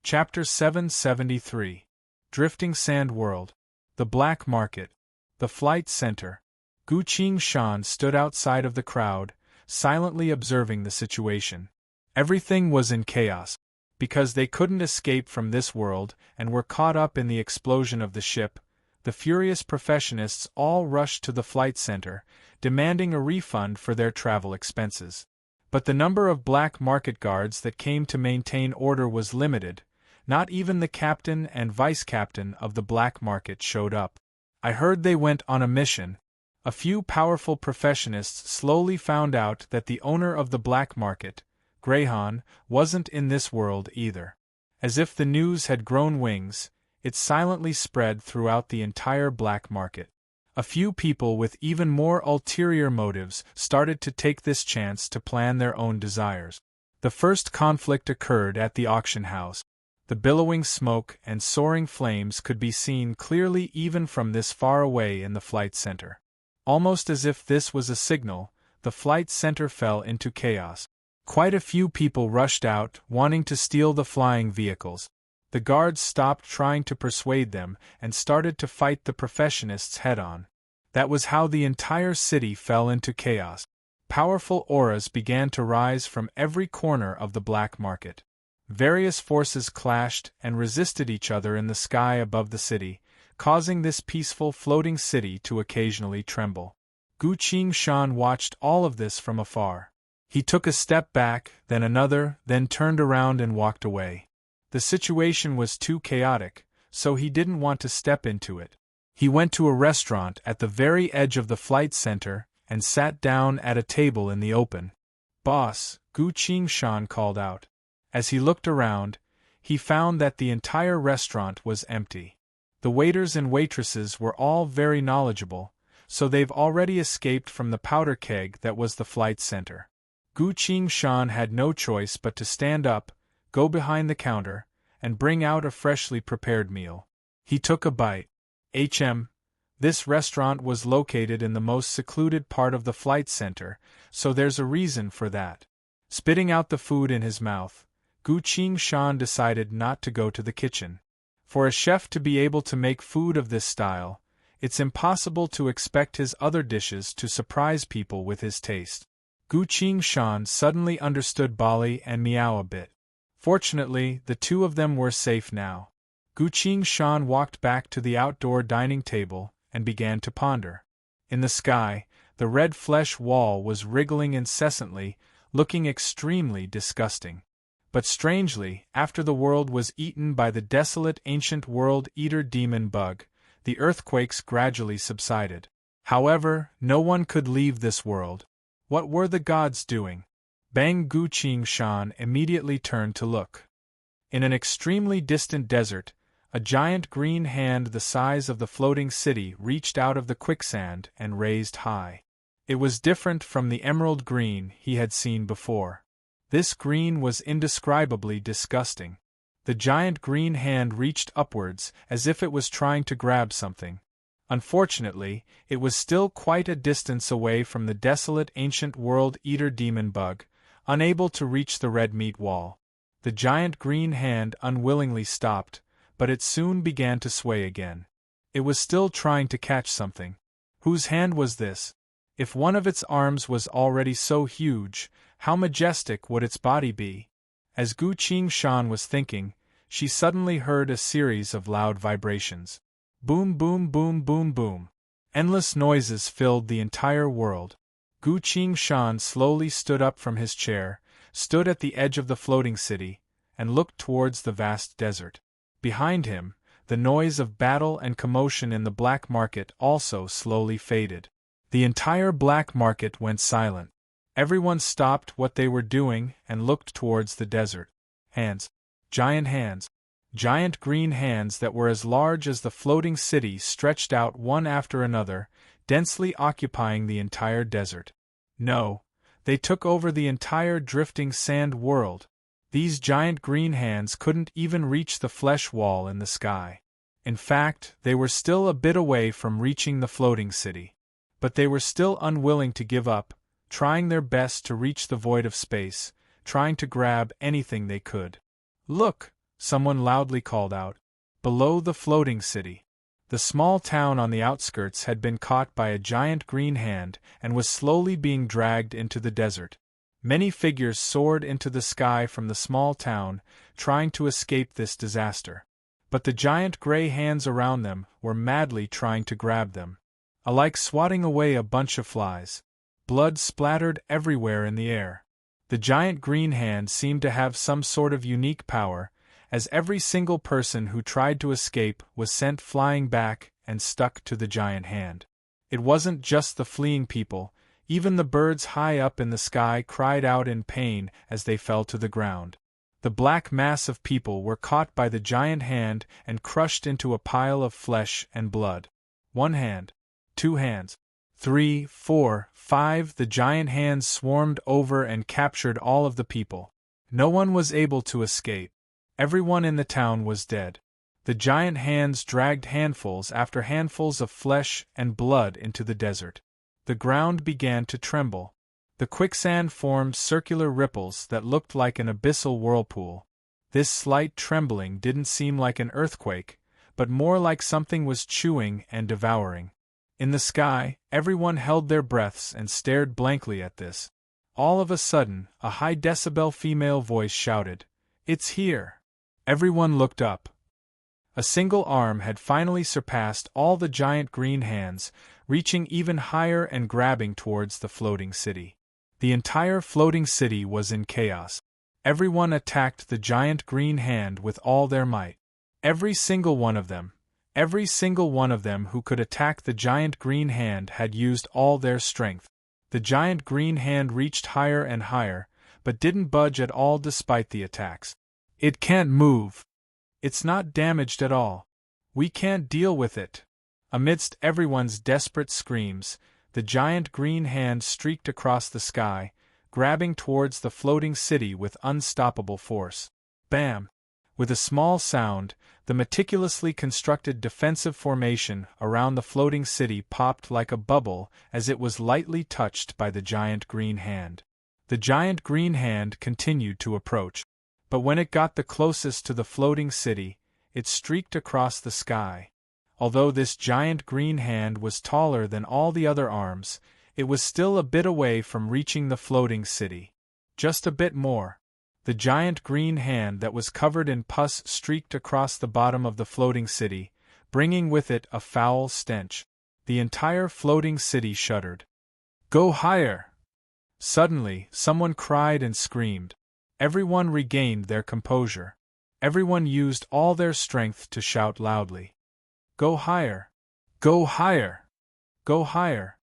Chapter 773. Drifting Sand World. The Black Market. The Flight Center. Gu Qingshan stood outside of the crowd, silently observing the situation. Everything was in chaos. Because they couldn't escape from this world and were caught up in the explosion of the ship, the furious professionists all rushed to the flight center, demanding a refund for their travel expenses. But the number of black market guards that came to maintain order was limited. Not even the captain and vice-captain of the black market showed up. I heard they went on a mission. A few powerful professionists slowly found out that the owner of the black market, Greyhan, wasn't in this world either. As if the news had grown wings, it silently spread throughout the entire black market. A few people with even more ulterior motives started to take this chance to plan their own desires. The first conflict occurred at the auction house. The billowing smoke and soaring flames could be seen clearly even from this far away in the flight center. Almost as if this was a signal, the flight center fell into chaos. Quite a few people rushed out, wanting to steal the flying vehicles. The guards stopped trying to persuade them and started to fight the professionists head-on. That was how the entire city fell into chaos. Powerful auras began to rise from every corner of the black market. Various forces clashed and resisted each other in the sky above the city, causing this peaceful floating city to occasionally tremble. Gu Qingshan watched all of this from afar. He took a step back, then another, then turned around and walked away. The situation was too chaotic, so he didn't want to step into it. He went to a restaurant at the very edge of the flight center and sat down at a table in the open. "Boss," Gu Qingshan called out. As he looked around, he found that the entire restaurant was empty. The waiters and waitresses were all very knowledgeable, so they've already escaped from the powder keg that was the flight center. Gu Qingshan had no choice but to stand up, go behind the counter, and bring out a freshly prepared meal. He took a bite. This restaurant was located in the most secluded part of the flight center, so there's a reason for that. Spitting out the food in his mouth, Gu Qingshan decided not to go to the kitchen. For a chef to be able to make food of this style, it's impossible to expect his other dishes to surprise people with his taste. Gu Qingshan suddenly understood Bali and Miao a bit. Fortunately, the two of them were safe now. Gu Qingshan walked back to the outdoor dining table and began to ponder. In the sky, the red flesh wall was wriggling incessantly, looking extremely disgusting. But strangely, after the world was eaten by the desolate ancient world-eater demon bug, the earthquakes gradually subsided. However, no one could leave this world. What were the gods doing? Bang! Gu Qingshan immediately turned to look. In an extremely distant desert, a giant green hand the size of the floating city reached out of the quicksand and raised high. It was different from the emerald green he had seen before. This green was indescribably disgusting. The giant green hand reached upwards as if it was trying to grab something. Unfortunately, it was still quite a distance away from the desolate ancient world-eater demon bug, unable to reach the red meat wall. The giant green hand unwillingly stopped, but it soon began to sway again. It was still trying to catch something. Whose hand was this? If one of its arms was already so huge, how majestic would its body be? As Gu Qingshan was thinking, she suddenly heard a series of loud vibrations. Boom, boom, boom, boom, boom. Endless noises filled the entire world. Gu Qingshan slowly stood up from his chair, stood at the edge of the floating city, and looked towards the vast desert. Behind him, the noise of battle and commotion in the black market also slowly faded. The entire black market went silent. Everyone stopped what they were doing and looked towards the desert. Hands. Giant green hands that were as large as the floating city stretched out one after another, densely occupying the entire desert. No, they took over the entire drifting sand world. These giant green hands couldn't even reach the flesh wall in the sky. In fact, they were still a bit away from reaching the floating city. But they were still unwilling to give up, trying their best to reach the void of space, trying to grab anything they could. "Look!" someone loudly called out. Below the floating city. The small town on the outskirts had been caught by a giant green hand and was slowly being dragged into the desert. Many figures soared into the sky from the small town, trying to escape this disaster. But the giant gray hands around them were madly trying to grab them. Alike swatting away a bunch of flies. Blood splattered everywhere in the air. The giant green hand seemed to have some sort of unique power, as every single person who tried to escape was sent flying back and stuck to the giant hand. It wasn't just the fleeing people, even the birds high up in the sky cried out in pain as they fell to the ground. The black mass of people were caught by the giant hand and crushed into a pile of flesh and blood. 1 hand. 2 hands. 3, 4, 5. The giant hands swarmed over and captured all of the people. No one was able to escape. Everyone in the town was dead. The giant hands dragged handfuls after handfuls of flesh and blood into the desert. The ground began to tremble. The quicksand formed circular ripples that looked like an abyssal whirlpool. This slight trembling didn't seem like an earthquake, but more like something was chewing and devouring. In the sky, everyone held their breaths and stared blankly at this. All of a sudden, a high-decibel female voice shouted, "It's here!" Everyone looked up. A single arm had finally surpassed all the giant green hands, reaching even higher and grabbing towards the floating city. The entire floating city was in chaos. Everyone attacked the giant green hand with all their might. Every single one of them who could attack the giant green hand had used all their strength. The giant green hand reached higher and higher, but didn't budge at all despite the attacks. "It can't move. It's not damaged at all. We can't deal with it." Amidst everyone's desperate screams, the giant green hand streaked across the sky, grabbing towards the floating city with unstoppable force. Bam! With a small sound, the meticulously constructed defensive formation around the floating city popped like a bubble as it was lightly touched by the giant green hand. The giant green hand continued to approach. But when it got the closest to the floating city, it streaked across the sky. Although this giant green hand was taller than all the other arms, it was still a bit away from reaching the floating city. Just a bit more. The giant green hand that was covered in pus streaked across the bottom of the floating city, bringing with it a foul stench. The entire floating city shuddered. "Go higher!" Suddenly, someone cried and screamed. Everyone regained their composure. Everyone used all their strength to shout loudly. "Go higher! Go higher! Go higher!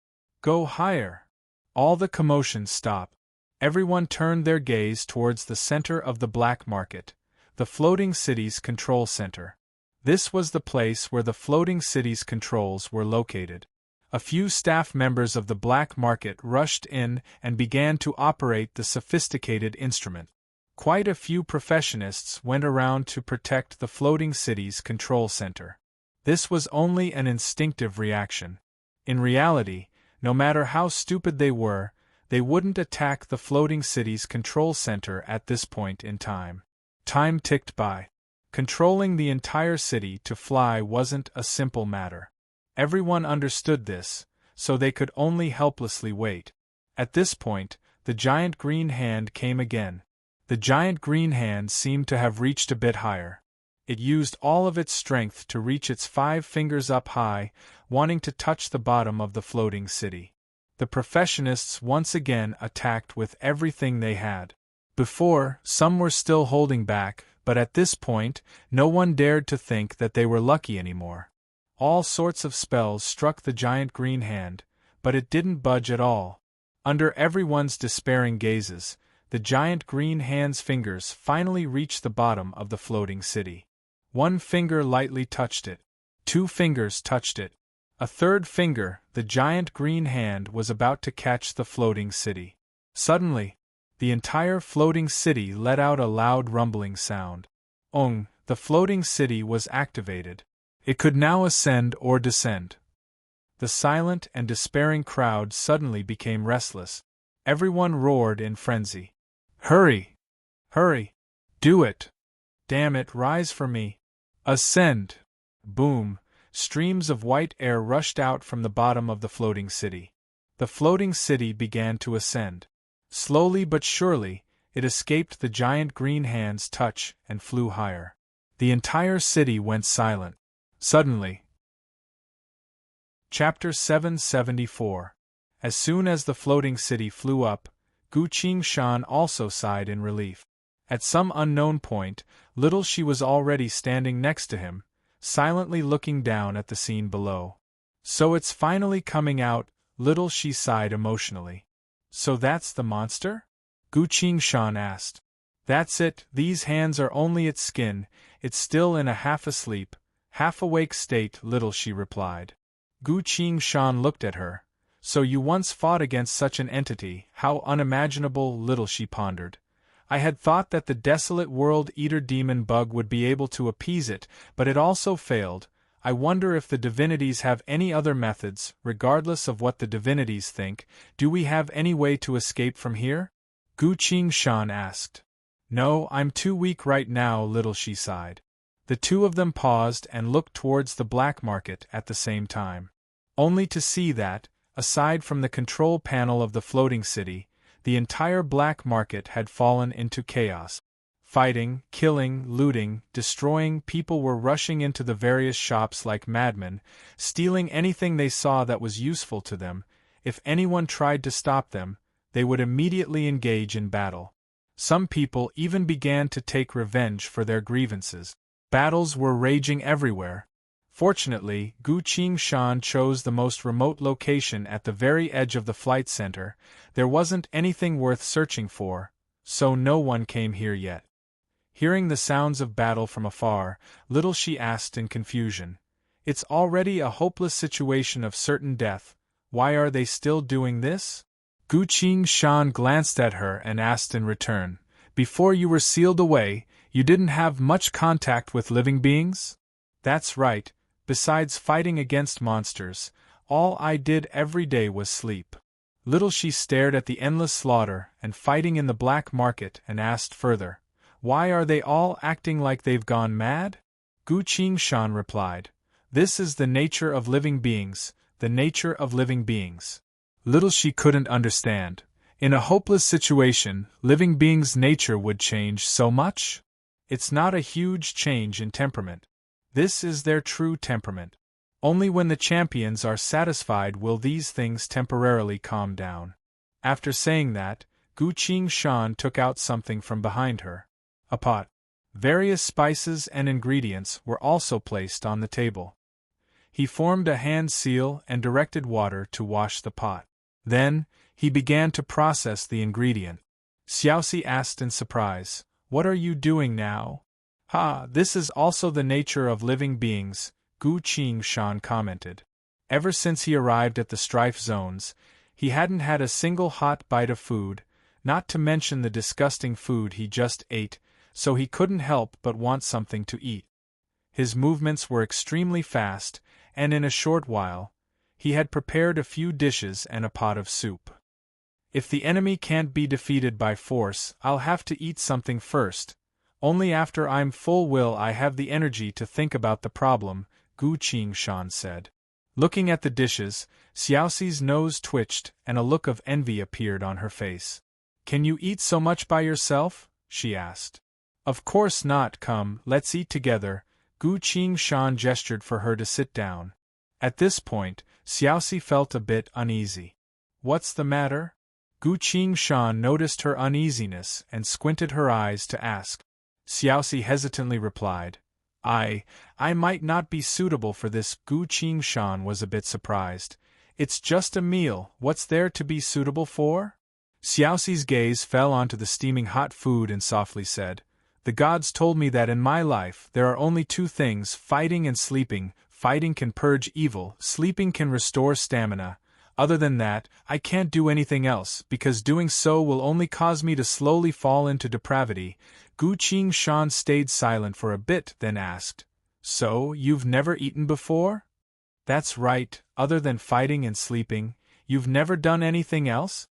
Go higher!" All the commotion stopped. Everyone turned their gaze towards the center of the black market, the floating city's control center. This was the place where the floating city's controls were located. A few staff members of the black market rushed in and began to operate the sophisticated instrument. Quite a few professionists went around to protect the floating city's control center. This was only an instinctive reaction. In reality, no matter how stupid they were, they wouldn't attack the floating city's control center at this point in time. Time ticked by. Controlling the entire city to fly wasn't a simple matter. Everyone understood this, so they could only helplessly wait. At this point, the giant green hand came again. The giant green hand seemed to have reached a bit higher. It used all of its strength to reach its 5 fingers up high, wanting to touch the bottom of the floating city. The professionists once again attacked with everything they had. Before, some were still holding back, but at this point, no one dared to think that they were lucky anymore. All sorts of spells struck the giant green hand, but it didn't budge at all. Under everyone's despairing gazes, the giant green hand's fingers finally reached the bottom of the floating city. 1 finger lightly touched it. 2 fingers touched it. A 3rd finger, the giant green hand was about to catch the floating city. Suddenly, the entire floating city let out a loud rumbling sound. The floating city was activated. It could now ascend or descend. The silent and despairing crowd suddenly became restless. Everyone roared in frenzy. "Hurry! Hurry! Do it! Damn it, rise for me. Ascend. Boom. Streams of white air rushed out from the bottom of the floating city. The floating city began to ascend. Slowly but surely, it escaped the giant green hand's touch and flew higher. The entire city went silent. Suddenly. Chapter 774. As soon as the floating city flew up, Gu Qingshan also sighed in relief. At some unknown point, little she was already standing next to him, silently looking down at the scene below. So it's finally coming out, little she sighed emotionally. So that's the monster? Gu Qingshan asked. That's it, these hands are only its skin, it's still in a half-asleep, half-awake state, little she replied. Gu Qingshan looked at her. So you once fought against such an entity, how unimaginable, little she pondered. I had thought that the desolate world-eater demon bug would be able to appease it, but it also failed. I wonder if the divinities have any other methods, regardless of what the divinities think. Do we have any way to escape from here? Gu Qingshan asked. No, I'm too weak right now, little she sighed. The two of them paused and looked towards the black market at the same time. Only to see that, aside from the control panel of the floating city, the entire black market had fallen into chaos. Fighting, killing, looting, destroying, people were rushing into the various shops like madmen, stealing anything they saw that was useful to them. If anyone tried to stop them, they would immediately engage in battle. Some people even began to take revenge for their grievances. Battles were raging everywhere. Fortunately, Gu Qingshan chose the most remote location at the very edge of the flight center. There wasn't anything worth searching for, so no one came here yet. Hearing the sounds of battle from afar, little she asked in confusion. It's already a hopeless situation of certain death, why are they still doing this? Gu Qingshan glanced at her and asked in return, before you were sealed away, you didn't have much contact with living beings? That's right. Besides fighting against monsters, all I did every day was sleep. Little she stared at the endless slaughter and fighting in the black market and asked further, why are they all acting like they've gone mad? Gu Qingshan replied, this is the nature of living beings, the nature of living beings. Little she couldn't understand. In a hopeless situation, living beings' nature would change so much? It's not a huge change in temperament. This is their true temperament. Only when the champions are satisfied will these things temporarily calm down. After saying that, Gu Qingshan took out something from behind her. A pot. Various spices and ingredients were also placed on the table. He formed a hand seal and directed water to wash the pot. Then, he began to process the ingredient. Xiaoxi asked in surprise, what are you doing now? This is also the nature of living beings, Gu Qingshan commented. Ever since he arrived at the strife zones, he hadn't had a single hot bite of food, not to mention the disgusting food he just ate, so he couldn't help but want something to eat. His movements were extremely fast, and in a short while, he had prepared a few dishes and a pot of soup. If the enemy can't be defeated by force, I'll have to eat something first. Only after I'm full will I have the energy to think about the problem, Gu Qingshan said. Looking at the dishes, Xiaoxi's nose twitched and a look of envy appeared on her face. Can you eat so much by yourself? She asked. Of course not, come, let's eat together. Gu Qingshan gestured for her to sit down. At this point, Xiaoxi felt a bit uneasy. What's the matter? Gu Qingshan noticed her uneasiness and squinted her eyes to ask. Xiaoxi hesitantly replied, I might not be suitable for this. Gu Qingshan was a bit surprised. It's just a meal, what's there to be suitable for? Xiaoxi's gaze fell onto the steaming hot food and softly said, the gods told me that in my life there are only two things, fighting and sleeping. Fighting can purge evil, sleeping can restore stamina. Other than that, I can't do anything else, because doing so will only cause me to slowly fall into depravity. Gu Qingshan stayed silent for a bit, then asked, so, you've never eaten before? That's right, other than fighting and sleeping, you've never done anything else?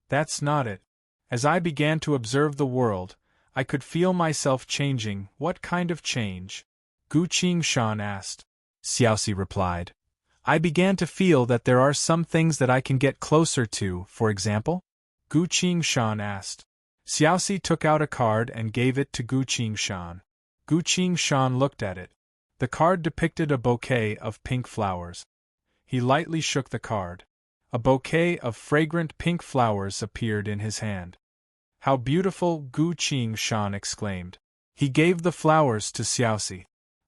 That's not it. As I began to observe the world, I could feel myself changing. What kind of change? Gu Qingshan asked. Xiaoxi replied. I began to feel that there are some things that I can get closer to, for example? Gu Qingshan asked. Xiaoxi took out a card and gave it to Gu Qingshan. Gu Qingshan looked at it. The card depicted a bouquet of pink flowers. He lightly shook the card. A bouquet of fragrant pink flowers appeared in his hand. How beautiful! Gu Qingshan exclaimed. He gave the flowers to Xiaoxi.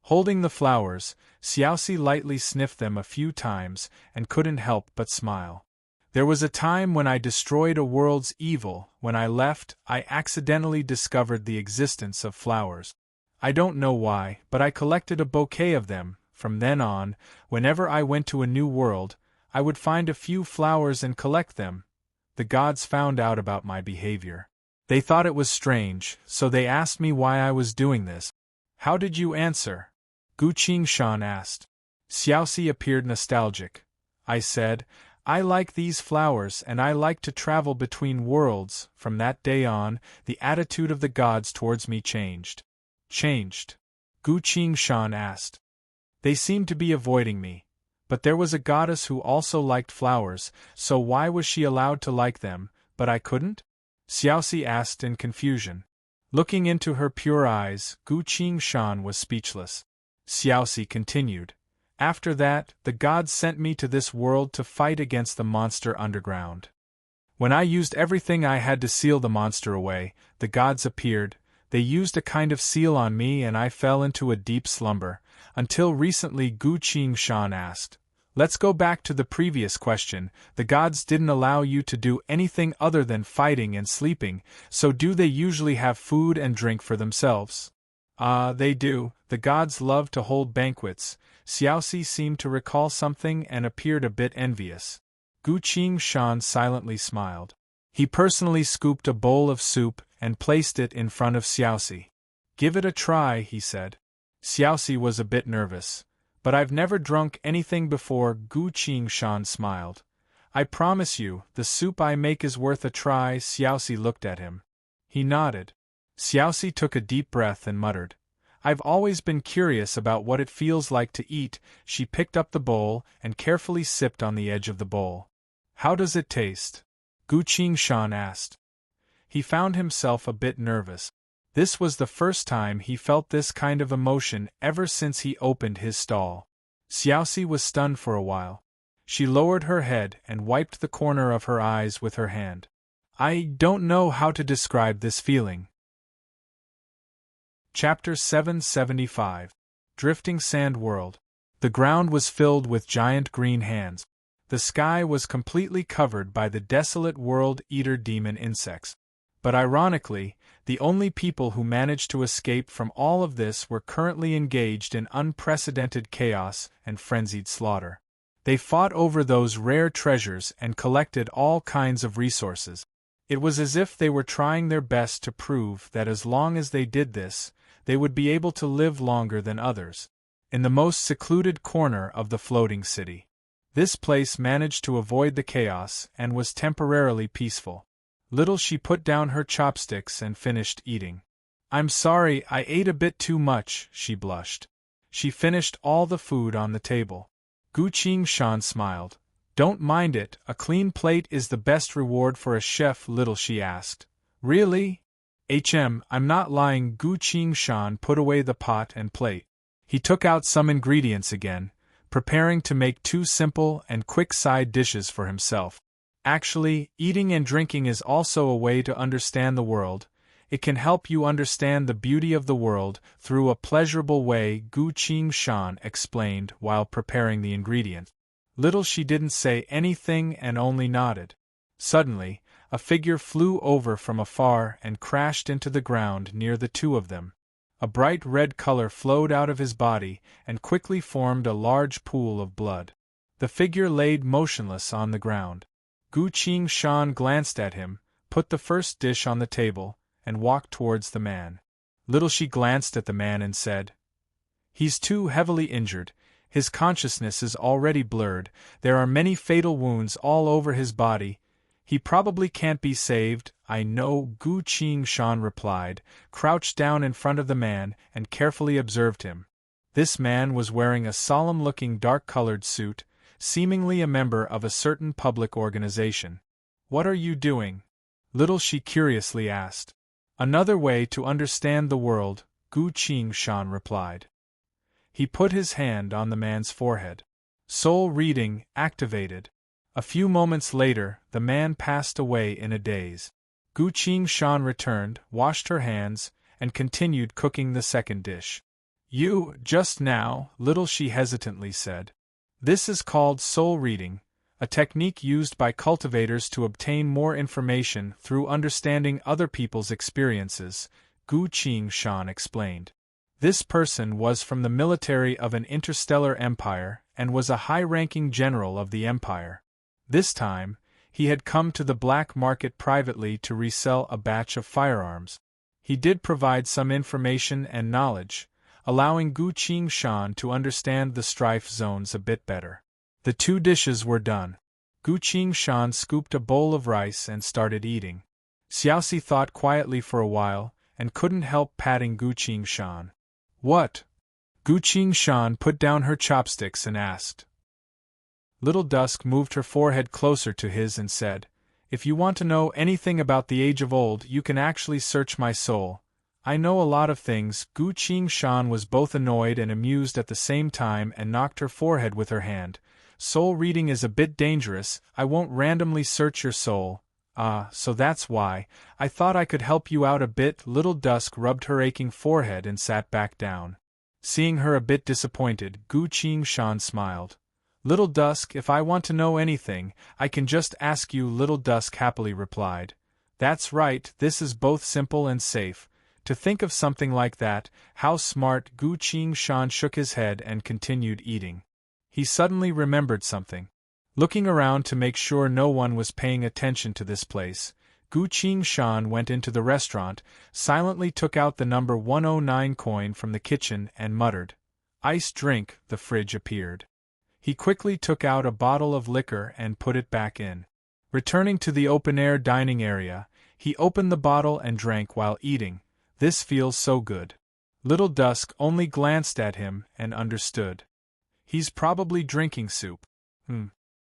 Holding the flowers, Xiaoxi lightly sniffed them a few times and couldn't help but smile. There was a time when I destroyed a world's evil. When I left, I accidentally discovered the existence of flowers. I don't know why, but I collected a bouquet of them. From then on, whenever I went to a new world, I would find a few flowers and collect them. The gods found out about my behavior. They thought it was strange, so they asked me why I was doing this. How did you answer? Gu Qingshan asked. Xiaoxi appeared nostalgic. I said, I like these flowers and I like to travel between worlds. From that day on, the attitude of the gods towards me changed. Changed? Gu Qingshan asked. They seemed to be avoiding me. But there was a goddess who also liked flowers, so why was she allowed to like them, but I couldn't? Xiaoxi asked in confusion. Looking into her pure eyes, Gu Qingshan was speechless. Xiaoxi continued. After that, the gods sent me to this world to fight against the monster underground. When I used everything I had to seal the monster away, the gods appeared. They used a kind of seal on me and I fell into a deep slumber, until recently. Gu Qingshan asked. Let's go back to the previous question. The gods didn't allow you to do anything other than fighting and sleeping, so do they usually have food and drink for themselves? They do. The gods love to hold banquets. Xiaoxi seemed to recall something and appeared a bit envious. Gu Qingshan silently smiled. He personally scooped a bowl of soup and placed it in front of Xiaoxi. Give it a try, he said. Xiaoxi was a bit nervous. But I've never drunk anything before. Gu Qingshan smiled. I promise you, the soup I make is worth a try. Xiaoxi looked at him. He nodded. Xiaoxi took a deep breath and muttered. I've always been curious about what it feels like to eat. She picked up the bowl and carefully sipped on the edge of the bowl. How does it taste? Gu Qingshan asked. He found himself a bit nervous. This was the first time he felt this kind of emotion ever since he opened his stall. Xiaoxi was stunned for a while. She lowered her head and wiped the corner of her eyes with her hand. I don't know how to describe this feeling. Chapter 775. Drifting Sand World. The ground was filled with giant green hands. The sky was completely covered by the desolate world-eater demon insects. But ironically, the only people who managed to escape from all of this were currently engaged in unprecedented chaos and frenzied slaughter. They fought over those rare treasures and collected all kinds of resources. It was as if they were trying their best to prove that as long as they did this, they would be able to live longer than others. In the most secluded corner of the floating city, this place managed to avoid the chaos and was temporarily peaceful. Little she put down her chopsticks and finished eating. I'm sorry, I ate a bit too much, she blushed. She finished all the food on the table. Gu Qingshan smiled. Don't mind it, a clean plate is the best reward for a chef. Little she asked. Really? I'm not lying. Gu Qingshan put away the pot and plate. He took out some ingredients again, preparing to make 2 simple and quick side dishes for himself. Actually, eating and drinking is also a way to understand the world. It can help you understand the beauty of the world through a pleasurable way, Gu Qingshan explained while preparing the ingredients. Little she didn't say anything and only nodded. Suddenly, a figure flew over from afar and crashed into the ground near the two of them. A bright red color flowed out of his body and quickly formed a large pool of blood. The figure laid motionless on the ground. Gu Qingshan glanced at him, put the first dish on the table, and walked towards the man. Little she glanced at the man and said, He's too heavily injured. His consciousness is already blurred. There are many fatal wounds all over his body. He probably can't be saved, I know, Gu Qingshan replied, crouched down in front of the man and carefully observed him. This man was wearing a solemn-looking dark-colored suit, seemingly a member of a certain public organization. What are you doing? Little she curiously asked. Another way to understand the world, Gu Qingshan replied. He put his hand on the man's forehead. Soul reading activated. A few moments later, the man passed away in a daze. Gu Qingshan returned, washed her hands, and continued cooking the second dish. You, just now, little she hesitantly said. This is called soul reading, a technique used by cultivators to obtain more information through understanding other people's experiences, Gu Qingshan explained. This person was from the military of an interstellar empire and was a high-ranking general of the empire. This time, he had come to the black market privately to resell a batch of firearms. He did provide some information and knowledge, allowing Gu Qingshan to understand the strife zones a bit better. The two dishes were done. Gu Qingshan scooped a bowl of rice and started eating. Xiaoxi thought quietly for a while and couldn't help patting Gu Qingshan. What? Gu Qingshan put down her chopsticks and asked. Little Dusk moved her forehead closer to his and said, If you want to know anything about the age of old, you can actually search my soul. I know a lot of things. Gu Qingshan was both annoyed and amused at the same time and knocked her forehead with her hand. Soul reading is a bit dangerous. I won't randomly search your soul. So that's why. I thought I could help you out a bit. Little Dusk rubbed her aching forehead and sat back down. Seeing her a bit disappointed, Gu Qingshan smiled. Little Dusk, if I want to know anything, I can just ask you, Little Dusk happily replied. That's right, this is both simple and safe. To think of something like that, how smart. Gu Qingshan shook his head and continued eating. He suddenly remembered something. Looking around to make sure no one was paying attention to this place, Gu Qingshan went into the restaurant, silently took out the number 109 coin from the kitchen and muttered, "Ice drink." The fridge appeared. He quickly took out a bottle of liquor and put it back in. Returning to the open-air dining area, he opened the bottle and drank while eating. This feels so good. Little Dusk only glanced at him and understood. He's probably drinking soup.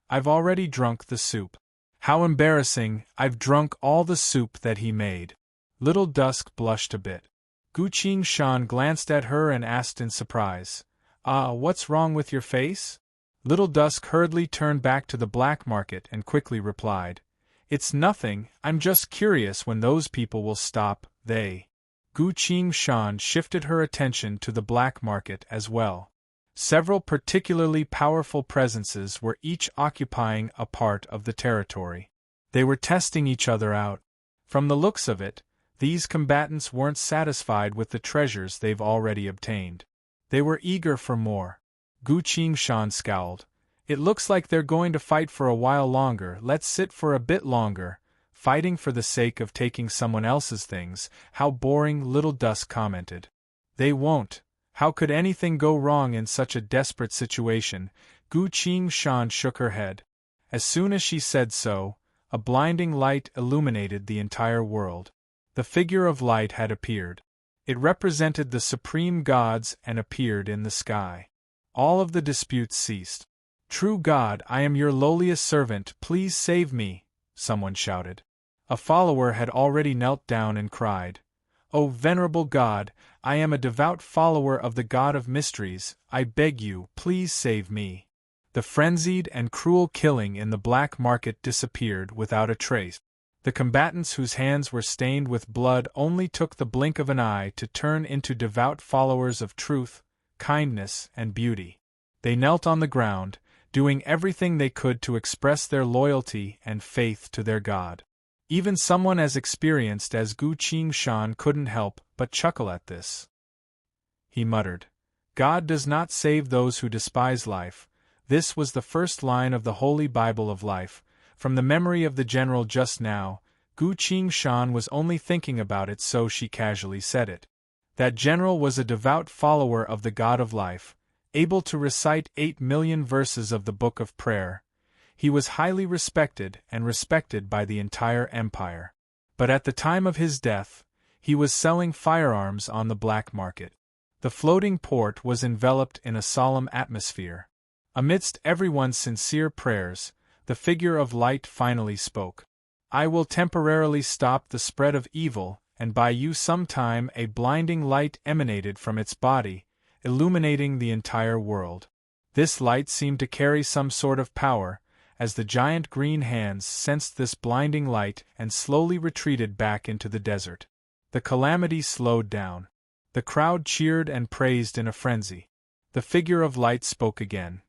I've already drunk the soup. How embarrassing, I've drunk all the soup that he made. Little Dusk blushed a bit. Gu Qingshan glanced at her and asked in surprise, what's wrong with your face? Little Dusk hurriedly turned back to the black market and quickly replied, It's nothing, I'm just curious when those people will stop. Gu Qingshan shifted her attention to the black market as well. Several particularly powerful presences were each occupying a part of the territory. They were testing each other out. From the looks of it, these combatants weren't satisfied with the treasures they've already obtained. They were eager for more. Gu Qingshan scowled. It looks like they're going to fight for a while longer. Let's sit for a bit longer. Fighting for the sake of taking someone else's things, how boring, Little Dusk commented. They won't. How could anything go wrong in such a desperate situation? Gu Qingshan shook her head. As soon as she said so, a blinding light illuminated the entire world. The figure of light had appeared. It represented the supreme gods and appeared in the sky. All of the disputes ceased. True God, I am your lowliest servant, please save me, someone shouted. A follower had already knelt down and cried, O venerable God, I am a devout follower of the God of mysteries, I beg you, please save me. The frenzied and cruel killing in the black market disappeared without a trace. The combatants whose hands were stained with blood only took the blink of an eye to turn into devout followers of truth, kindness, and beauty. They knelt on the ground, doing everything they could to express their loyalty and faith to their God. Even someone as experienced as Gu Qingshan couldn't help but chuckle at this. He muttered, God does not save those who despise life. This was the first line of the Holy Bible of life. From the memory of the general just now, Gu Qingshan was only thinking about it, so she casually said it. That general was a devout follower of the God of life, able to recite 8 million verses of the Book of Prayer. He was highly respected and respected by the entire empire. But at the time of his death, he was selling firearms on the black market. The floating port was enveloped in a solemn atmosphere. Amidst everyone's sincere prayers, the figure of light finally spoke. "I will temporarily stop the spread of evil, and by you some time a blinding light emanated from its body, illuminating the entire world." This light seemed to carry some sort of power, as the giant green hands sensed this blinding light and slowly retreated back into the desert. The calamity slowed down. The crowd cheered and praised in a frenzy. The figure of light spoke again.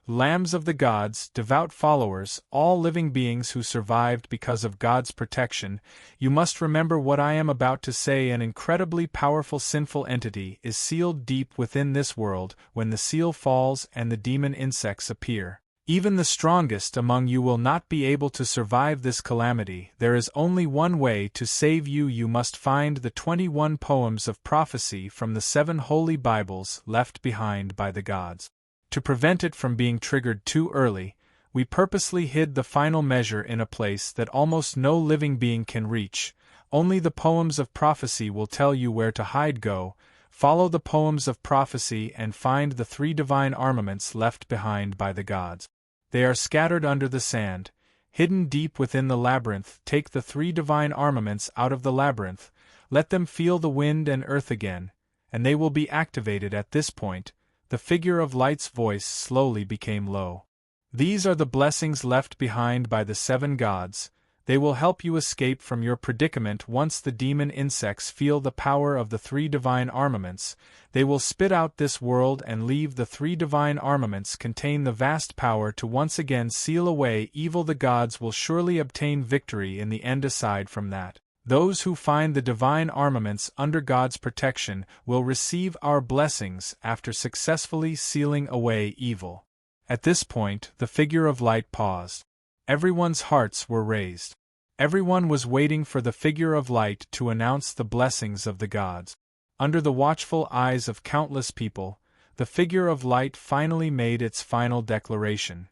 "Lambs of the gods, devout followers, all living beings who survived because of God's protection, you must remember what I am about to say. An incredibly powerful sinful entity is sealed deep within this world when the seal falls and the demon insects appear. Even the strongest among you will not be able to survive this calamity. There is only one way to save you. You must find the 21 poems of prophecy from the 7 holy Bibles left behind by the gods. To prevent it from being triggered too early, we purposely hid the final measure in a place that almost no living being can reach. Only the poems of prophecy will tell you where to hide. Go, follow the poems of prophecy and find the 3 divine armaments left behind by the gods. They are scattered under the sand, hidden deep within the labyrinth. Take the 3 divine armaments out of the labyrinth, let them feel the wind and earth again, and they will be activated at this point." The figure of light's voice slowly became low. "These are the blessings left behind by the 7 gods. They will help you escape from your predicament. Once the demon insects feel the power of the 3 divine armaments, they will spit out this world and leave. The 3 divine armaments contain the vast power to once again seal away evil. The gods will surely obtain victory in the end. Aside from that, those who find the divine armaments under God's protection will receive our blessings after successfully sealing away evil." At this point, the figure of light paused. Everyone's hearts were raised. Everyone was waiting for the figure of light to announce the blessings of the gods. Under the watchful eyes of countless people, the figure of light finally made its final declaration.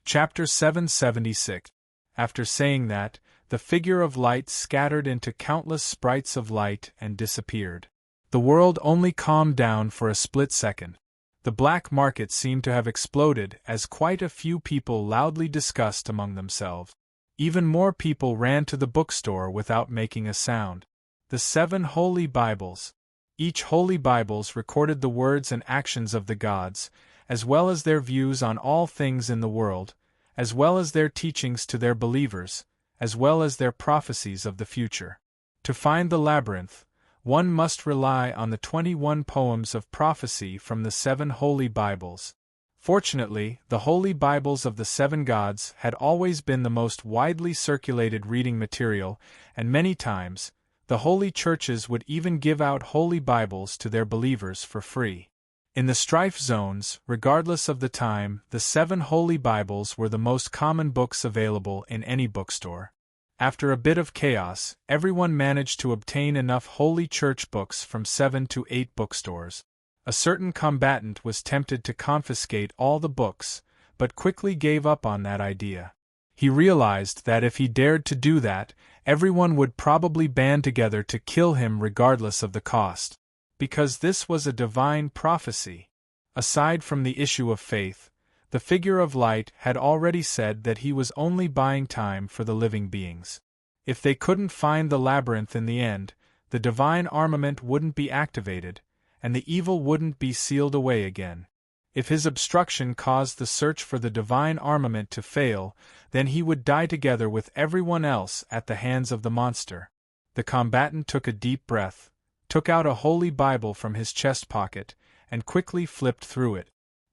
Chapter 776. After saying that, the figure of light scattered into countless sprites of light and disappeared. The world only calmed down for a split second. The black market seemed to have exploded as quite a few people loudly discussed among themselves. Even more people ran to the bookstore without making a sound. The 7 holy Bibles. Each holy Bibles recorded the words and actions of the gods, as well as their views on all things in the world, as well as their teachings to their believers, as well as their prophecies of the future. To find the labyrinth, one must rely on the 21 poems of prophecy from the 7 holy Bibles. Fortunately, the holy Bibles of the 7 gods had always been the most widely circulated reading material, and many times, the holy churches would even give out holy Bibles to their believers for free. In the strife zones, regardless of the time, the 7 holy Bibles were the most common books available in any bookstore. After a bit of chaos, everyone managed to obtain enough holy church books from 7 to 8 bookstores. A certain combatant was tempted to confiscate all the books, but quickly gave up on that idea. He realized that if he dared to do that, everyone would probably band together to kill him regardless of the cost. Because this was a divine prophecy. Aside from the issue of faith, the figure of light had already said that he was only buying time for the living beings. If they couldn't find the labyrinth in the end, the divine armament wouldn't be activated, and the evil wouldn't be sealed away again. If his obstruction caused the search for the divine armament to fail, then he would die together with everyone else at the hands of the monster. The combatant took a deep breath, took out a holy Bible from his chest pocket, and quickly flipped through it.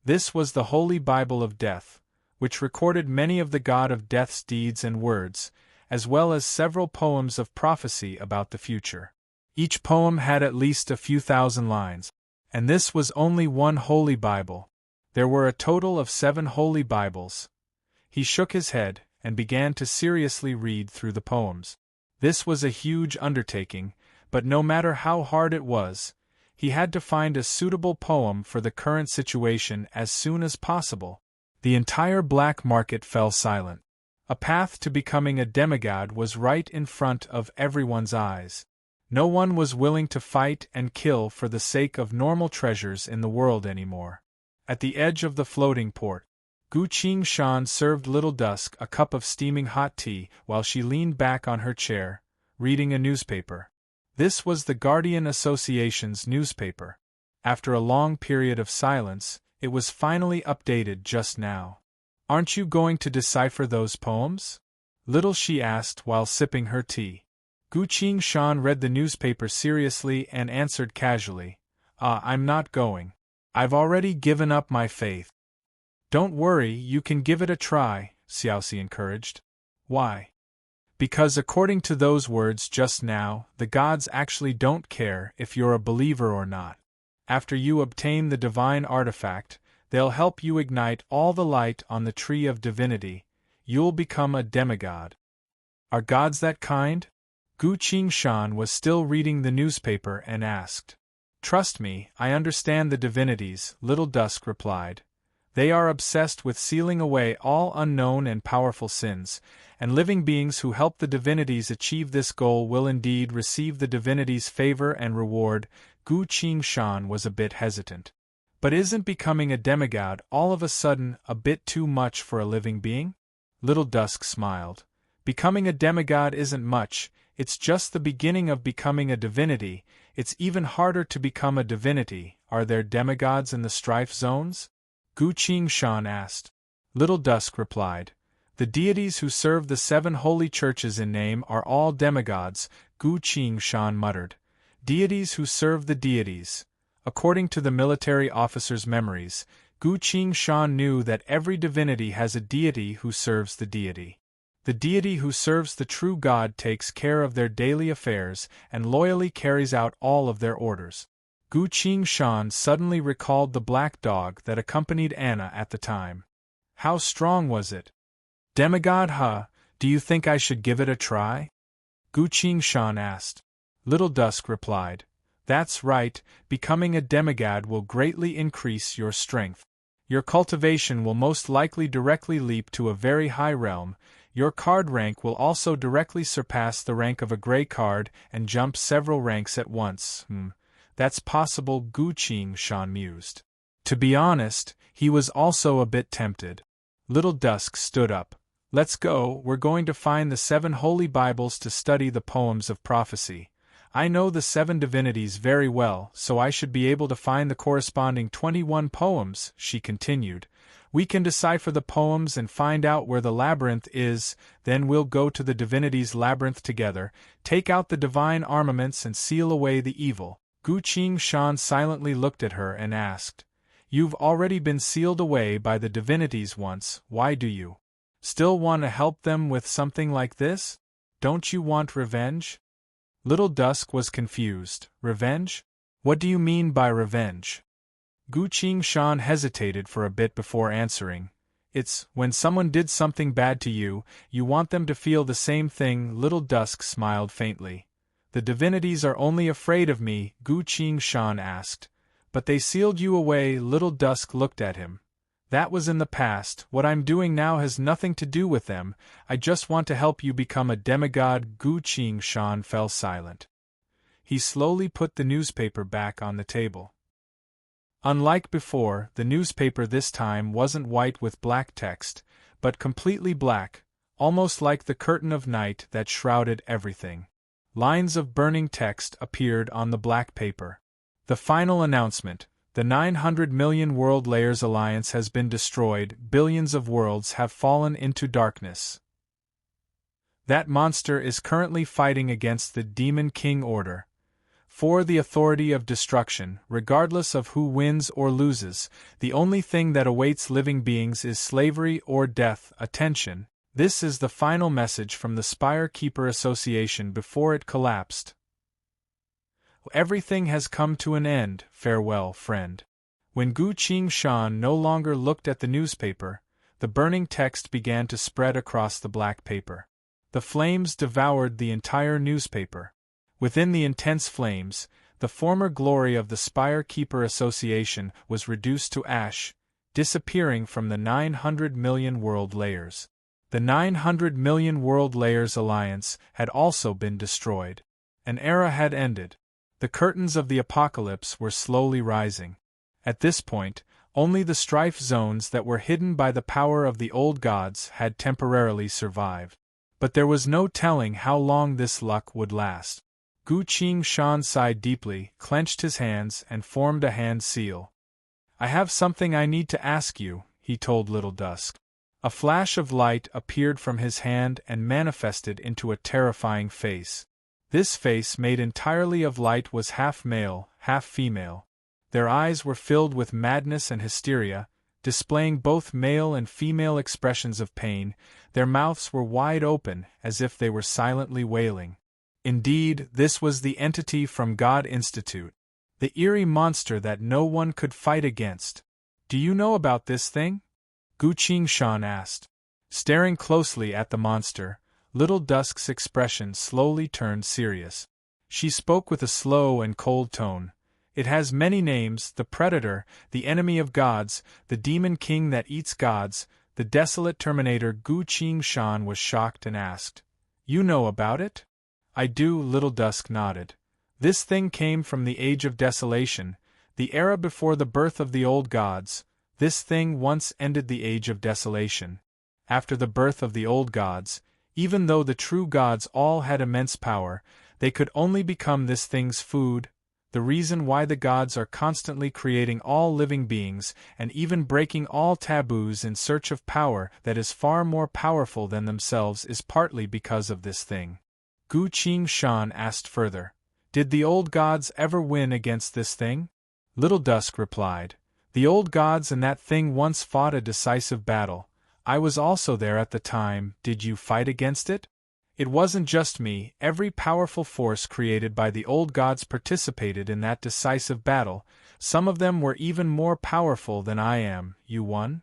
This was the Holy Bible of Death, which recorded many of the God of Death's deeds and words, as well as several poems of prophecy about the future. Each poem had at least a few thousand lines, and this was only one Holy Bible. There were a total of 7 Holy Bibles. He shook his head and began to seriously read through the poems. This was a huge undertaking, but no matter how hard it was, he had to find a suitable poem for the current situation as soon as possible. The entire black market fell silent. A path to becoming a demigod was right in front of everyone's eyes. No one was willing to fight and kill for the sake of normal treasures in the world anymore. At the edge of the floating port, Gu Qingshan served Little Dusk a cup of steaming hot tea while she leaned back on her chair, reading a newspaper. This was the Guardian Association's newspaper. After a long period of silence, it was finally updated just now. "Aren't you going to decipher those poems?" Little she asked while sipping her tea. Gu Qingshan read the newspaper seriously and answered casually, I'm not going. I've already given up my faith." "Don't worry, you can give it a try," Xiaoxi encouraged. "Why?" "Because according to those words just now, the gods actually don't care if you're a believer or not. After you obtain the divine artifact, they'll help you ignite all the light on the tree of divinity. You'll become a demigod." "Are gods that kind?" Gu Qingshan was still reading the newspaper and asked. "Trust me, I understand the divinities," Little Dusk replied. "They are obsessed with sealing away all unknown and powerful sins, and living beings who help the divinities achieve this goal will indeed receive the divinities' favor and reward." Gu Qingshan was a bit hesitant. "But isn't becoming a demigod all of a sudden a bit too much for a living being?" Little Dusk smiled. "Becoming a demigod isn't much, it's just the beginning of becoming a divinity. It's even harder to become a divinity. Are there demigods in the strife zones?" Gu Qingshan asked. Little Dusk replied. "The deities who serve the 7 holy churches in name are all demigods," Gu Qingshan muttered. "Deities who serve the deities." According to the military officer's memories, Gu Qingshan knew that every divinity has a deity who serves the deity. The deity who serves the true God takes care of their daily affairs and loyally carries out all of their orders. Gu Qingshan suddenly recalled the black dog that accompanied Anna at the time. How strong was it? "Demigod, huh? Do you think I should give it a try?" Gu Qingshan asked. Little Dusk replied. "That's right, becoming a demigod will greatly increase your strength. Your cultivation will most likely directly leap to a very high realm. Your card rank will also directly surpass the rank of a gray card and jump several ranks at once." That's possible, Gu Qingshan mused. To be honest, he was also a bit tempted. Little Dusk stood up. "Let's go, we're going to find the 7 holy Bibles to study the poems of prophecy. I know the 7 divinities very well, so I should be able to find the corresponding 21 poems," she continued. "We can decipher the poems and find out where the labyrinth is, then we'll go to the divinities' labyrinth together, take out the divine armaments and seal away the evil." Gu Qingshan silently looked at her and asked, "You've already been sealed away by the divinities once, why do you still want to help them with something like this? Don't you want revenge?" Little Dusk was confused. "Revenge? What do you mean by revenge?" Gu Qingshan hesitated for a bit before answering. "It's, when someone did something bad to you, you want them to feel the same thing." Little Dusk smiled faintly. "The divinities are only afraid of me?" Gu Qingshan asked. "But they sealed you away." Little Dusk looked at him. "That was in the past, what I'm doing now has nothing to do with them, I just want to help you become a demigod." Gu Qingshan fell silent. He slowly put the newspaper back on the table. Unlike before, the newspaper this time wasn't white with black text, but completely black, almost like the curtain of night that shrouded everything. Lines of burning text appeared on the black paper. The final announcement: the 900 million world layers alliance has been destroyed, billions of worlds have fallen into darkness. That monster is currently fighting against the Demon King Order. For the authority of destruction, regardless of who wins or loses, the only thing that awaits living beings is slavery or death. Attention, this is the final message from the Spire Keeper Association before it collapsed. Everything has come to an end, farewell, friend. When Gu Qingshan no longer looked at the newspaper, the burning text began to spread across the black paper. The flames devoured the entire newspaper. Within the intense flames, the former glory of the Spire Keeper Association was reduced to ash. disappearing from the 900 million world layers. The 900 million world layers alliance had also been destroyed. An era had ended. The curtains of the apocalypse were slowly rising. At this point, only the strife zones that were hidden by the power of the old gods had temporarily survived. But there was no telling how long this luck would last. Gu Qingshan sighed deeply, clenched his hands, and formed a hand seal. "I have something I need to ask you," he told Little Dusk. A flash of light appeared from his hand and manifested into a terrifying face. This face, made entirely of light, was half male, half female. Their eyes were filled with madness and hysteria, displaying both male and female expressions of pain. Their mouths were wide open, as if they were silently wailing. Indeed, this was the entity from God Institute, the eerie monster that no one could fight against. "Do you know about this thing?" Gu Qingshan asked. Staring closely at the monster, Little Dusk's expression slowly turned serious. She spoke with a slow and cold tone. "It has many names: the Predator, the Enemy of Gods, the Demon King that eats gods, the Desolate Terminator." Gu Qingshan was shocked and asked, "You know about it?" "I do," Little Dusk nodded. "This thing came from the Age of Desolation, the era before the birth of the old gods. This thing once ended the Age of Desolation. After the birth of the old gods, even though the true gods all had immense power, they could only become this thing's food. The reason why the gods are constantly creating all living beings and even breaking all taboos in search of power that is far more powerful than themselves is partly because of this thing." Gu Qingshan asked further, "Did the old gods ever win against this thing?" Little Dusk replied, "The old gods and that thing once fought a decisive battle. I was also there at the time." "Did you fight against it?" "It wasn't just me. Every powerful force created by the old gods participated in that decisive battle. Some of them were even more powerful than I am." "You won?"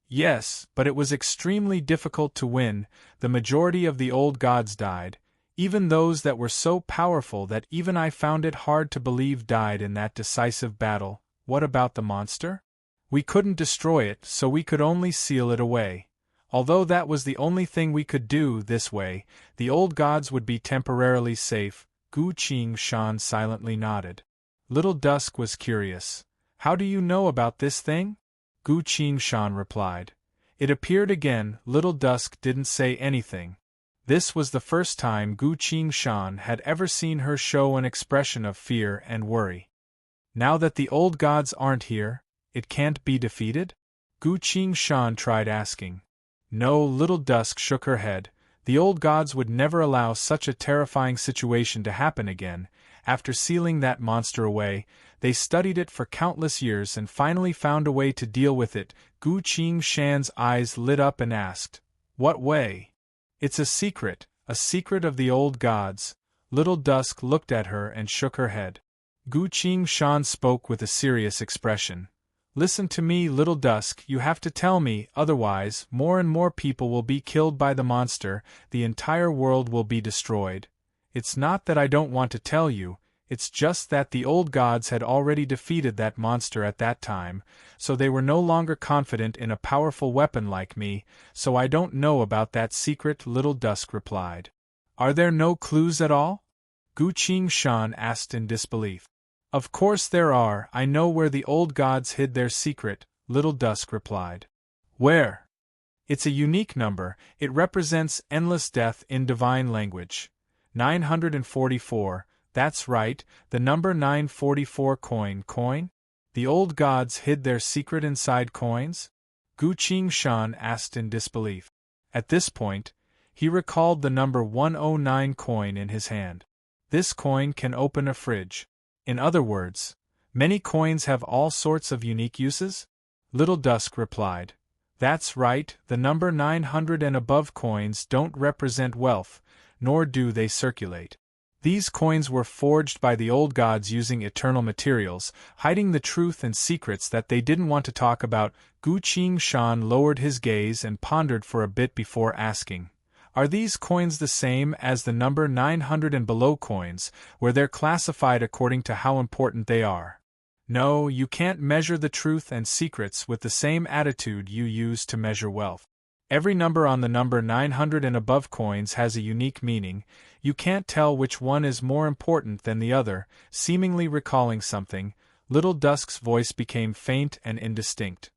"Yes, but it was extremely difficult to win. The majority of the old gods died. Even those that were so powerful that even I found it hard to believe died in that decisive battle." "What about the monster?" "We couldn't destroy it, so we could only seal it away. Although that was the only thing we could do. This way, the old gods would be temporarily safe." Gu Qingshan silently nodded. Little Dusk was curious. "How do you know about this thing?" Gu Qingshan replied. It appeared again. Little Dusk didn't say anything. This was the first time Gu Qingshan had ever seen her show an expression of fear and worry. "Now that the old gods aren't here, it can't be defeated?" Gu Qingshan tried asking. "No," Little Dusk shook her head. "The old gods would never allow such a terrifying situation to happen again. After sealing that monster away, they studied it for countless years and finally found a way to deal with it." Gu Qingshan's eyes lit up and asked, "What way?" "It's a secret of the old gods." Little Dusk looked at her and shook her head. Gu Qingshan spoke with a serious expression. "Listen to me, Little Dusk, you have to tell me, otherwise, more and more people will be killed by the monster, the entire world will be destroyed. It's not that I don't want to tell you, it's just that the old gods had already defeated that monster at that time, so they were no longer confident in a powerful weapon like me, so I don't know about that secret." Little Dusk replied. "Are there no clues at all?" Gu Qingshan asked in disbelief. "Of course there are. I know where the old gods hid their secret," Little Dusk replied. "Where?" "It's a unique number. It represents endless death in divine language. 944, that's right, the number 944. Coin? The old gods hid their secret inside coins?" Gu Qingshan asked in disbelief. At this point, he recalled the number 109 coin in his hand. "This coin can open a fridge." "In other words, many coins have all sorts of unique uses?" Little Dusk replied. "That's right, the number 900 and above coins don't represent wealth, nor do they circulate. These coins were forged by the old gods using eternal materials, hiding the truth and secrets that they didn't want to talk about." Gu Qingshan lowered his gaze and pondered for a bit before asking, "Are these coins the same as the number 900 and below coins, where they're classified according to how important they are?" No, you can't measure the truth and secrets with the same attitude you use to measure wealth. Every number on the number 900 and above coins has a unique meaning. You can't tell which one is more important than the other. Seemingly recalling something, Little Dusk's voice became faint and indistinct.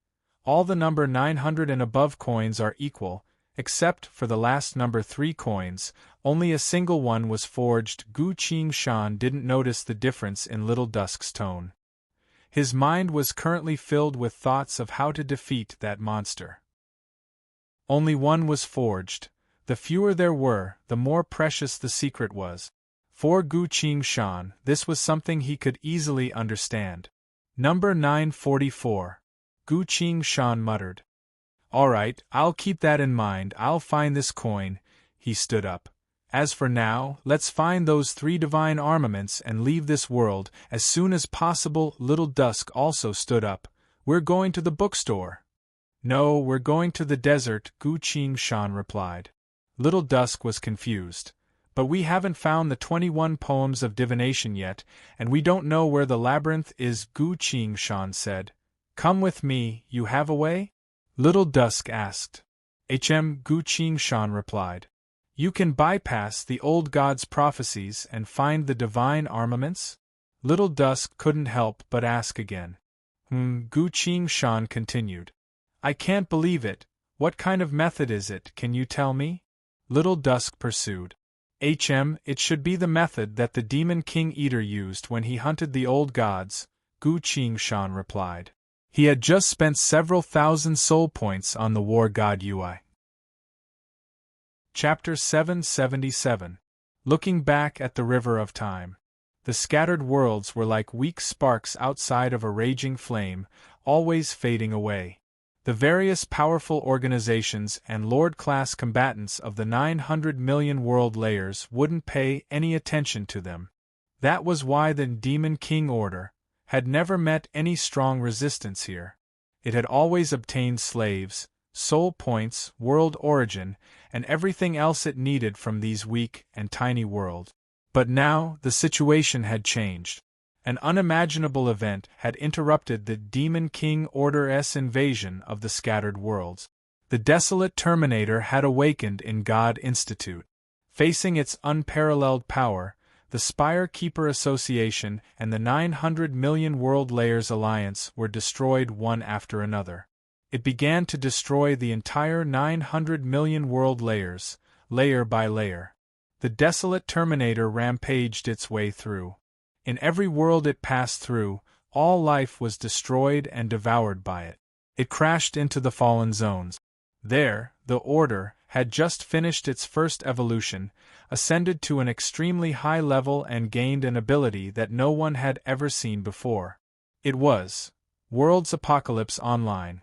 All the number 900 and above coins are equal, except for the last number 3 coins. Only a single one was forged. Gu Qingshan didn't notice the difference in Little Dusk's tone. His mind was currently filled with thoughts of how to defeat that monster. Only one was forged. The fewer there were, the more precious the secret was. For Gu Qingshan, this was something he could easily understand. Number 944. Gu Qingshan muttered. All right, I'll keep that in mind. I'll find this coin. He stood up. As for now, let's find those 3 divine armaments and leave this world as soon as possible. Little Dusk also stood up. We're going to the bookstore. No, we're going to the desert, Gu Qingshan replied. Little Dusk was confused. But we haven't found the 21 poems of divination yet, and we don't know where the labyrinth is, Gu Qingshan said. Come with me, you have a way? Little Dusk asked. Gu Qingshan replied. You can bypass the old god's prophecies and find the divine armaments? Little Dusk couldn't help but ask again. Gu Qingshan continued. I can't believe it. What kind of method is it, can you tell me? Little Dusk pursued. It should be the method that the demon King Eater used when he hunted the old gods, Gu Qingshan replied. He had just spent several thousand soul points on the war god Ui. Chapter 777. Looking back at the river of time. The scattered worlds were like weak sparks outside of a raging flame, always fading away. The various powerful organizations and Lord-class combatants of the 900 million world layers wouldn't pay any attention to them. That was why the Demon King Order had never met any strong resistance here. It had always obtained slaves, soul points, world origin, and everything else it needed from these weak and tiny worlds. But now the situation had changed. An unimaginable event had interrupted the Demon King Order's invasion of the scattered worlds. The desolate Terminator had awakened in God Institute. Facing its unparalleled power, the Spire Keeper Association and the 900 million World Layers Alliance were destroyed one after another. It began to destroy the entire 900 million world layers, layer by layer. The desolate Terminator rampaged its way through. In every world it passed through, all life was destroyed and devoured by it. It crashed into the fallen zones. There, the Order had just finished its first evolution, ascended to an extremely high level and gained an ability that no one had ever seen before. It was Worlds Apocalypse Online.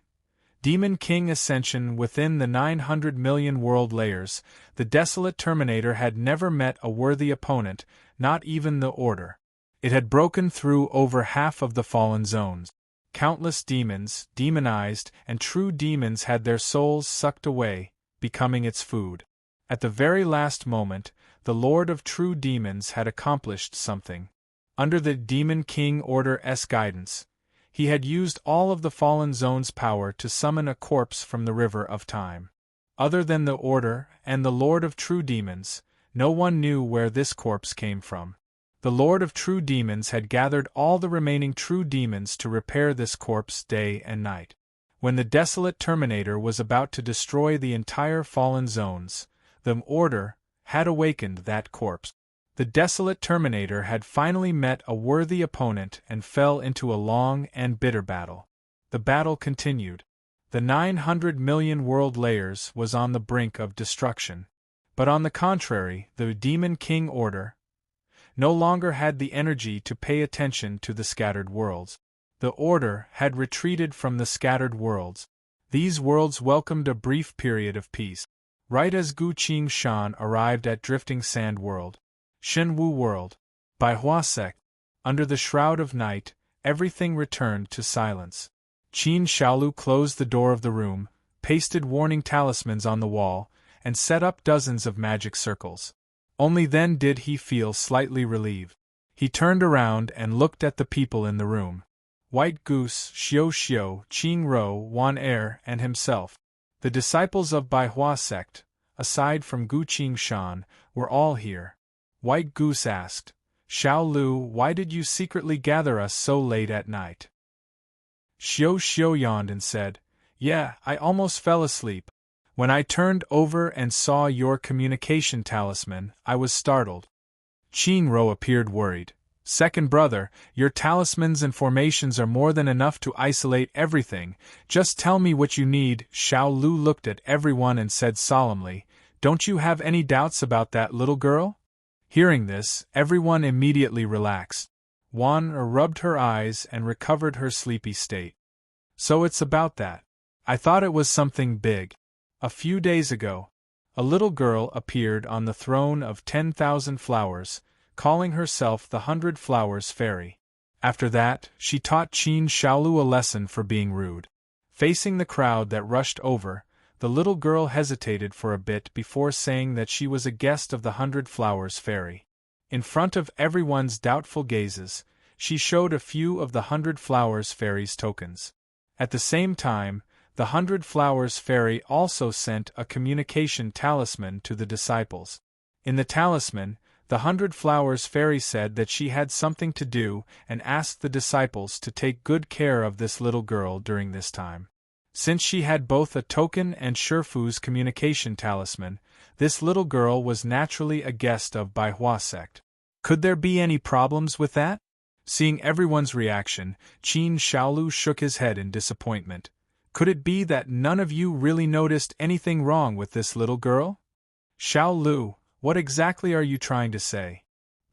Demon King Ascension within the 900 million world layers. The desolate Terminator had never met a worthy opponent, not even the Order. It had broken through over half of the fallen zones. Countless demons, demonized, and true demons had their souls sucked away, becoming its food. At the very last moment, the Lord of True Demons had accomplished something. Under the Demon King Order's guidance, he had used all of the fallen zone's power to summon a corpse from the river of time. Other than the Order and the Lord of True Demons, no one knew where this corpse came from. The Lord of True Demons had gathered all the remaining true demons to repair this corpse day and night. When the desolate Terminator was about to destroy the entire fallen zones, the Order had awakened that corpse. The desolate Terminator had finally met a worthy opponent and fell into a long and bitter battle. The battle continued. The 900 million world layers was on the brink of destruction. But on the contrary, the Demon King Order no longer had the energy to pay attention to the scattered worlds. The Order had retreated from the scattered worlds. These worlds welcomed a brief period of peace. Right as Gu Qingshan arrived at Drifting Sand World, Shenwu World, by Huasek, under the shroud of night, everything returned to silence. Qin Shaolu closed the door of the room, pasted warning talismans on the wall, and set up dozens of magic circles. Only then did he feel slightly relieved. He turned around and looked at the people in the room. White Goose, Xiao Xiao, Qing Ro, Wan Er, and himself. The disciples of Bai Hua sect, aside from Gu Qing Shan, were all here. White Goose asked, Xiao Lu, why did you secretly gather us so late at night? Xiao Xiao yawned and said, Yeah, I almost fell asleep. When I turned over and saw your communication talisman, I was startled. Qing Ro appeared worried. Second brother, your talismans and formations are more than enough to isolate everything. Just tell me what you need. Xiao Lu looked at everyone and said solemnly, Don't you have any doubts about that little girl? Hearing this, everyone immediately relaxed. Wan Er rubbed her eyes and recovered her sleepy state. So it's about that. I thought it was something big. A few days ago, a little girl appeared on the throne of 10,000 flowers, calling herself the 100 Flowers Fairy. After that, she taught Qin Xiaolu a lesson for being rude. Facing the crowd that rushed over, the little girl hesitated for a bit before saying that she was a guest of the 100 Flowers Fairy. In front of everyone's doubtful gazes, she showed a few of the 100 Flowers Fairy's tokens. At the same time, the 100 Flowers Fairy also sent a communication talisman to the disciples. In the talisman, the 100 Flowers Fairy said that she had something to do and asked the disciples to take good care of this little girl during this time. Since she had both a token and Shifu's communication talisman, this little girl was naturally a guest of Bai Hua sect. Could there be any problems with that? Seeing everyone's reaction, Qin Xiaolu shook his head in disappointment. Could it be that none of you really noticed anything wrong with this little girl? Xiao Lu, what exactly are you trying to say?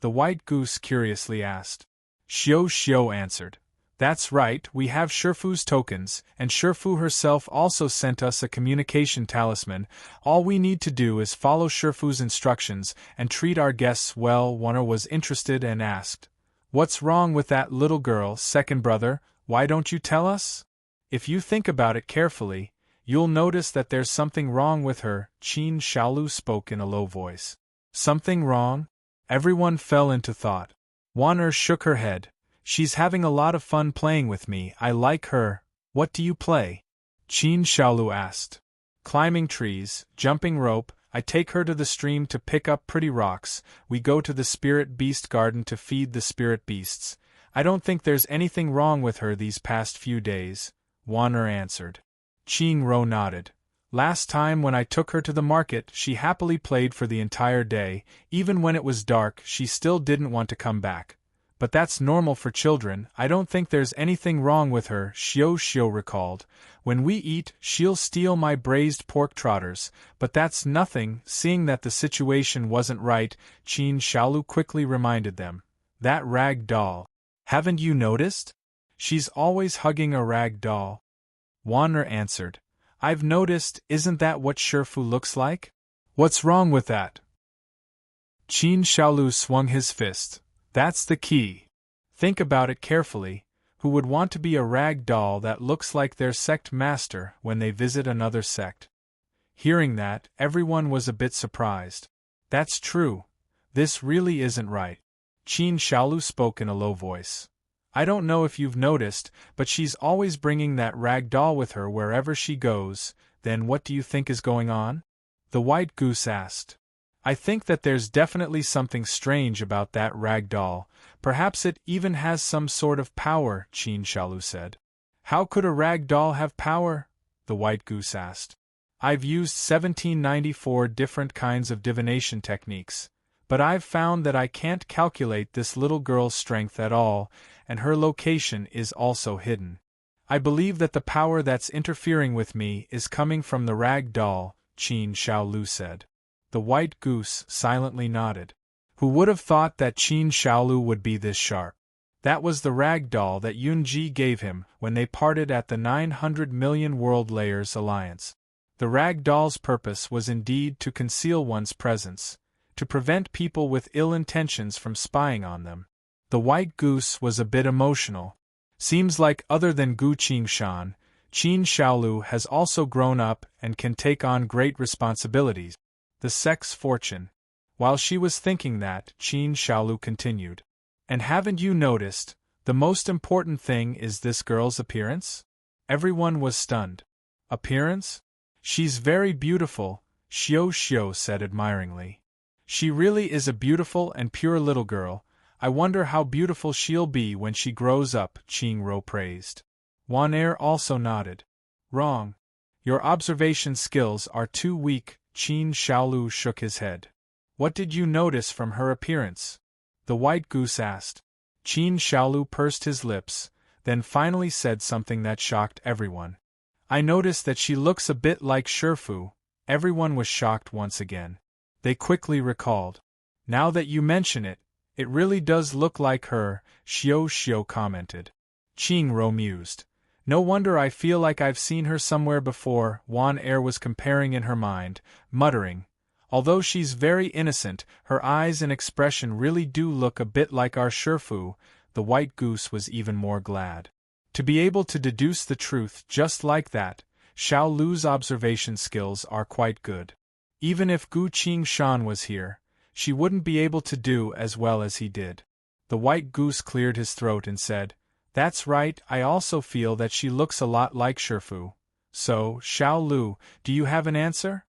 The White Goose curiously asked. Xiao Xiao answered. That's right, we have Shifu's tokens, and Shifu herself also sent us a communication talisman. All we need to do is follow Shifu's instructions and treat our guests well. Warner was interested and asked, What's wrong with that little girl, second brother? Why don't you tell us? If you think about it carefully, you'll notice that there's something wrong with her. Qin Xiaolu spoke in a low voice. Something wrong? Everyone fell into thought. Wan Er shook her head. She's having a lot of fun playing with me. I like her. What do you play? Qin Xiaolu asked. Climbing trees, jumping rope. I take her to the stream to pick up pretty rocks. We go to the spirit beast garden to feed the spirit beasts. I don't think there's anything wrong with her these past few days, Wan Er answered. Qing Ro nodded. Last time when I took her to the market, she happily played for the entire day. Even when it was dark, she still didn't want to come back. But that's normal for children. I don't think there's anything wrong with her, Xiao Xiao recalled. When we eat, she'll steal my braised pork trotters, but that's nothing. Seeing that the situation wasn't right, Qin Xiaolu quickly reminded them. That rag doll. Haven't you noticed? She's always hugging a rag doll. Wan Er answered. I've noticed. Isn't that what Shifu looks like? What's wrong with that? Qin Xiaolu swung his fist. That's the key. Think about it carefully. Who would want to be a rag doll that looks like their sect master when they visit another sect? Hearing that, everyone was a bit surprised. That's true. This really isn't right. Qin Xiaolu spoke in a low voice. I don't know if you've noticed, but she's always bringing that rag doll with her wherever she goes. Then what do you think is going on? The White Goose asked. I think that there's definitely something strange about that rag doll. Perhaps it even has some sort of power, Qin Xiaolu said. How could a rag doll have power? The White Goose asked. I've used 1794 different kinds of divination techniques, but I've found that I can't calculate this little girl's strength at all, and her location is also hidden. I believe that the power that's interfering with me is coming from the rag doll, Qin Xiaolu said. The White Goose silently nodded. Who would have thought that Qin Xiaolu would be this sharp? That was the rag doll that Yunji gave him when they parted at the 900 Million World Layers Alliance. The rag doll's purpose was indeed to conceal one's presence, to prevent people with ill intentions from spying on them. The White Goose was a bit emotional. Seems like other than Gu Qingshan, Qin Xiaolu has also grown up and can take on great responsibilities. The sect's fortune. While she was thinking that, Qin Xiaolu continued. And haven't you noticed, The most important thing is this girl's appearance? Everyone was stunned. Appearance? She's very beautiful, Xiao said admiringly. She really is a beautiful and pure little girl. I wonder how beautiful she'll be when she grows up, Qingro praised. Wan Er also nodded. Wrong. Your observation skills are too weak, Qin Shaolu shook his head. What did you notice from her appearance? The white goose asked. Qin Shaolu pursed his lips, then finally said something that shocked everyone. I noticed that she looks a bit like Shifu. Everyone was shocked once again. They quickly recalled. Now that you mention it, it really does look like her, Xiao commented. Qingro mused. No wonder I feel like I've seen her somewhere before, Wan Er was comparing in her mind, muttering. Although she's very innocent, her eyes and expression really do look a bit like our Shifu. The white goose was even more glad. To be able to deduce the truth just like that, Xiao Lu's observation skills are quite good. Even if Gu Qingshan was here, she wouldn't be able to do as well as he did. The white goose cleared his throat and said, That's right, I also feel that she looks a lot like Shifu. So, Xiao Lu, do you have an answer?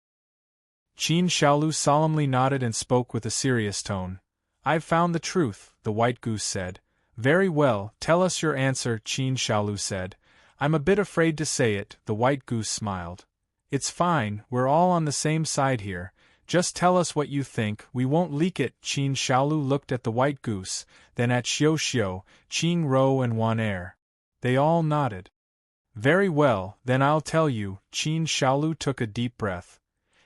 Qin Shaolu solemnly nodded and spoke with a serious tone. I've found the truth, the white goose said. Very well, tell us your answer, Qin Shaolu said. I'm a bit afraid to say it, the white goose smiled. It's fine, we're all on the same side here. Just tell us what you think, we won't leak it. Qin Shaolu looked at the white goose, then at Xiao, Qingro and Wan Er. They all nodded. Very well, then I'll tell you, Qin Shaolu took a deep breath.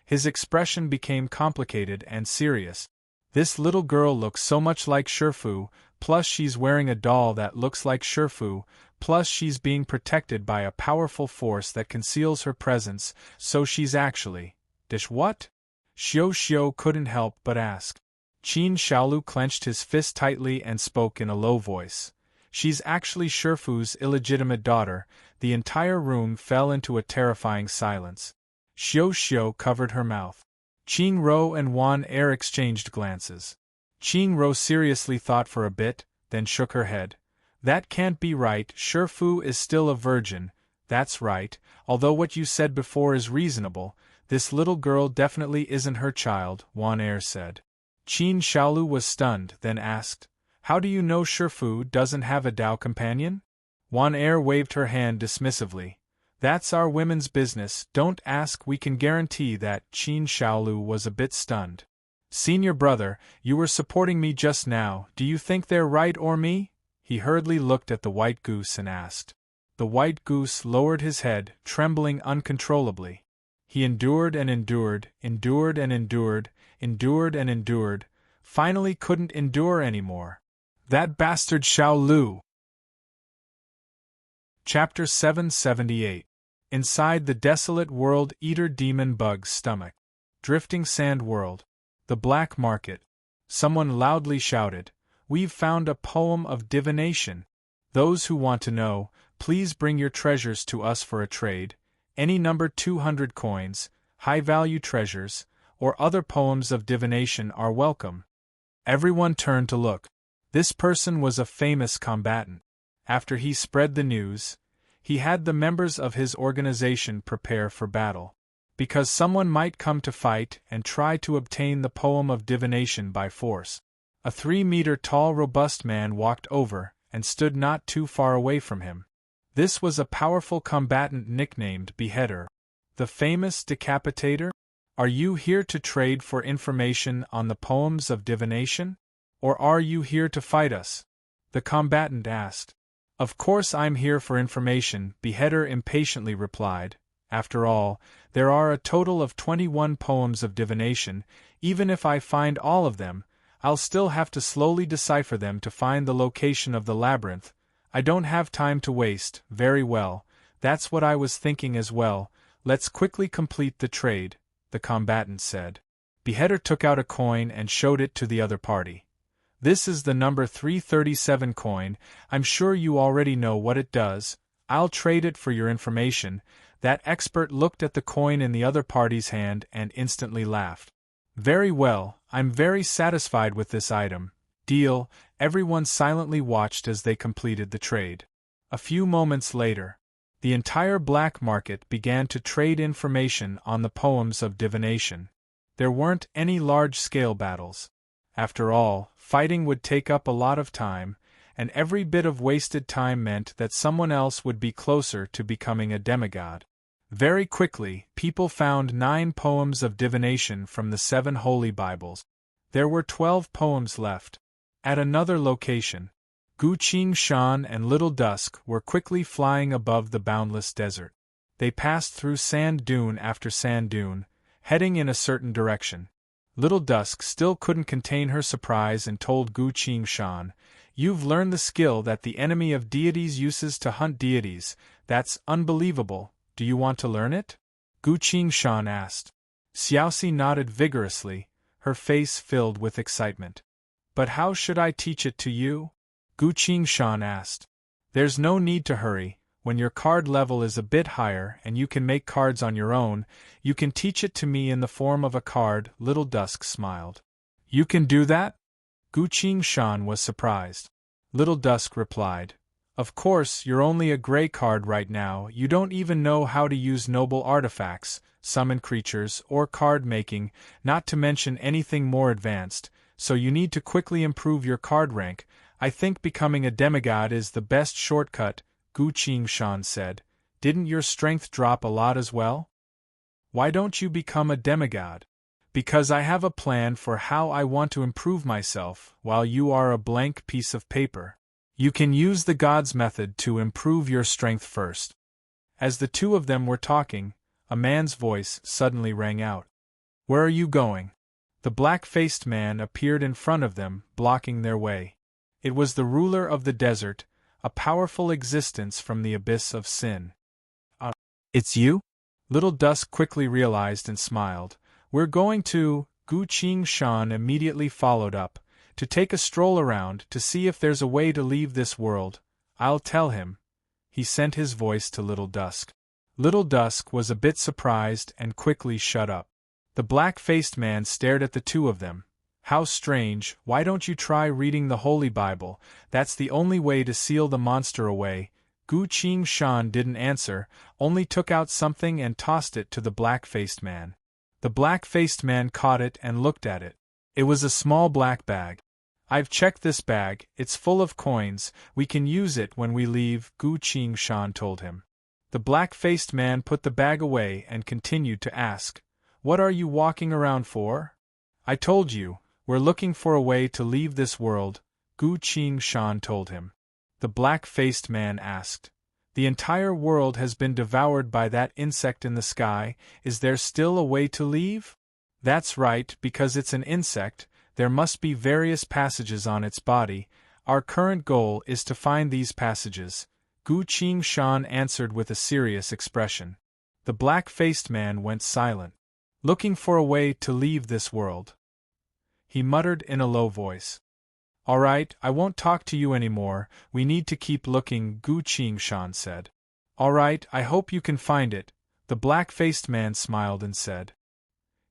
His expression became complicated and serious. This little girl looks so much like Shifu, plus she's wearing a doll that looks like Shifu, plus she's being protected by a powerful force that conceals her presence, so she's actually… Dish what? Xiao couldn't help but ask. Qin Shaolu clenched his fist tightly and spoke in a low voice. She's actually Shifu's illegitimate daughter. The entire room fell into a terrifying silence. Xiao covered her mouth. Qingro and Wan Er exchanged glances. Qingro seriously thought for a bit, then shook her head. That can't be right, Shifu is still a virgin. That's right, although what you said before is reasonable, this little girl definitely isn't her child, Wan Er said. Qin Shaolu was stunned, then asked, How do you know Shifu doesn't have a Dao companion? Wan Er waved her hand dismissively. That's our women's business, don't ask, we can guarantee that. Qin Shaolu was a bit stunned. Senior brother, you were supporting me just now, do you think they're right or me? He hurriedly looked at the white goose and asked. The white goose lowered his head, trembling uncontrollably. He endured and endured, endured and endured, endured and endured, finally couldn't endure anymore. That bastard Xiao Lu! Chapter 778. Inside the desolate world eater demon bug's stomach. Drifting sand world. The black market. Someone loudly shouted, We've found a poem of divination. Those who want to know, please bring your treasures to us for a trade. Any number 200 coins, high-value treasures, or other poems of divination are welcome. Everyone turned to look. This person was a famous combatant. After he spread the news, he had the members of his organization prepare for battle. Because someone might come to fight and try to obtain the poem of divination by force. A 3-meter-tall robust man walked over and stood not too far away from him. This was a powerful combatant nicknamed Beheader. The famous Decapitator? Are you here to trade for information on the poems of divination? Or are you here to fight us? The combatant asked. Of course I'm here for information, Beheader impatiently replied. After all, there are a total of 21 poems of divination. Even if I find all of them, I'll still have to slowly decipher them to find the location of the labyrinth. I don't have time to waste. Very well, that's what I was thinking as well. Let's quickly complete the trade, the combatant said. Beheader took out a coin and showed it to the other party. This is the number 337 coin, I'm sure you already know what it does. I'll trade it for your information. That expert looked at the coin in the other party's hand and instantly laughed. Very well, I'm very satisfied with this item. Deal, Everyone silently watched as they completed the trade. A few moments later, the entire black market began to trade information on the poems of divination. There weren't any large-scale battles. After all, fighting would take up a lot of time, and every bit of wasted time meant that someone else would be closer to becoming a demigod. Very quickly, people found 9 poems of divination from the 7 Holy Bibles. There were 12 poems left. At another location, Gu Qing Shan and Little Dusk were quickly flying above the boundless desert. They passed through sand dune after sand dune, heading in a certain direction. Little Dusk still couldn't contain her surprise and told Gu Qing Shan, "You've learned the skill that the enemy of deities uses to hunt deities. That's unbelievable. Do you want to learn it?" Gu Qing Shan asked. Xiaoxi nodded vigorously, her face filled with excitement. "But how should I teach it to you?" Gu Qing Shan asked. "There's no need to hurry. When your card level is a bit higher and you can make cards on your own, you can teach it to me in the form of a card." Little Dusk smiled. "You can do that?" Gu Qing Shan was surprised. Little Dusk replied, "Of course, you're only a gray card right now. You don't even know how to use noble artifacts, summon creatures, or card making, not to mention anything more advanced, so you need to quickly improve your card rank. I think becoming a demigod is the best shortcut," Gu Qing Shan said. "Didn't your strength drop a lot as well? Why don't you become a demigod?" "Because I have a plan for how I want to improve myself, while you are a blank piece of paper. You can use the God's method to improve your strength first." As the two of them were talking, a man's voice suddenly rang out. "Where are you going?" The black-faced man appeared in front of them, blocking their way. It was the ruler of the desert, a powerful existence from the abyss of sin. It's you?" Little Dusk quickly realized and smiled. "We're going to," Gu Qing Shan immediately followed up, "to take a stroll around to see if there's a way to leave this world. I'll tell him." He sent his voice to Little Dusk. Little Dusk was a bit surprised and quickly shut up. The black-faced man stared at the two of them. "How strange, why don't you try reading the Holy Bible? That's the only way to seal the monster away." Gu Qing Shan didn't answer, only took out something and tossed it to the black-faced man. The black-faced man caught it and looked at it. It was a small black bag. "I've checked this bag, it's full of coins, we can use it when we leave," Gu Qing Shan told him. The black-faced man put the bag away and continued to ask, "What are you walking around for?" "I told you, we're looking for a way to leave this world," Gu Qing Shan told him. The black-faced man asked, "The entire world has been devoured by that insect in the sky, is there still a way to leave?" "That's right, because it's an insect, there must be various passages on its body. Our current goal is to find these passages," Gu Qing Shan answered with a serious expression. The black-faced man went silent. "Looking for a way to leave this world," he muttered in a low voice. "All right, I won't talk to you anymore, we need to keep looking," Gu Qing Shan said. "All right, I hope you can find it," the black-faced man smiled and said.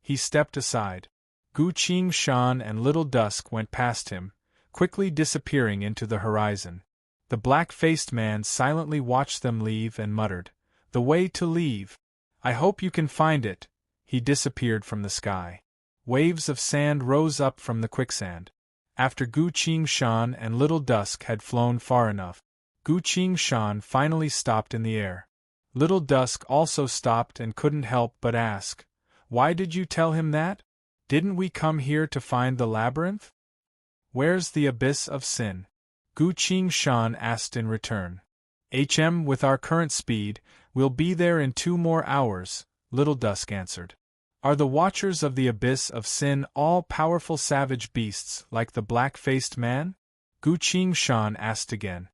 He stepped aside. Gu Qing Shan and Little Dusk went past him, quickly disappearing into the horizon. The black-faced man silently watched them leave and muttered, "The way to leave. I hope you can find it." He disappeared from the sky. Waves of sand rose up from the quicksand. After Gu Qing Shan and Little Dusk had flown far enough, Gu Qing Shan finally stopped in the air. Little Dusk also stopped and couldn't help but ask, "Why did you tell him that? Didn't we come here to find the labyrinth? Where's the abyss of sin?" Gu Qing Shan asked in return. With our current speed, we'll be there in 2 more hours," Little Dusk answered. "Are the Watchers of the Abyss of Sin all-powerful savage beasts like the black-faced man?" Gu Qing Shan asked again.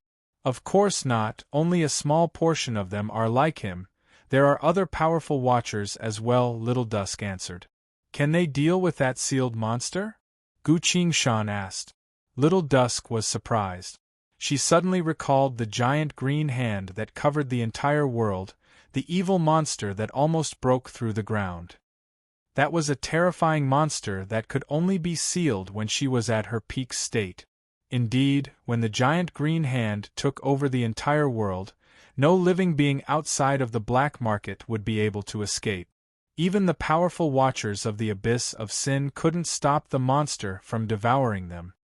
"Of course not, only a small portion of them are like him. There are other powerful Watchers as well," Little Dusk answered. "Can they deal with that sealed monster?" Gu Qing Shan asked. Little Dusk was surprised. She suddenly recalled the giant green hand that covered the entire world, the evil monster that almost broke through the ground. That was a terrifying monster that could only be sealed when she was at her peak state. Indeed, when the giant green hand took over the entire world, no living being outside of the black market would be able to escape. Even the powerful watchers of the abyss of sin couldn't stop the monster from devouring them.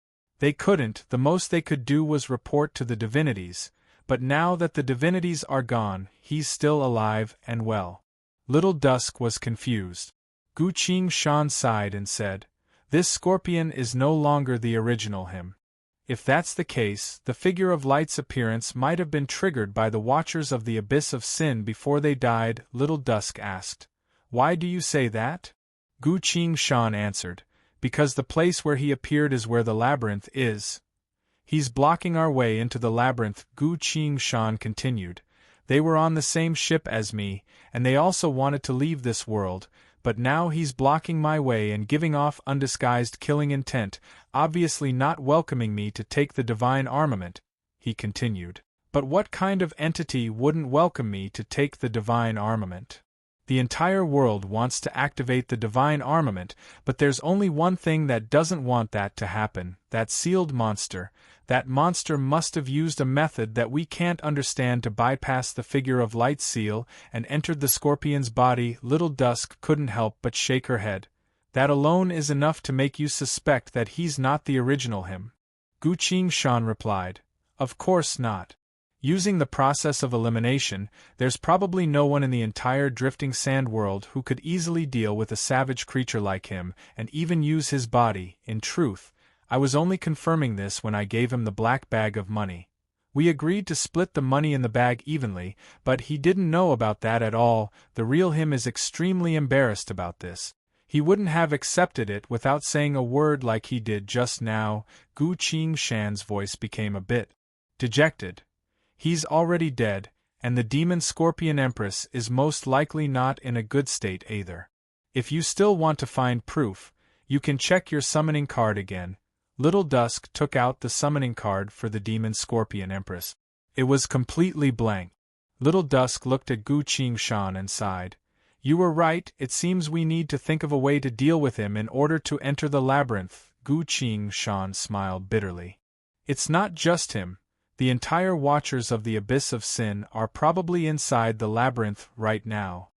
They couldn't, the most they could do was report to the divinities, but now that the divinities are gone, he's still alive and well. Little Dusk was confused. Gu Qing-shan sighed and said, "This scorpion is no longer the original him." If that's the case, the figure of light's appearance might have been triggered by the watchers of the abyss of sin before they died, Little Dusk asked. "Why do you say that?" Gu Qing-shan answered, "Because the place where he appeared is where the labyrinth is." "He's blocking our way into the labyrinth," Gu Qing-shan continued. "They were on the same ship as me, and they also wanted to leave this world, but now he's blocking my way and giving off undisguised killing intent, obviously not welcoming me to take the divine armament," he continued. "But what kind of entity wouldn't welcome me to take the divine armament? The entire world wants to activate the divine armament, but there's only one thing that doesn't want that to happen, that sealed monster. That monster must have used a method that we can't understand to bypass the figure of light seal and entered the scorpion's body." Little Dusk couldn't help but shake her head. "That alone is enough to make you suspect that he's not the original him." Gu Qing-shan replied, "Of course not. Using the process of elimination, there's probably no one in the entire drifting sand world who could easily deal with a savage creature like him and even use his body. In truth, I was only confirming this when I gave him the black bag of money. We agreed to split the money in the bag evenly, but he didn't know about that at all. The real him is extremely embarrassed about this. He wouldn't have accepted it without saying a word like he did just now." Gu Qing-shan's voice became a bit dejected. "He's already dead, and the demon Scorpion Empress is most likely not in a good state either. If you still want to find proof, you can check your summoning card again." Little Dusk took out the summoning card for the demon Scorpion Empress. It was completely blank. Little Dusk looked at Gu Qing-shan and sighed. "You were right, it seems we need to think of a way to deal with him in order to enter the labyrinth." Gu Qing-shan smiled bitterly. "It's not just him. The entire watchers of the abyss of sin are probably inside the labyrinth right now."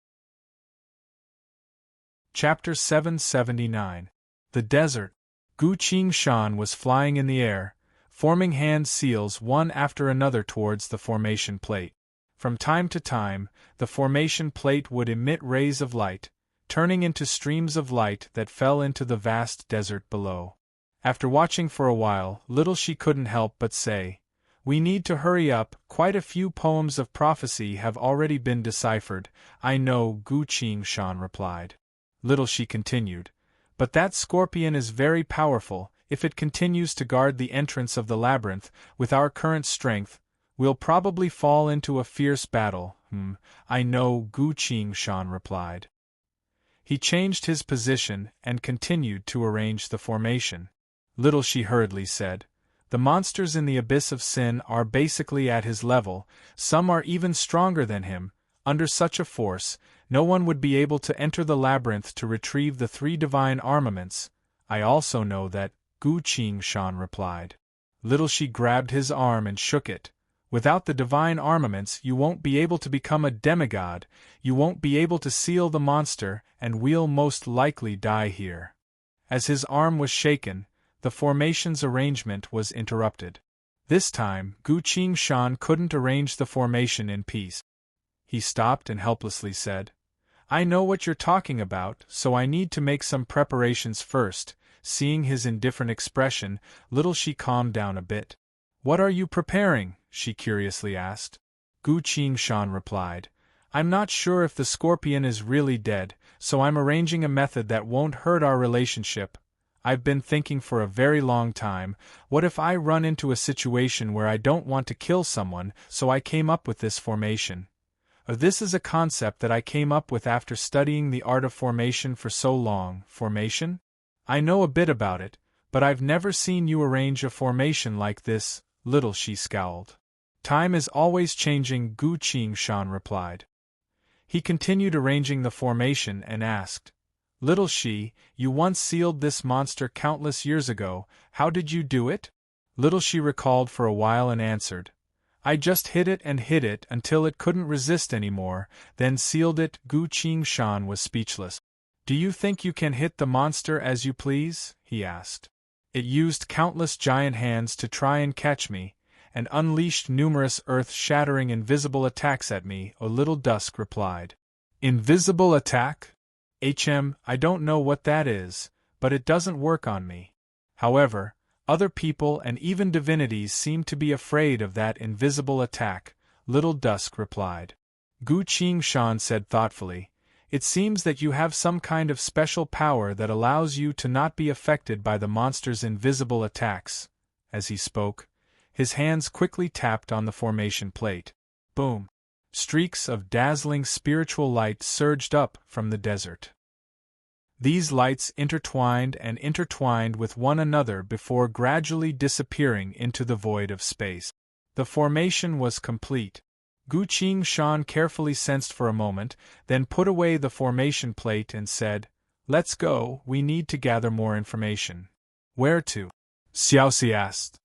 Chapter 779. The Desert. Gu Qing-shan was flying in the air, forming hand seals one after another towards the formation plate. From time to time, the formation plate would emit rays of light, turning into streams of light that fell into the vast desert below. After watching for a while, little she couldn't help but say, "We need to hurry up, quite a few poems of prophecy have already been deciphered." "I know," Gu Qing-shan replied. Little she continued, "But that scorpion is very powerful. If it continues to guard the entrance of the labyrinth, with our current strength, we'll probably fall into a fierce battle." "I know," Gu Qing-shan replied. He changed his position and continued to arrange the formation. Little she hurriedly said, "The monsters in the abyss of sin are basically at his level, some are even stronger than him. Under such a force, no one would be able to enter the labyrinth to retrieve the 3 divine armaments." "I also know that," Gu Qing-shan replied. Little she grabbed his arm and shook it. "Without the divine armaments, you won't be able to become a demigod, you won't be able to seal the monster, and we'll most likely die here." As his arm was shaken, the formation's arrangement was interrupted. This time, Gu Qing-shan couldn't arrange the formation in peace. He stopped and helplessly said, "I know what you're talking about, so I need to make some preparations first." Seeing his indifferent expression, little she calmed down a bit. "What are you preparing?" she curiously asked. Gu Qing-shan replied, "I'm not sure if the scorpion is really dead, so I'm arranging a method that won't hurt our relationship. I've been thinking for a very long time, what if I run into a situation where I don't want to kill someone, so I came up with this formation. This is a concept that I came up with after studying the art of formation for so long." "Formation? I know a bit about it, but I've never seen you arrange a formation like this." Little she scowled. "Time is always changing," Gu Qing-shan replied. He continued arranging the formation and asked, "Little she, you once sealed this monster countless years ago, how did you do it?" Little she recalled for a while and answered, I just hit it until it couldn't resist anymore, then sealed it. Gu Qingshan was speechless. Do you think you can hit the monster as you please? He asked. It used countless giant hands to try and catch me, and unleashed numerous earth-shattering invisible attacks at me, O Little Dusk replied. Invisible attack? I don't know what that is, but it doesn't work on me. However, other people and even divinities seem to be afraid of that invisible attack, Little Dusk replied. Gu Qingshan said thoughtfully, It seems that you have some kind of special power that allows you to not be affected by the monster's invisible attacks. As he spoke, his hands quickly tapped on the formation plate. Boom! Streaks of dazzling spiritual light surged up from the desert. These lights intertwined with one another before gradually disappearing into the void of space. The formation was complete. Gu Qingshan carefully sensed for a moment, then put away the formation plate and said, Let's go, we need to gather more information. Where to? Xiaoxi asked.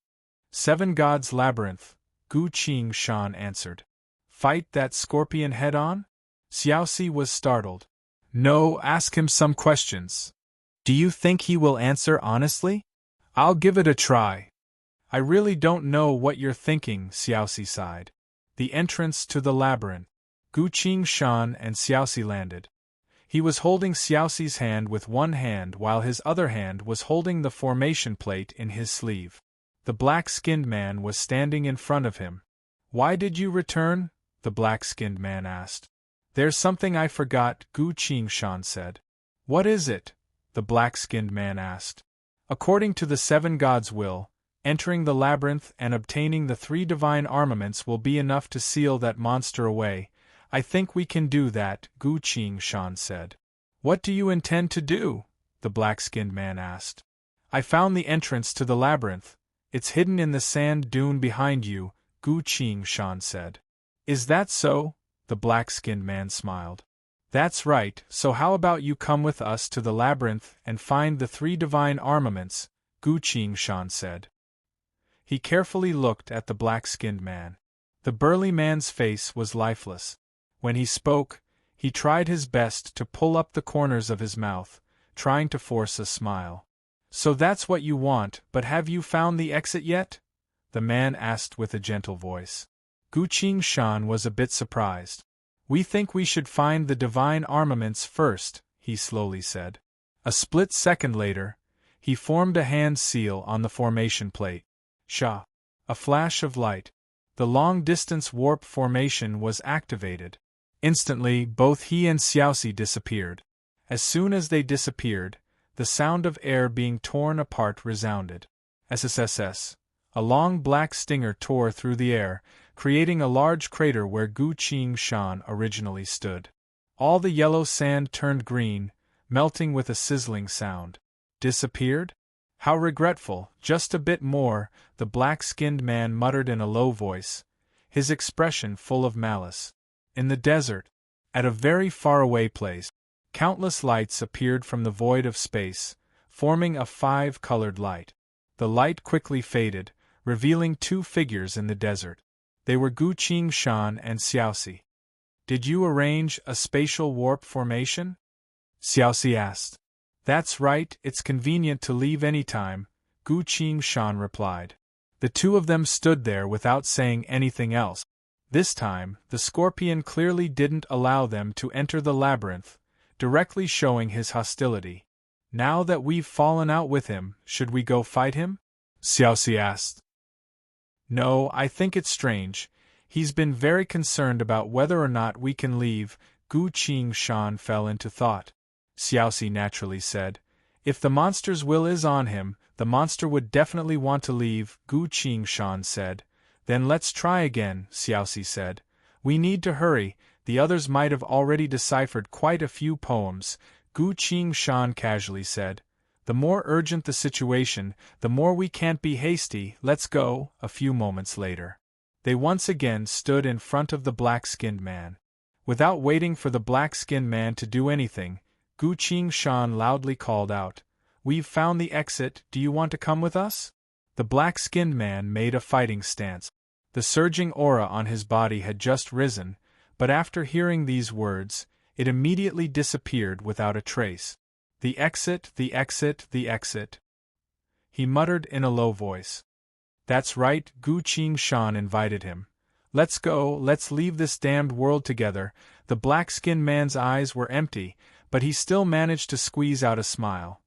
7 Gods Labyrinth, Gu Qingshan answered. Fight that scorpion head-on? Xiaoxi was startled. No, ask him some questions. Do you think he will answer honestly? I'll give it a try. I really don't know what you're thinking, Xiaoxi sighed. The entrance to the labyrinth. Gu Qingshan and Xiaoxi landed. He was holding Xiaoxi's hand with one hand while his other hand was holding the formation plate in his sleeve. The black-skinned man was standing in front of him. Why did you return? The black-skinned man asked. There's something I forgot, Gu Qingshan said. What is it? The black-skinned man asked. According to the 7 gods' will, entering the labyrinth and obtaining the 3 divine armaments will be enough to seal that monster away. I think we can do that, Gu Qingshan said. What do you intend to do? The black-skinned man asked. I found the entrance to the labyrinth. It's hidden in the sand dune behind you, Gu Qingshan said. Is that so? The black-skinned man smiled. That's right, so how about you come with us to the labyrinth and find the 3 divine armaments, Gu Qingshan said. He carefully looked at the black-skinned man. The burly man's face was lifeless. When he spoke, he tried his best to pull up the corners of his mouth, trying to force a smile. So that's what you want, but have you found the exit yet? The man asked with a gentle voice. Gu Qingshan was a bit surprised. We think we should find the divine armaments first, he slowly said. A split second later, he formed a hand seal on the formation plate. Sha! A flash of light. The long-distance warp formation was activated. Instantly, both he and Xiaoxi disappeared. As soon as they disappeared, the sound of air being torn apart resounded. SSSS. A long black stinger tore through the air, creating a large crater where Gu Qingshan originally stood. All the yellow sand turned green, melting with a sizzling sound. Disappeared? How regretful, just a bit more, the black-skinned man muttered in a low voice, his expression full of malice. In the desert, at a very far-away place, countless lights appeared from the void of space, forming a 5-colored light. The light quickly faded, revealing 2 figures in the desert. They were Gu Qingshan and Xiaoxi. Did you arrange a spatial warp formation? Xiaoxi asked. That's right, it's convenient to leave any time, Gu Qingshan replied. The 2 of them stood there without saying anything else. This time, the scorpion clearly didn't allow them to enter the labyrinth, directly showing his hostility. Now that we've fallen out with him, should we go fight him? Xiaoxi asked. No, I think it's strange. He's been very concerned about whether or not we can leave. Gu Qingshan fell into thought. Xiaoxi naturally said, If the monster's will is on him, the monster would definitely want to leave, Gu Qingshan said. Then let's try again, Xiaoxi said. We need to hurry, the others might have already deciphered quite a few poems, Gu Qingshan casually said. The more urgent the situation, the more we can't be hasty, let's go. A few moments later, they once again stood in front of the black-skinned man. Without waiting for the black-skinned man to do anything, Gu Qingshan loudly called out, We've found the exit, do you want to come with us? The black-skinned man made a fighting stance. The surging aura on his body had just risen, but after hearing these words, it immediately disappeared without a trace. The exit, the exit, the exit, he muttered in a low voice. That's right, Gu Qing-shan invited him. Let's go, let's leave this damned world together. The black-skinned man's eyes were empty, but he still managed to squeeze out a smile.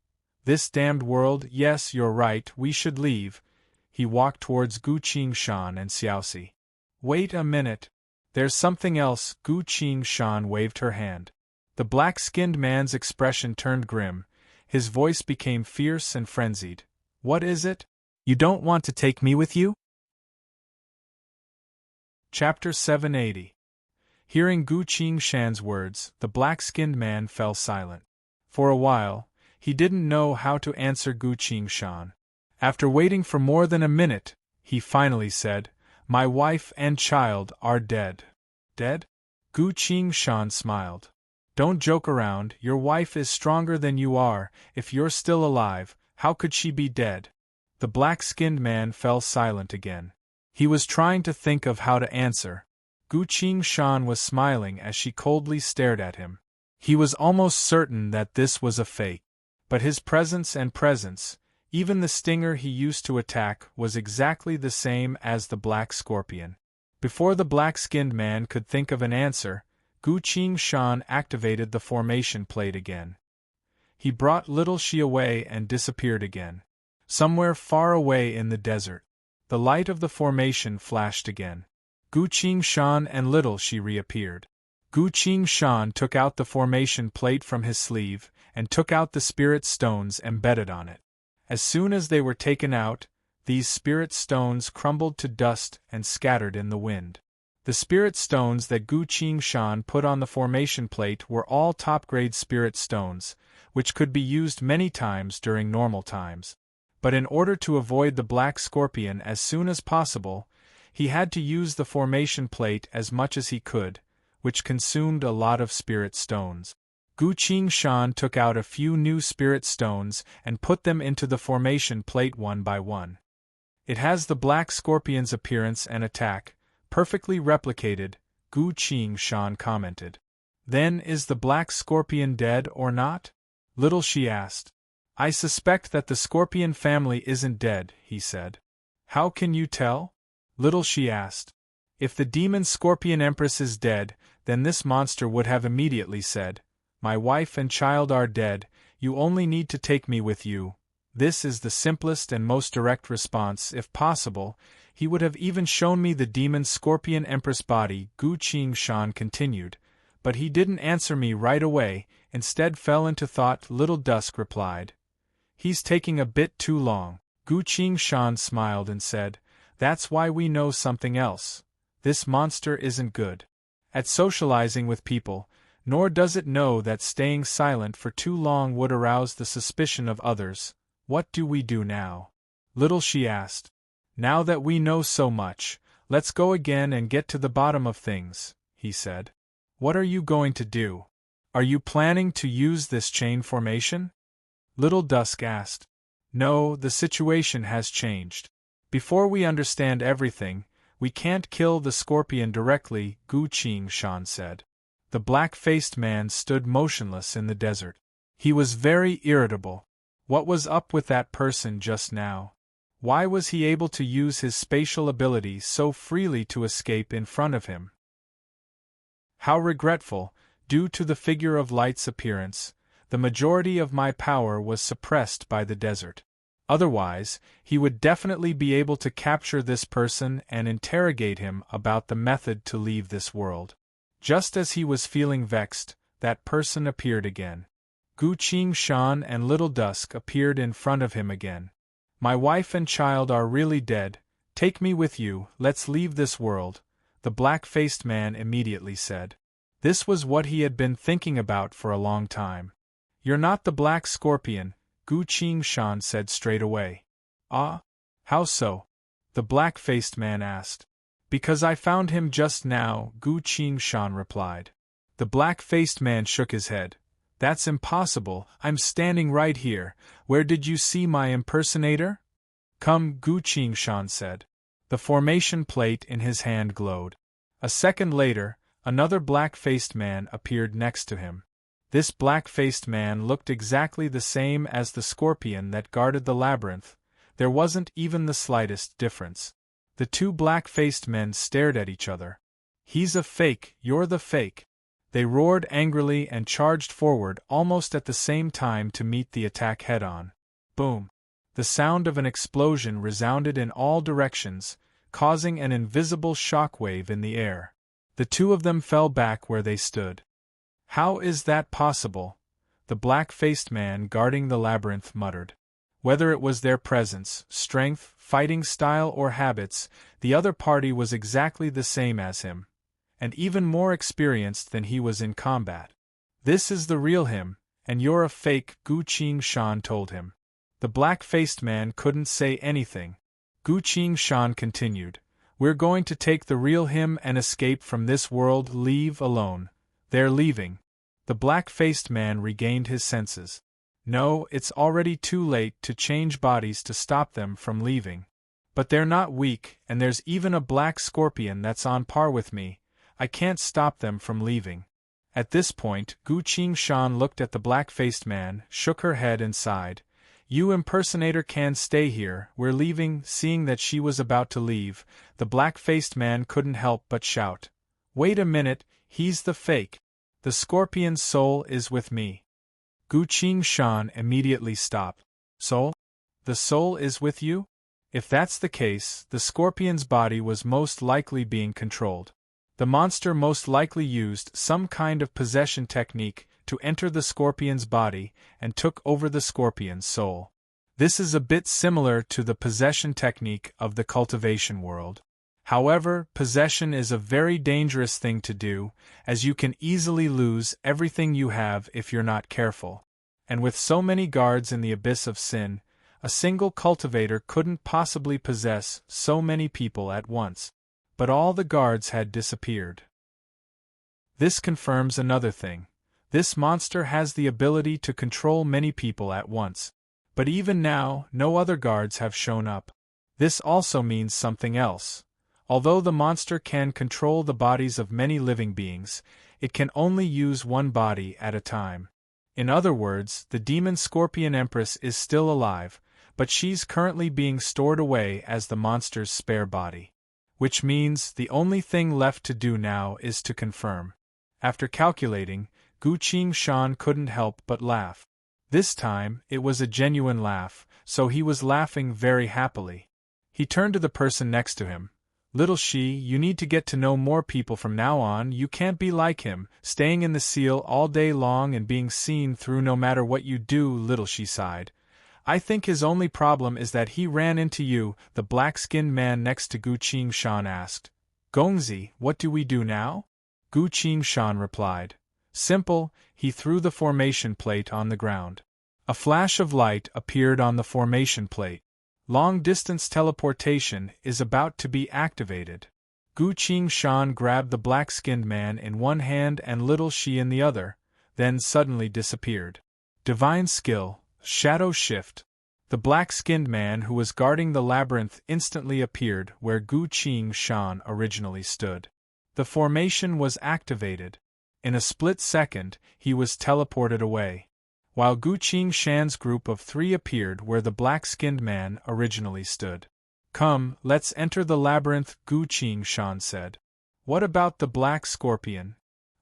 This damned world, yes, you're right, we should leave. He walked towards Gu Qing-shan and Xiaoxi. Wait a minute. There's something else. Gu Qing-shan waved her hand. The black-skinned man's expression turned grim. His voice became fierce and frenzied. What is it? You don't want to take me with you? Chapter 780. Hearing Gu Qing-shan's words, the black-skinned man fell silent. For a while, he didn't know how to answer Gu Qing-shan. After waiting for more than a minute, he finally said, My wife and child are dead. Dead? Gu Qing-shan smiled. Don't joke around, your wife is stronger than you are. If you're still alive, how could she be dead? The black-skinned man fell silent again. He was trying to think of how to answer. Gu Qing-shan was smiling as she coldly stared at him. He was almost certain that this was a fake. But his presence, even the stinger he used to attack, was exactly the same as the black scorpion. Before the black-skinned man could think of an answer, Gu Qing-shan activated the formation plate again. He brought little Shi away and disappeared again. Somewhere far away in the desert, the light of the formation flashed again. Gu Qing-shan and little Shi reappeared. Gu Qing-shan took out the formation plate from his sleeve and took out the spirit stones embedded on it. As soon as they were taken out, these spirit stones crumbled to dust and scattered in the wind. The spirit stones that Gu Qing-shan put on the formation plate were all top-grade spirit stones, which could be used many times during normal times. But in order to avoid the black scorpion as soon as possible, he had to use the formation plate as much as he could, which consumed a lot of spirit stones. Gu Qing-shan took out a few new spirit stones and put them into the formation plate one by one. It has the black scorpion's appearance and attack, perfectly replicated, Gu Qing-shan commented. Then is the black scorpion dead or not? Little Shi asked. I suspect that the scorpion family isn't dead, he said. How can you tell? Little Shi asked. If the demon scorpion empress is dead, then this monster would have immediately said, My wife and child are dead, you only need to take me with you. This is the simplest and most direct response. If possible, he would have even shown me the demon scorpion empress body, Gu Qing-shan continued. But he didn't answer me right away, instead fell into thought. Little Dusk replied. He's taking a bit too long. Gu Qing-shan smiled and said, That's why we know something else. This monster isn't good at socializing with people, nor does it know that staying silent for too long would arouse the suspicion of others. What do we do now? Little Shi asked. Now that we know so much, let's go again and get to the bottom of things, he said. What are you going to do? Are you planning to use this chain formation? Little Dusk asked. No, the situation has changed. Before we understand everything, we can't kill the scorpion directly, Gu Qing-shan said. The black-faced man stood motionless in the desert. He was very irritable. What was up with that person just now? Why was he able to use his spatial ability so freely to escape in front of him? How regretful, due to the figure of light's appearance, the majority of my power was suppressed by the desert. Otherwise, he would definitely be able to capture this person and interrogate him about the method to leave this world. Just as he was feeling vexed, that person appeared again. Gu Qing-shan and Little Dusk appeared in front of him again. My wife and child are really dead. Take me with you, let's leave this world, the black-faced man immediately said. This was what he had been thinking about for a long time. You're not the black scorpion, Gu Qing-shan said straight away. Ah? How so? The black-faced man asked. Because I found him just now, Gu Qing-shan replied. The black-faced man shook his head. That's impossible, I'm standing right here. Where did you see my impersonator? Come, Gu Qingshan said. The formation plate in his hand glowed. A second later, another black-faced man appeared next to him. This black-faced man looked exactly the same as the scorpion that guarded the labyrinth. There wasn't even the slightest difference. The two black-faced men stared at each other. He's a fake, you're the fake. They roared angrily and charged forward almost at the same time to meet the attack head-on. Boom! The sound of an explosion resounded in all directions, causing an invisible shockwave in the air. The two of them fell back where they stood. How is that possible? The black-faced man guarding the labyrinth muttered. Whether it was their presence, strength, fighting style or habits, the other party was exactly the same as him, and even more experienced than he was in combat. This is the real him, and you're a fake, Gu Qingshan told him. The black-faced man couldn't say anything. Gu Qingshan continued, We're going to take the real him and escape from this world. Leave alone. They're leaving. The black-faced man regained his senses. No, it's already too late to change bodies to stop them from leaving. But they're not weak, and there's even a black scorpion that's on par with me. I can't stop them from leaving. At this point, Gu Qingshan looked at the black-faced man, shook her head and sighed. You impersonator can stay here, we're leaving. Seeing that she was about to leave, the black-faced man couldn't help but shout. Wait a minute, he's the fake. The scorpion's soul is with me. Gu Qingshan immediately stopped. Soul? The soul is with you? If that's the case, the scorpion's body was most likely being controlled. The monster most likely used some kind of possession technique to enter the scorpion's body and took over the scorpion's soul. This is a bit similar to the possession technique of the cultivation world. However, possession is a very dangerous thing to do, as you can easily lose everything you have if you're not careful. And with so many guards in the abyss of sin, a single cultivator couldn't possibly possess so many people at once. But all the guards had disappeared. This confirms another thing. This monster has the ability to control many people at once. But even now, no other guards have shown up. This also means something else. Although the monster can control the bodies of many living beings, it can only use one body at a time. In other words, the demon Scorpion Empress is still alive, but she's currently being stored away as the monster's spare body. Which means the only thing left to do now is to confirm. After calculating, Gu Qingshan couldn't help but laugh. This time, it was a genuine laugh, so he was laughing very happily. He turned to the person next to him. Little She, you need to get to know more people from now on. You can't be like him, staying in the seal all day long and being seen through no matter what you do. Little She sighed. I think his only problem is that he ran into you, the black-skinned man next to Gu Qingshan asked. Gongzi, what do we do now? Gu Qingshan replied. Simple, he threw the formation plate on the ground. A flash of light appeared on the formation plate. Long-distance teleportation is about to be activated. Gu Qingshan grabbed the black-skinned man in one hand and Little She in the other, then suddenly disappeared. Divine skill, shadow shift. The black-skinned man who was guarding the labyrinth instantly appeared where Gu Qingshan originally stood. The formation was activated. In a split second, he was teleported away. While Gu Qingshan's group of 3 appeared where the black-skinned man originally stood. Come, let's enter the labyrinth, Gu Qingshan said. What about the black scorpion?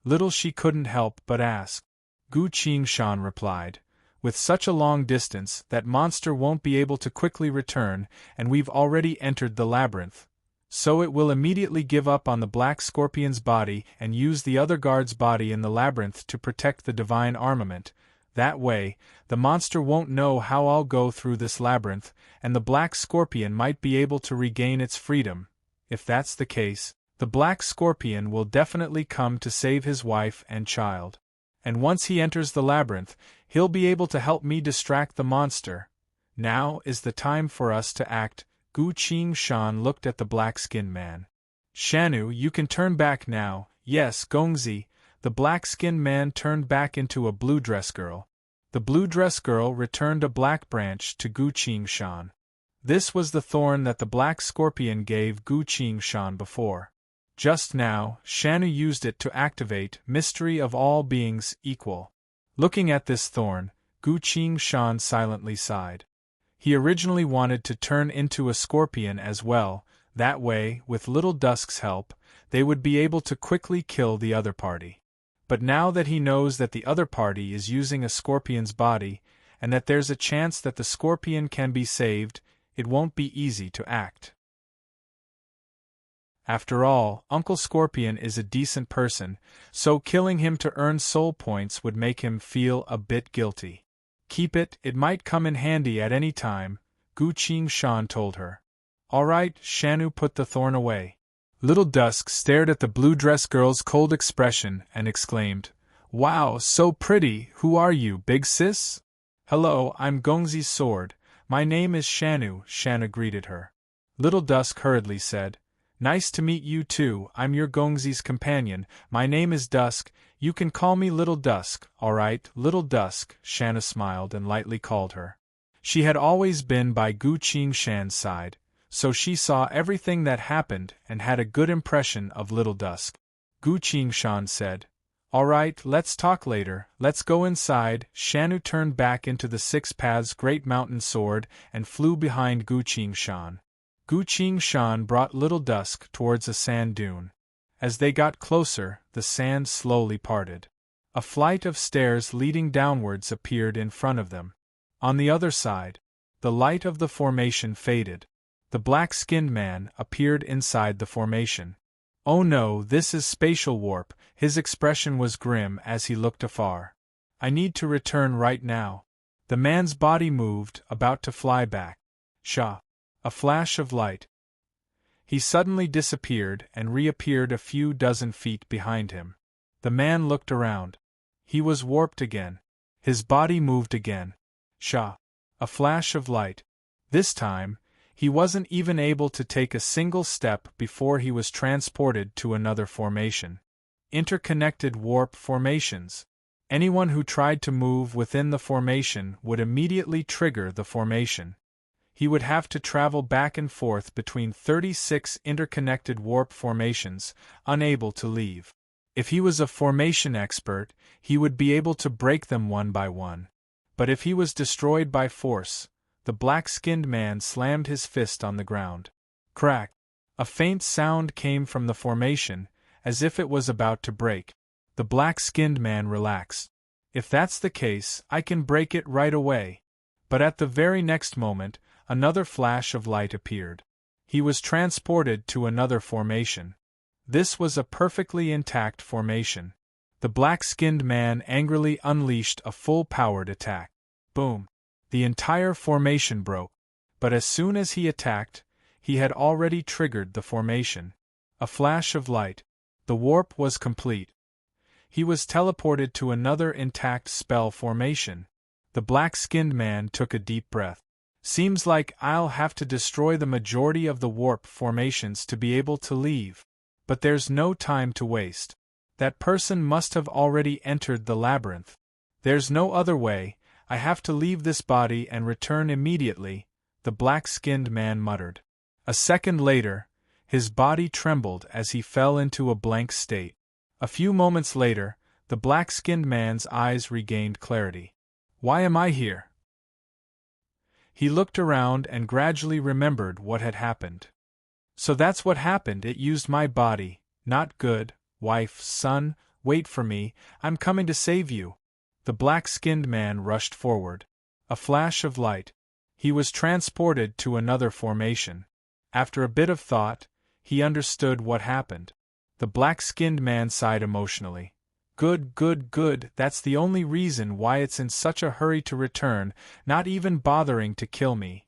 Little She couldn't help but ask. Gu Qingshan replied. With such a long distance, that monster won't be able to quickly return, and we've already entered the labyrinth. So it will immediately give up on the black scorpion's body and use the other guard's body in the labyrinth to protect the divine armament. That way, the monster won't know how I'll go through this labyrinth, and the black scorpion might be able to regain its freedom. If that's the case, the black scorpion will definitely come to save his wife and child. And once he enters the labyrinth, he'll be able to help me distract the monster. Now is the time for us to act. Gu Qingshan looked at the black-skinned man. Shanu, you can turn back now. Yes, Gongzi. The black-skinned man turned back into a blue-dress girl. The blue-dress girl returned a black branch to Gu Qingshan. This was the thorn that the black scorpion gave Gu Qingshan before. Just now, Shanu used it to activate Mystery of All Beings Equal. Looking at this thorn, Gu Qingshan silently sighed. He originally wanted to turn into a scorpion as well, that way, with Little Dusk's help, they would be able to quickly kill the other party. But now that he knows that the other party is using a scorpion's body, and that there's a chance that the scorpion can be saved, it won't be easy to act. After all, Uncle Scorpion is a decent person, so killing him to earn soul points would make him feel a bit guilty. Keep it, it might come in handy at any time, Gu Qingshan told her. All right, Shanu put the thorn away. Little Dusk stared at the blue dress girl's cold expression and exclaimed, Wow, so pretty, who are you, big sis? Hello, I'm Gongzi's sword, my name is Shanu, Shana greeted her. Little Dusk hurriedly said, Nice to meet you too, I'm your Gongzi's companion, my name is Dusk, you can call me Little Dusk, alright, Little Dusk, Shana smiled and lightly called her. She had always been by Gu Qingshan's side, so she saw everything that happened and had a good impression of Little Dusk. Gu Qingshan said, Alright, let's talk later, let's go inside. Shanu turned back into the Six Paths Great Mountain Sword and flew behind Gu Qingshan. Gu Qingshan brought Little Dusk towards a sand dune. As they got closer, the sand slowly parted. A flight of stairs leading downwards appeared in front of them. On the other side, the light of the formation faded. The black-skinned man appeared inside the formation. Oh no, this is spatial warp, his expression was grim as he looked afar. I need to return right now. The man's body moved, about to fly back. Shah! A flash of light. He suddenly disappeared and reappeared a few dozen feet behind him. The man looked around. He was warped again. His body moved again. Shah! A flash of light. This time, he wasn't even able to take a single step before he was transported to another formation. Interconnected warp formations. Anyone who tried to move within the formation would immediately trigger the formation. He would have to travel back and forth between 36 interconnected warp formations, unable to leave. If he was a formation expert, he would be able to break them one by one. But if he was destroyed by force, the black-skinned man slammed his fist on the ground. Crack! A faint sound came from the formation, as if it was about to break. The black-skinned man relaxed. If that's the case, I can break it right away. But at the very next moment, another flash of light appeared. He was transported to another formation. This was a perfectly intact formation. The black-skinned man angrily unleashed a full-powered attack. Boom! The entire formation broke. But as soon as he attacked, he had already triggered the formation. A flash of light. The warp was complete. He was teleported to another intact spell formation. The black-skinned man took a deep breath. Seems like I'll have to destroy the majority of the warp formations to be able to leave. But there's no time to waste. That person must have already entered the labyrinth. There's no other way, I have to leave this body and return immediately, the black-skinned man muttered. A second later, his body trembled as he fell into a blank state. A few moments later, the black-skinned man's eyes regained clarity. Why am I here? He looked around and gradually remembered what had happened. So that's what happened, it used my body. Not good, wife, son, wait for me, I'm coming to save you. The black-skinned man rushed forward. A flash of light. He was transported to another formation. After a bit of thought, he understood what happened. The black-skinned man sighed emotionally. Good, good, good, that's the only reason why it's in such a hurry to return, not even bothering to kill me.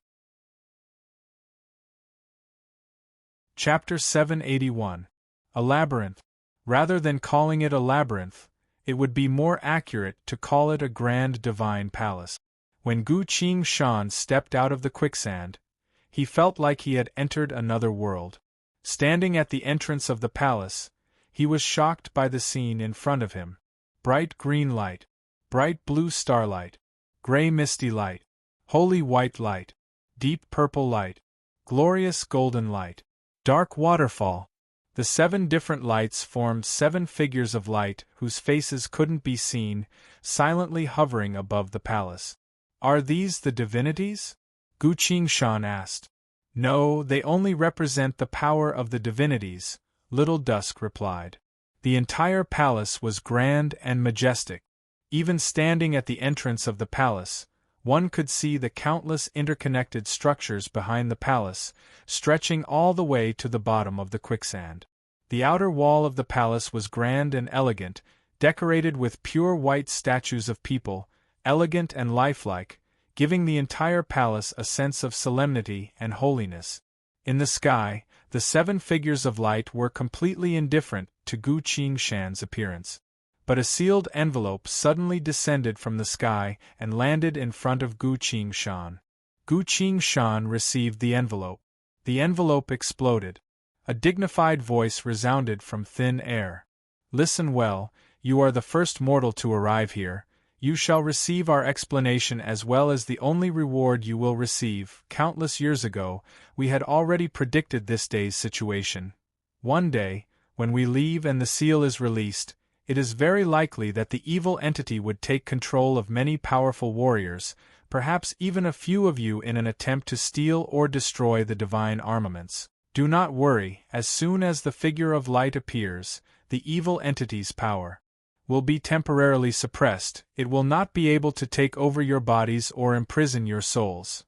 Chapter 781. A Labyrinth. Rather than calling it a labyrinth, it would be more accurate to call it a grand divine palace. When Gu Qingshan stepped out of the quicksand, he felt like he had entered another world. Standing at the entrance of the palace, he was shocked by the scene in front of him. Bright green light, bright blue starlight, gray misty light, holy white light, deep purple light, glorious golden light, dark waterfall. The 7 different lights formed 7 figures of light whose faces couldn't be seen, silently hovering above the palace. Are these the divinities? Gu Qingshan asked. No, they only represent the power of the divinities, Little Dusk replied. The entire palace was grand and majestic. Even standing at the entrance of the palace, one could see the countless interconnected structures behind the palace, stretching all the way to the bottom of the quicksand. The outer wall of the palace was grand and elegant, decorated with pure white statues of people, elegant and lifelike, giving the entire palace a sense of solemnity and holiness. In the sky, the 7 figures of light were completely indifferent to Gu Qingshan's appearance. But a sealed envelope suddenly descended from the sky and landed in front of Gu Qingshan. Gu Qingshan received the envelope. The envelope exploded. A dignified voice resounded from thin air. Listen well, you are the first mortal to arrive here. You shall receive our explanation as well as the only reward you will receive. Countless years ago, we had already predicted this day's situation. One day, when we leave and the seal is released, it is very likely that the evil entity would take control of many powerful warriors, perhaps even a few of you in an attempt to steal or destroy the divine armaments. Do not worry, as soon as the figure of light appears, the evil entity's power will be temporarily suppressed. It will not be able to take over your bodies or imprison your souls.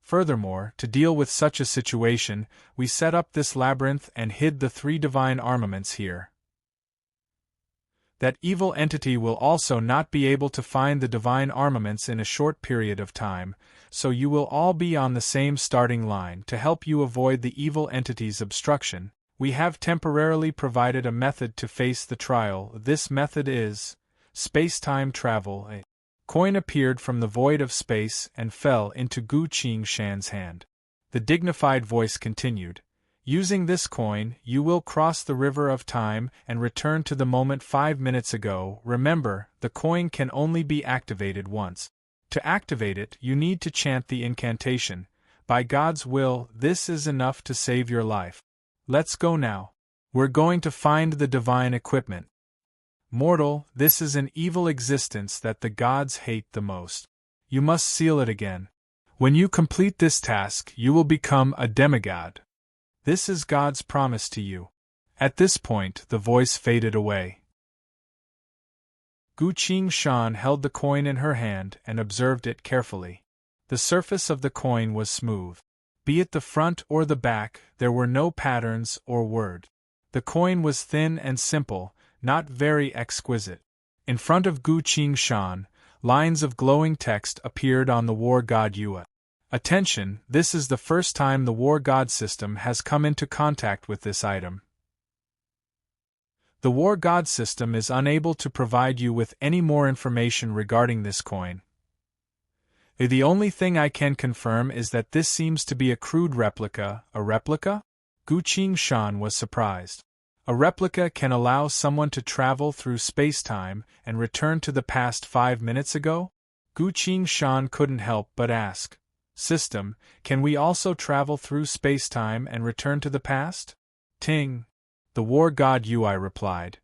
Furthermore, to deal with such a situation, we set up this labyrinth and hid the 3 divine armaments here. That evil entity will also not be able to find the divine armaments in a short period of time, so you will all be on the same starting line. To help you avoid the evil entity's obstruction, we have temporarily provided a method to face the trial. This method is space-time travel. A coin appeared from the void of space and fell into Gu Qingshan's hand. The dignified voice continued. Using this coin, you will cross the river of time and return to the moment 5 minutes ago. Remember, the coin can only be activated once. To activate it, you need to chant the incantation. By God's will, this is enough to save your life. Let's go now. We're going to find the divine equipment. Mortal, this is an evil existence that the gods hate the most. You must seal it again. When you complete this task, you will become a demigod. This is God's promise to you. At this point, the voice faded away. Gu Qingshan held the coin in her hand and observed it carefully. The surface of the coin was smooth. Be it the front or the back, there were no patterns or word. The coin was thin and simple, not very exquisite. In front of Gu Qingshan, lines of glowing text appeared on the war god Yue. Attention, this is the first time the war god system has come into contact with this item. The war god system is unable to provide you with any more information regarding this coin. The only thing I can confirm is that this seems to be a crude replica. A replica? Gu Qingshan was surprised. A replica can allow someone to travel through space-time and return to the past 5 minutes ago? Gu Qingshan couldn't help but ask. System, can we also travel through space-time and return to the past? Ting. The war god Yue replied.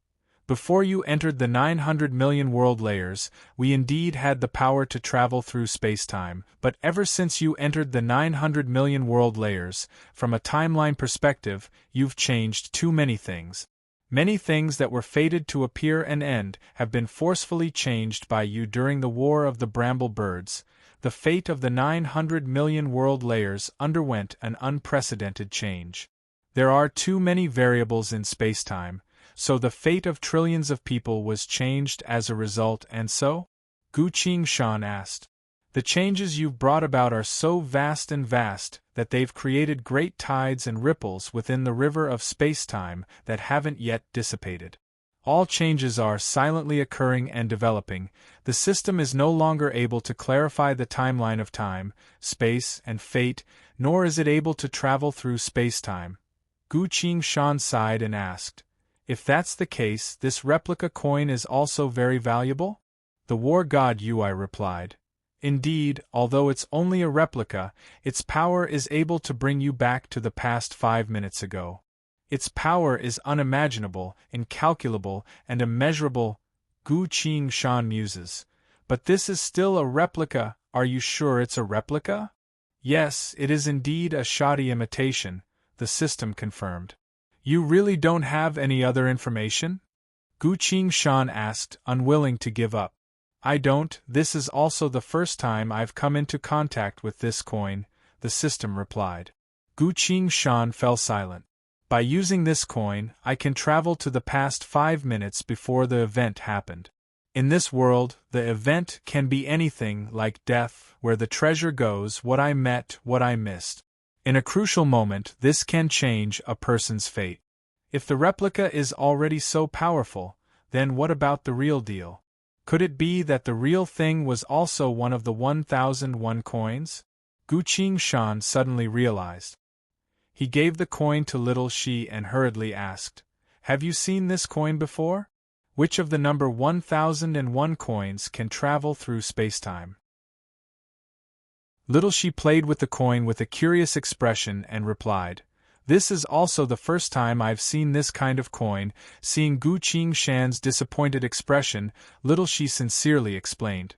Before you entered the 900 million world layers, we indeed had the power to travel through space-time, but ever since you entered the 900 million world layers, from a timeline perspective, you've changed too many things. Many things that were fated to appear and end have been forcefully changed by you during the War of the Bramble Birds. The fate of the 900 million world layers underwent an unprecedented change. There are too many variables in spacetime, so the fate of trillions of people was changed as a result. And so? Gu Qingshan asked. The changes you've brought about are so vast that they've created great tides and ripples within the river of spacetime that haven't yet dissipated. All changes are silently occurring and developing. The system is no longer able to clarify the timeline of time, space, and fate, nor is it able to travel through spacetime. Gu Qingshan sighed and asked, if that's the case, this replica coin is also very valuable? The war god Yue replied. Indeed, although it's only a replica, its power is able to bring you back to the past 5 minutes ago. Its power is unimaginable, incalculable, and immeasurable, Gu Qing Shan muses. But this is still a replica. Are you sure it's a replica? Yes, it is indeed a shoddy imitation, the system confirmed. You really don't have any other information? Gu Qing Shan asked, unwilling to give up. I don't. This is also the first time I've come into contact with this coin, the system replied. Gu Qing Shan fell silent. By using this coin, I can travel to the past 5 minutes before the event happened. In this world, the event can be anything like death, where the treasure goes, what I met, what I missed. In a crucial moment, this can change a person's fate. If the replica is already so powerful, then what about the real deal? Could it be that the real thing was also one of the 1001 coins? Gu Qing Shan suddenly realized. He gave the coin to little Shi and hurriedly asked, "Have you seen this coin before? Which of the number 1001 coins can travel through spacetime?" Little Shi played with the coin with a curious expression and replied, "This is also the first time I've seen this kind of coin." Seeing Gu Qing Shan's disappointed expression, Little Shi sincerely explained,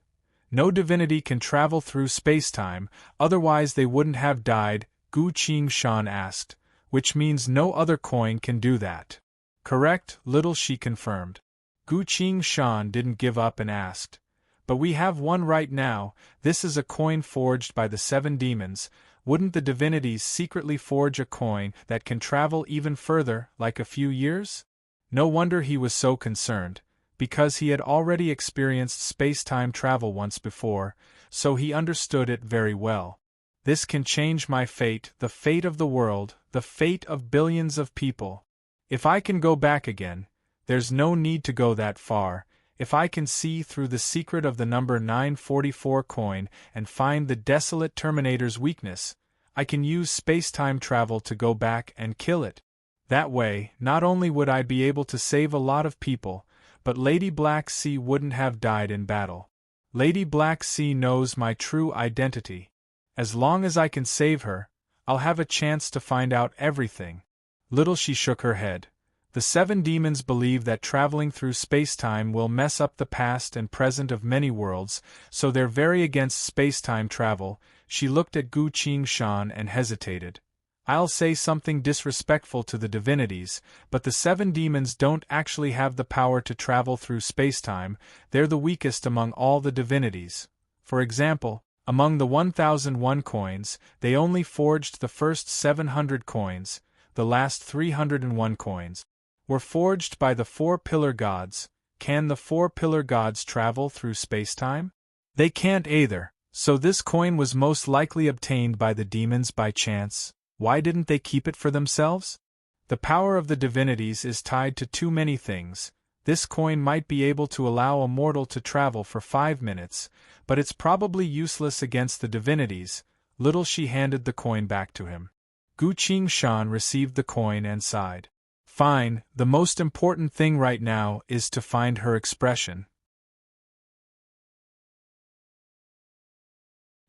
"No divinity can travel through spacetime, otherwise they wouldn't have died." Gu Qing Shan asked, "Which means no other coin can do that?" "Correct," Little Shi confirmed. Gu Qing Shan didn't give up and asked, "But we have one right now. This is a coin forged by the 7 demons. Wouldn't the divinities secretly forge a coin that can travel even further, like a few years?" No wonder he was so concerned, because he had already experienced space-time travel once before, so he understood it very well. "This can change my fate, the fate of the world, the fate of billions of people. If I can go back again, there's no need to go that far. If I can see through the secret of the number 944 coin and find the desolate Terminator's weakness, I can use space-time travel to go back and kill it. That way, not only would I be able to save a lot of people, but Lady Black Sea wouldn't have died in battle. Lady Black Sea knows my true identity. As long as I can save her, I'll have a chance to find out everything." Little She shook her head. The 7 demons believe that traveling through spacetime will mess up the past and present of many worlds, so they're very against spacetime travel. She looked at Gu Qing Shan and hesitated. "I'll say something disrespectful to the divinities, but the 7 demons don't actually have the power to travel through spacetime. They're the weakest among all the divinities. For example, among the 1001 coins, they only forged the first 700 coins. The last 301 coins were forged by the 4 pillar gods. Can the 4 pillar gods travel through spacetime? They can't either, so this coin was most likely obtained by the demons by chance. Why didn't they keep it for themselves? The power of the divinities is tied to too many things. This coin might be able to allow a mortal to travel for 5 minutes, but it's probably useless against the divinities." Little She handed the coin back to him. Gu Qing Shan received the coin and sighed. "Fine, the most important thing right now is to find her expression."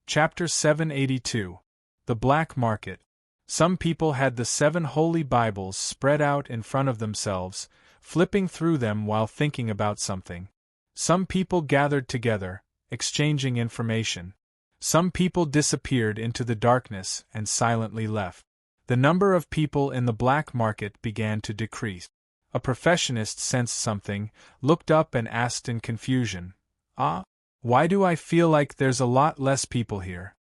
Chapter 782. The Black Market. Some people had the 7 holy Bibles spread out in front of themselves, flipping through them while thinking about something. Some people gathered together, exchanging information. Some people disappeared into the darkness and silently left. The number of people in the black market began to decrease. A professionist sensed something, looked up and asked in confusion, why do I feel like there's a lot less people here?"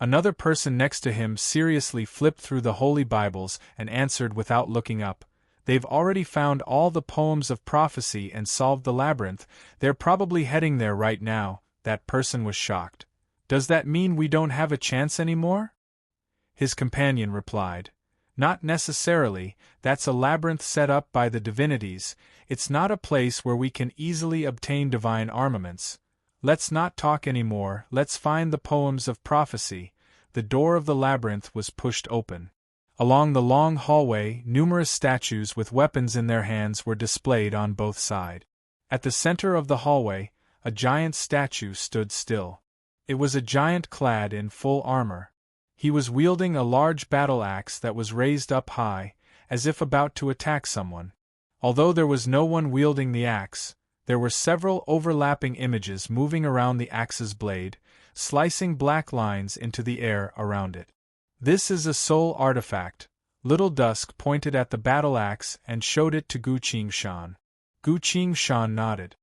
Another person next to him seriously flipped through the holy Bibles and answered without looking up, "They've already found all the poems of prophecy and solved the labyrinth. They're probably heading there right now." That person was shocked. "Does that mean we don't have a chance anymore?" His companion replied, "Not necessarily. That's a labyrinth set up by the divinities. It's not a place where we can easily obtain divine armaments. Let's not talk anymore, let's find the poems of prophecy." The door of the labyrinth was pushed open. Along the long hallway, numerous statues with weapons in their hands were displayed on both sides. At the center of the hallway, a giant statue stood still. It was a giant clad in full armor. He was wielding a large battle axe that was raised up high, as if about to attack someone. Although there was no one wielding the axe, there were several overlapping images moving around the axe's blade, slicing black lines into the air around it. This is a soul artifact. Little Dusk pointed at the battle axe and showed it to Gu Qingshan. Gu Qingshan nodded.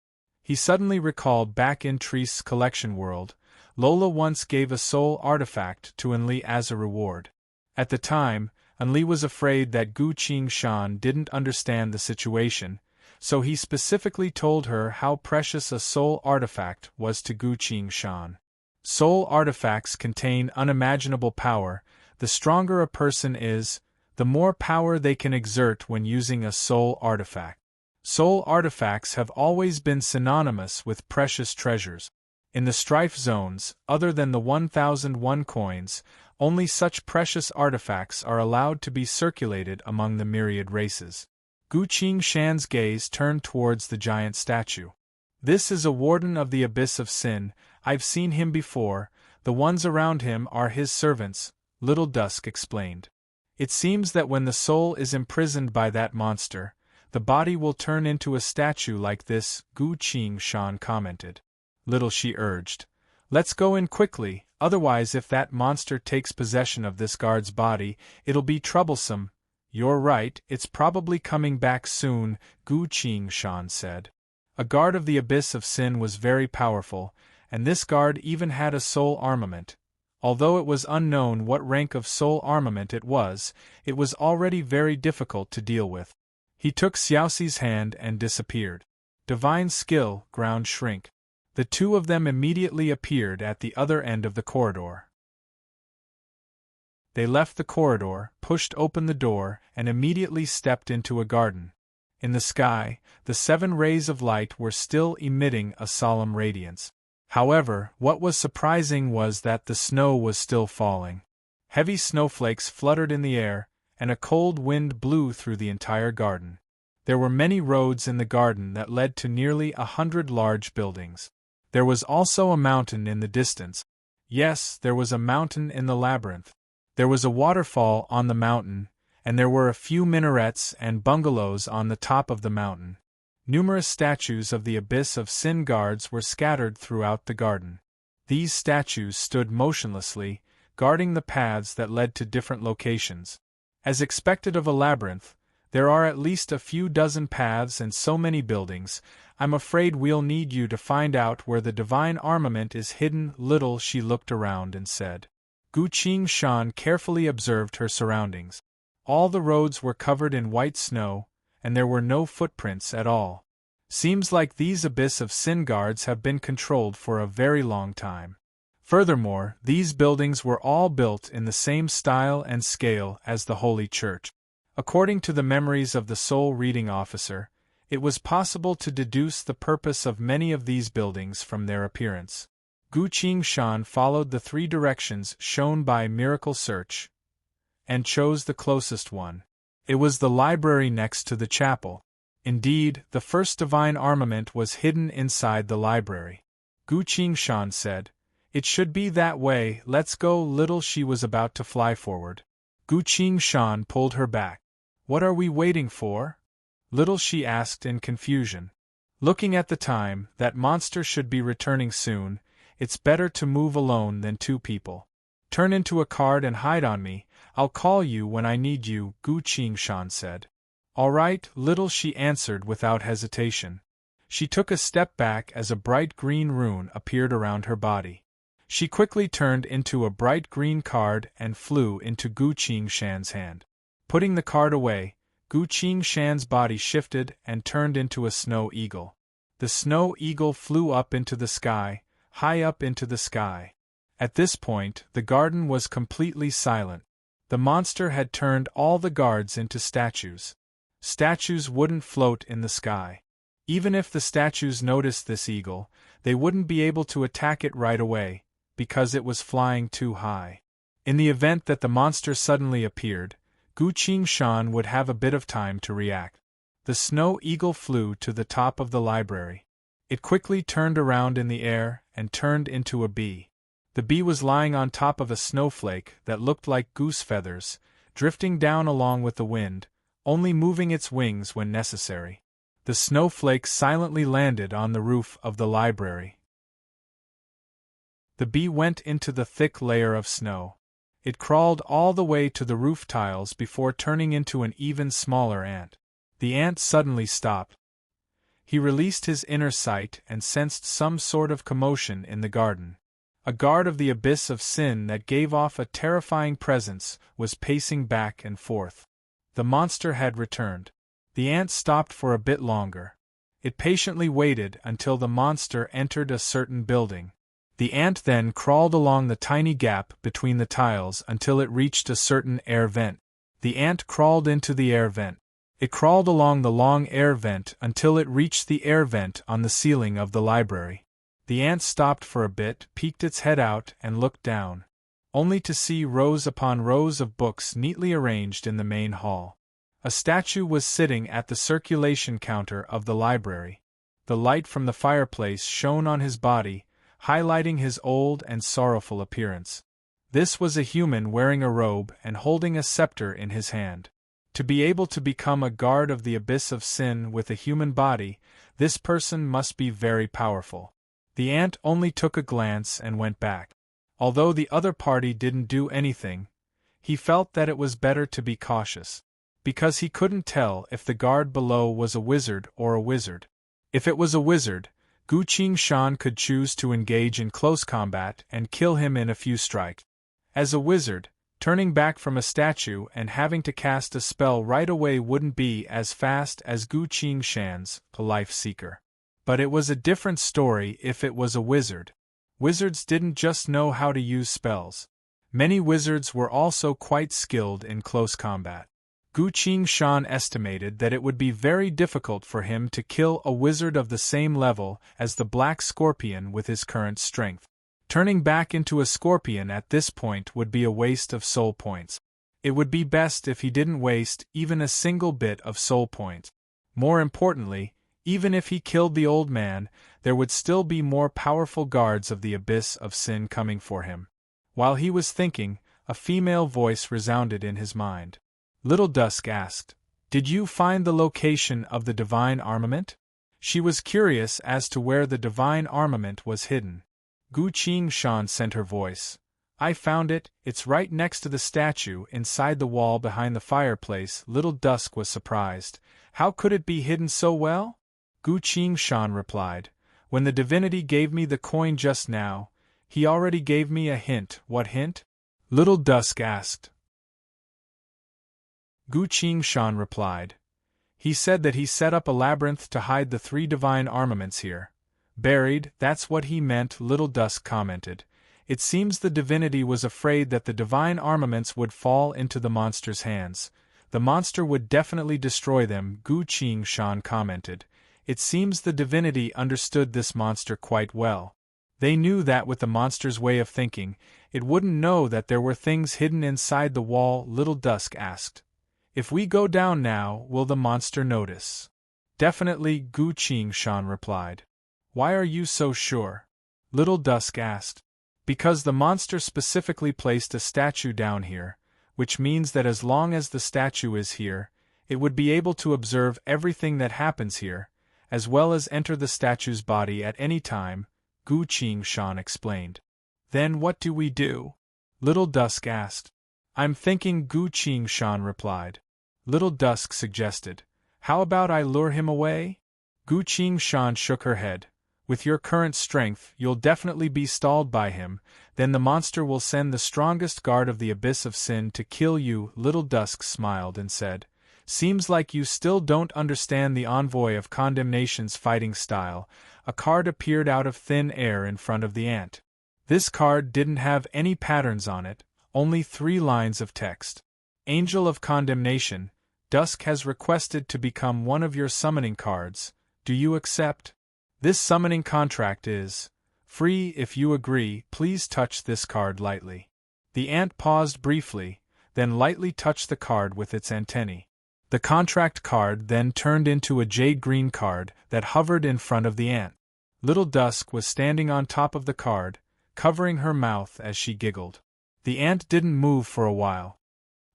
He suddenly recalled back in Tree's collection world, Lola once gave a soul artifact to Enli as a reward. At the time, Enli was afraid that Gu Qingshan didn't understand the situation, so he specifically told her how precious a soul artifact was to Gu Qingshan. Soul artifacts contain unimaginable power. The stronger a person is, the more power they can exert when using a soul artifact. Soul artifacts have always been synonymous with precious treasures. In the strife zones, other than the 1001 coins, only such precious artifacts are allowed to be circulated among the myriad races. Gu Qingshan's gaze turned towards the giant statue. This is a warden of the Abyss of Sin. I've seen him before. The ones around him are his servants, Little Dusk explained. It seems that when the soul is imprisoned by that monster, the body will turn into a statue like this, Gu Qingshan commented. Little, she urged. Let's go in quickly, otherwise if that monster takes possession of this guard's body, it'll be troublesome. You're right, it's probably coming back soon, Gu Qingshan said. A guard of the Abyss of Sin was very powerful, and this guard even had a soul armament. Although it was unknown what rank of soul armament it was already very difficult to deal with. He took Xiaoxi's hand and disappeared. Divine skill, ground shrink. The two of them immediately appeared at the other end of the corridor. They left the corridor, pushed open the door, and immediately stepped into a garden. In the sky, the 7 rays of light were still emitting a solemn radiance. However, what was surprising was that the snow was still falling. Heavy snowflakes fluttered in the air, and a cold wind blew through the entire garden. There were many roads in the garden that led to nearly 100 large buildings. There was also a mountain in the distance. Yes, there was a mountain in the labyrinth. There was a waterfall on the mountain, and there were a few minarets and bungalows on the top of the mountain. Numerous statues of the Abyss of Sin guards were scattered throughout the garden. These statues stood motionlessly, guarding the paths that led to different locations. As expected of a labyrinth, there are at least a few dozen paths and so many buildings. I'm afraid we'll need you to find out where the divine armament is hidden. Little, she looked around and said. Gu Qingshan carefully observed her surroundings. All the roads were covered in white snow, and there were no footprints at all. Seems like these Abyss of Sin guards have been controlled for a very long time. Furthermore, these buildings were all built in the same style and scale as the Holy Church. According to the memories of the Soul Reading Officer, it was possible to deduce the purpose of many of these buildings from their appearance. Gu Qingshan followed the 3 directions shown by Miracle Search, and chose the closest one. It was the library next to the chapel. Indeed, the first divine armament was hidden inside the library. Gu Qingshan said, "It should be that way, let's go." Little, she was about to fly forward. Gu Qingshan pulled her back. "What are we waiting for?" Little, she asked in confusion. "Looking at the time, that monster should be returning soon. It's better to move alone than 2 people. Turn into a card and hide on me. I'll call you when I need you," Gu Qingshan said. "All right, Little," she answered without hesitation. She took a step back as a bright green rune appeared around her body. She quickly turned into a bright green card and flew into Gu Qingshan's hand. Putting the card away, Gu Qingshan's body shifted and turned into a snow eagle. The snow eagle flew up into the sky, high up into the sky. At this point, the garden was completely silent. The monster had turned all the guards into statues. Statues wouldn't float in the sky. Even if the statues noticed this eagle, they wouldn't be able to attack it right away, because it was flying too high. In the event that the monster suddenly appeared, Gu Qingshan would have a bit of time to react. The snow eagle flew to the top of the library. It quickly turned around in the air and turned into a bee. The bee was lying on top of a snowflake that looked like goose feathers, drifting down along with the wind, only moving its wings when necessary. The snowflake silently landed on the roof of the library. The bee went into the thick layer of snow. It crawled all the way to the roof tiles before turning into an even smaller ant. The ant suddenly stopped. He released his inner sight and sensed some sort of commotion in the garden. A guard of the abyss of sin that gave off a terrifying presence was pacing back and forth. The monster had returned. The ant stopped for a bit longer. It patiently waited until the monster entered a certain building. The ant then crawled along the tiny gap between the tiles until it reached a certain air vent. The ant crawled into the air vent. It crawled along the long air vent until it reached the air vent on the ceiling of the library. The ant stopped for a bit, peeked its head out, and looked down, only to see rows upon rows of books neatly arranged in the main hall. A statue was sitting at the circulation counter of the library. The light from the fireplace shone on his body, highlighting his old and sorrowful appearance. This was a human wearing a robe and holding a scepter in his hand. To be able to become a guard of the abyss of sin with a human body, this person must be very powerful. The ant only took a glance and went back. Although the other party didn't do anything, he felt that it was better to be cautious, because he couldn't tell if the guard below was a wizard or a wizard. If it was a wizard, Gu Qingshan could choose to engage in close combat and kill him in a few strikes. As a wizard, turning back from a statue and having to cast a spell right away wouldn't be as fast as Gu Qingshan's, a life seeker. But it was a different story if it was a wizard. Wizards didn't just know how to use spells. Many wizards were also quite skilled in close combat. Gu Qingshan estimated that it would be very difficult for him to kill a wizard of the same level as the Black Scorpion with his current strength. Turning back into a scorpion at this point would be a waste of soul points. It would be best if he didn't waste even a single bit of soul points. More importantly, even if he killed the old man, there would still be more powerful guards of the abyss of sin coming for him. While he was thinking, a female voice resounded in his mind. Little Dusk asked, "Did you find the location of the divine armament?" She was curious as to where the divine armament was hidden. Gu Qingshan sent her voice. "I found it, it's right next to the statue inside the wall behind the fireplace." Little Dusk was surprised. How could it be hidden so well? Gu Qingshan replied, "When the divinity gave me the coin just now, he already gave me a hint." "What hint?" Little Dusk asked. Gu Qingshan replied, "He said that he set up a labyrinth to hide the 3 divine armaments here. Buried, that's what he meant," Little Dusk commented. "It seems the divinity was afraid that the divine armaments would fall into the monster's hands. The monster would definitely destroy them," Gu Qingshan commented. "It seems the divinity understood this monster quite well. They knew that with the monster's way of thinking, it wouldn't know that there were things hidden inside the wall." Little Dusk asked, "If we go down now, will the monster notice?" "Definitely," Gu Qingshan replied. "Why are you so sure?" Little Dusk asked. "Because the monster specifically placed a statue down here, which means that as long as the statue is here, it would be able to observe everything that happens here, as well as enter the statue's body at any time," Gu Qingshan explained. "Then what do we do?" Little Dusk asked. "I'm thinking," Gu Qingshan replied. Little Dusk suggested, "How about I lure him away?" Gu Qingshan shook her head. "With your current strength, you'll definitely be stalled by him, then the monster will send the strongest guard of the abyss of sin to kill you." Little Dusk smiled and said, "Seems like you still don't understand the envoy of condemnation's fighting style." A card appeared out of thin air in front of the ant. This card didn't have any patterns on it, only 3 lines of text. "Angel of Condemnation, Dusk has requested to become one of your summoning cards. Do you accept? This summoning contract is free. If you agree, please touch this card lightly." The ant paused briefly, then lightly touched the card with its antennae. The contract card then turned into a jade-green card that hovered in front of the ant. Little Dusk was standing on top of the card, covering her mouth as she giggled. The ant didn't move for a while.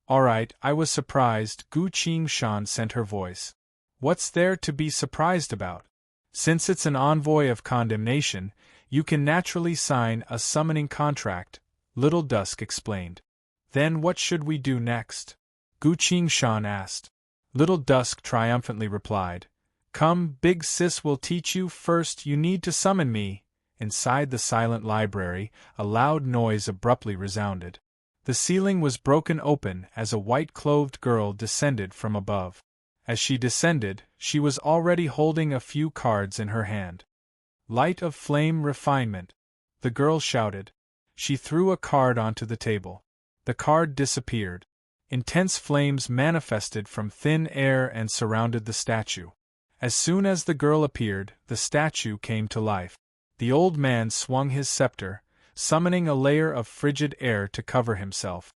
"Alright, I was surprised," Gu Qingshan sent her voice. "What's there to be surprised about? Since it's an envoy of condemnation, you can naturally sign a summoning contract," Little Dusk explained. "Then what should we do next?" Gu Qingshan asked. Little Dusk triumphantly replied, "Come, Big Sis will teach you. First you need to summon me." Inside the silent library, a loud noise abruptly resounded. The ceiling was broken open as a white-clothed girl descended from above. As she descended, she was already holding a few cards in her hand. "Light of flame refinement," the girl shouted. She threw a card onto the table. The card disappeared. Intense flames manifested from thin air and surrounded the statue. As soon as the girl appeared, the statue came to life. The old man swung his scepter, summoning a layer of frigid air to cover himself.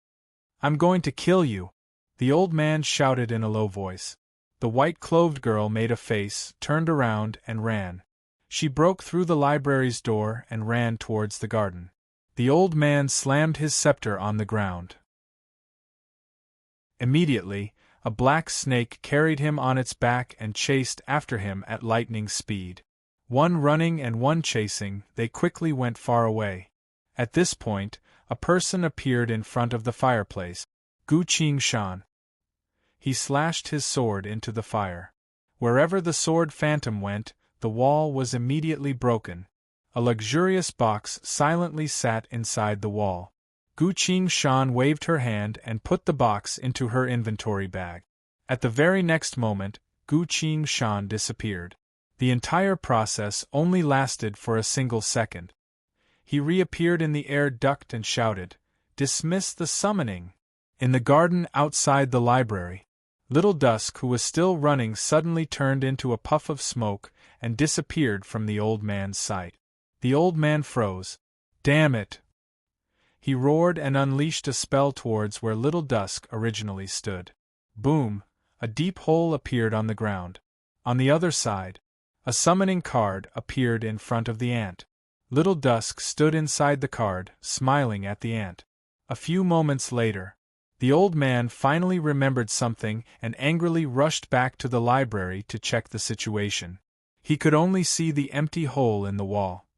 "I'm going to kill you," the old man shouted in a low voice. The white-clothed girl made a face, turned around, and ran. She broke through the library's door and ran towards the garden. The old man slammed his scepter on the ground. Immediately, a black snake carried him on its back and chased after him at lightning speed. One running and one chasing, they quickly went far away. At this point, a person appeared in front of the fireplace. Gu Qingshan. He slashed his sword into the fire. Wherever the sword phantom went, the wall was immediately broken. A luxurious box silently sat inside the wall. Gu Qingshan waved her hand and put the box into her inventory bag. At the very next moment, Gu Qingshan disappeared. The entire process only lasted for a single second. He reappeared in the air duct and shouted, "Dismiss the summoning!" In the garden outside the library, Little Dusk, who was still running, suddenly turned into a puff of smoke and disappeared from the old man's sight. The old man froze. "Damn it!" He roared and unleashed a spell towards where Little Dusk originally stood. Boom! A deep hole appeared on the ground. On the other side, a summoning card appeared in front of the ant. Little Dusk stood inside the card, smiling at the ant. A few moments later, the old man finally remembered something and angrily rushed back to the library to check the situation. He could only see the empty hole in the wall.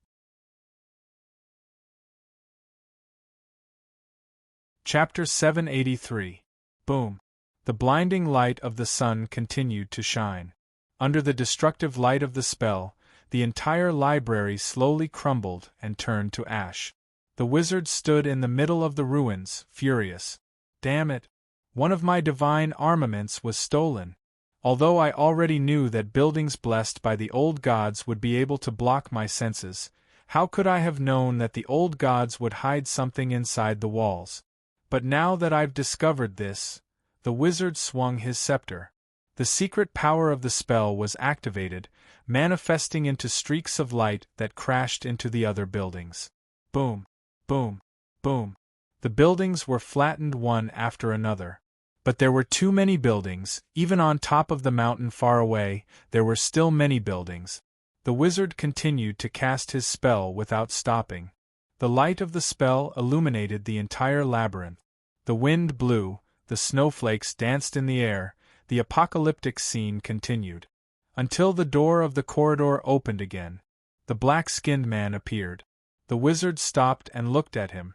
Chapter 783. Boom! The blinding light of the sun continued to shine. Under the destructive light of the spell, the entire library slowly crumbled and turned to ash. The wizard stood in the middle of the ruins, furious. "Damn it! One of my divine armaments was stolen. Although I already knew that buildings blessed by the old gods would be able to block my senses, how could I have known that the old gods would hide something inside the walls? But now that I've discovered this," the wizard swung his scepter. The secret power of the spell was activated, manifesting into streaks of light that crashed into the other buildings. Boom! Boom! Boom! The buildings were flattened one after another. But there were too many buildings. Even on top of the mountain far away, there were still many buildings. The wizard continued to cast his spell without stopping. The light of the spell illuminated the entire labyrinth. The wind blew, the snowflakes danced in the air, the apocalyptic scene continued. Until the door of the corridor opened again. The black-skinned man appeared. The wizard stopped and looked at him.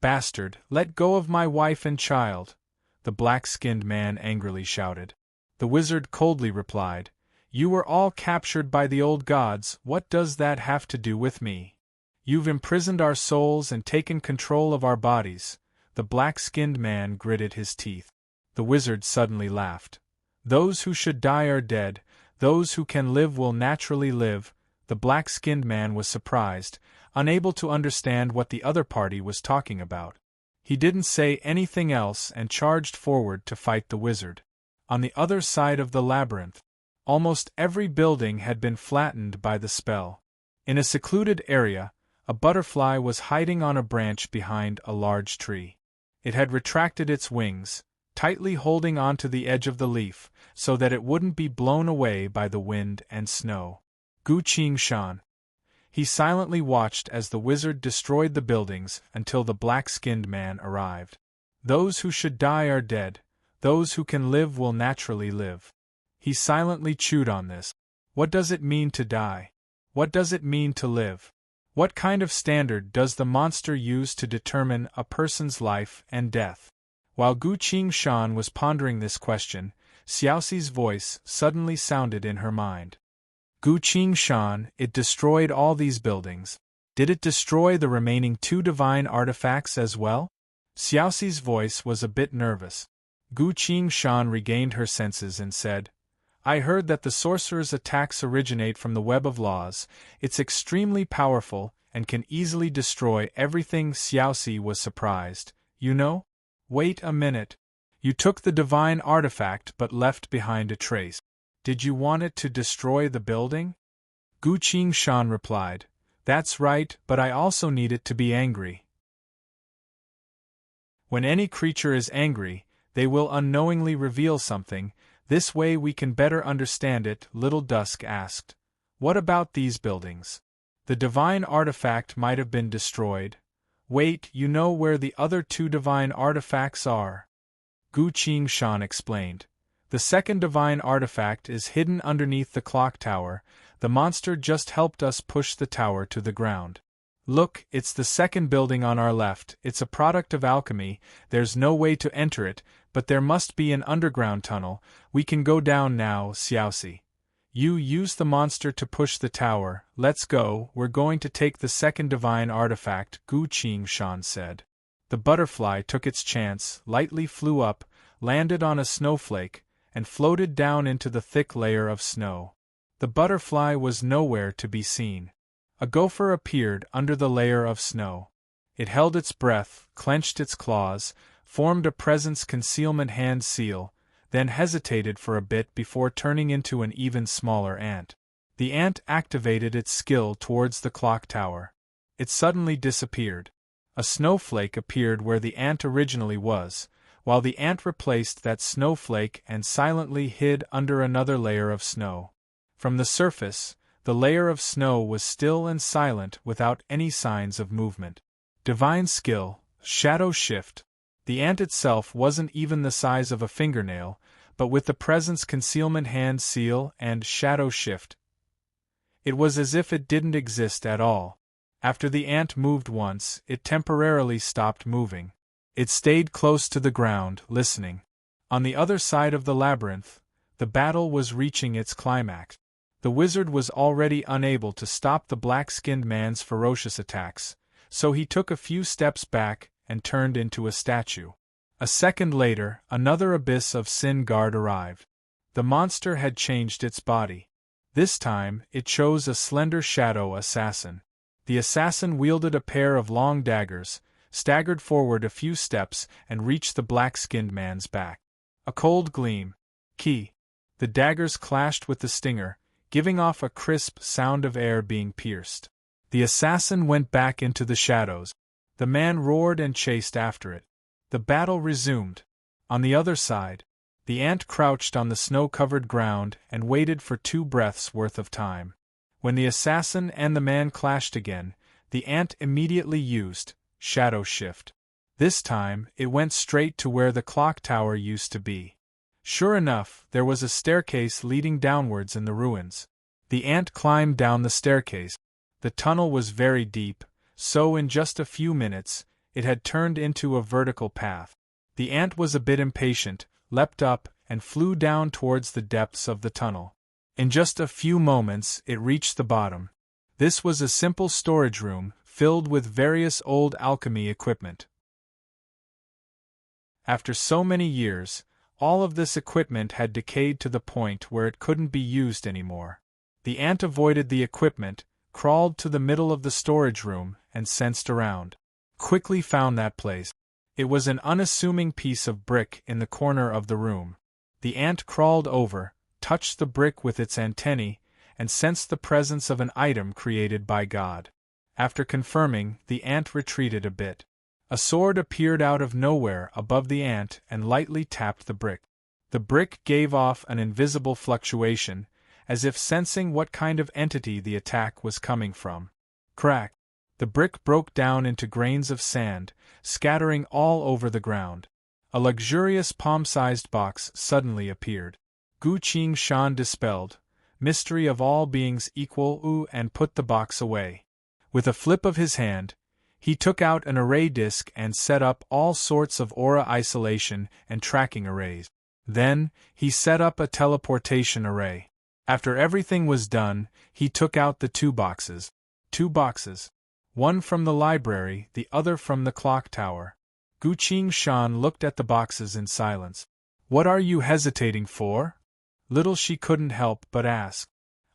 "Bastard, let go of my wife and child!" the black-skinned man angrily shouted. The wizard coldly replied, "You were all captured by the old gods. What does that have to do with me? You've imprisoned our souls and taken control of our bodies." The black-skinned man gritted his teeth. The wizard suddenly laughed. "Those who should die are dead, those who can live will naturally live." The black-skinned man was surprised, unable to understand what the other party was talking about. He didn't say anything else and charged forward to fight the wizard. On the other side of the labyrinth, almost every building had been flattened by the spell. In a secluded area, a butterfly was hiding on a branch behind a large tree. It had retracted its wings, tightly holding onto the edge of the leaf, so that it wouldn't be blown away by the wind and snow. Gu Qingshan. He silently watched as the wizard destroyed the buildings until the black-skinned man arrived. Those who should die are dead, those who can live will naturally live. He silently chewed on this. What does it mean to die? What does it mean to live? What kind of standard does the monster use to determine a person's life and death? While Gu Qingshan was pondering this question, Xiaoxi's voice suddenly sounded in her mind. Gu Qingshan, it destroyed all these buildings. Did it destroy the remaining 2 divine artifacts as well? Xiaoxi's voice was a bit nervous. Gu Qingshan regained her senses and said, I heard that the sorcerer's attacks originate from the web of laws. It's extremely powerful and can easily destroy everything. Xiaoxi was surprised. You know? Wait a minute. You took the divine artifact but left behind a trace. Did you want it to destroy the building? Gu Qingshan replied, That's right, but I also need it to be angry. When any creature is angry, they will unknowingly reveal something. This way we can better understand it. Little Dusk asked, What about these buildings? The divine artifact might have been destroyed. Wait, you know where the other 2 divine artifacts are? Gu Qingshan explained. The second divine artifact is hidden underneath the clock tower. The monster just helped us push the tower to the ground. Look, it's the second building on our left. It's a product of alchemy. There's no way to enter it, but there must be an underground tunnel. We can go down now. Xiaoxi. You use the monster to push the tower. Let's go. We're going to take the second divine artifact, Gu Qingshan said. The butterfly took its chance, lightly flew up, landed on a snowflake, and floated down into the thick layer of snow. The butterfly was nowhere to be seen. A gopher appeared under the layer of snow. It held its breath, clenched its claws, formed a presence concealment hand seal, then hesitated for a bit before turning into an even smaller ant. The ant activated its skill towards the clock tower. It suddenly disappeared. A snowflake appeared where the ant originally was, while the ant replaced that snowflake and silently hid under another layer of snow. From the surface, the layer of snow was still and silent without any signs of movement. Divine skill, shadow shift. The ant itself wasn't even the size of a fingernail, but with the presence concealment hand seal and shadow shift, it was as if it didn't exist at all. After the ant moved once, it temporarily stopped moving. It stayed close to the ground, listening. On the other side of the labyrinth, the battle was reaching its climax. The wizard was already unable to stop the black-skinned man's ferocious attacks, so he took a few steps back and turned into a statue. A second later, another abyss of sin guard arrived. The monster had changed its body. This time, it chose a slender shadow assassin. The assassin wielded a pair of long daggers, staggered forward a few steps, and reached the black-skinned man's back. A cold gleam. Key. The daggers clashed with the stinger, giving off a crisp sound of air being pierced. The assassin went back into the shadows. The man roared and chased after it. The battle resumed. On the other side, the ant crouched on the snow-covered ground and waited for 2 breaths' worth of time. When the assassin and the man clashed again, the ant immediately used shadow shift. This time, it went straight to where the clock tower used to be. Sure enough, there was a staircase leading downwards in the ruins. The ant climbed down the staircase. The tunnel was very deep, so in just a few minutes, it had turned into a vertical path. The ant was a bit impatient, leapt up, and flew down towards the depths of the tunnel. In just a few moments, it reached the bottom. This was a simple storage room, filled with various old alchemy equipment. After so many years, all of this equipment had decayed to the point where it couldn't be used anymore. The ant avoided the equipment, crawled to the middle of the storage room, and sensed around. Quickly found that place. It was an unassuming piece of brick in the corner of the room. The ant crawled over, touched the brick with its antennae, and sensed the presence of an item created by God. After confirming, the ant retreated a bit. A sword appeared out of nowhere above the ant and lightly tapped the brick. The brick gave off an invisible fluctuation, as if sensing what kind of entity the attack was coming from. Crack! The brick broke down into grains of sand, scattering all over the ground. A luxurious palm-sized box suddenly appeared. Gu Qing-shan dispelled, mystery of all beings equal, and put the box away. With a flip of his hand, he took out an array disk and set up all sorts of aura isolation and tracking arrays. Then, he set up a teleportation array. After everything was done, he took out the 2 boxes. 2 boxes. One from the library, the other from the clock tower. Gu Qing-shan looked at the boxes in silence. What are you hesitating for? Little she couldn't help but ask.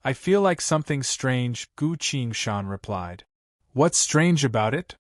I feel like something strange, Gu Qing-shan replied. What's strange about it?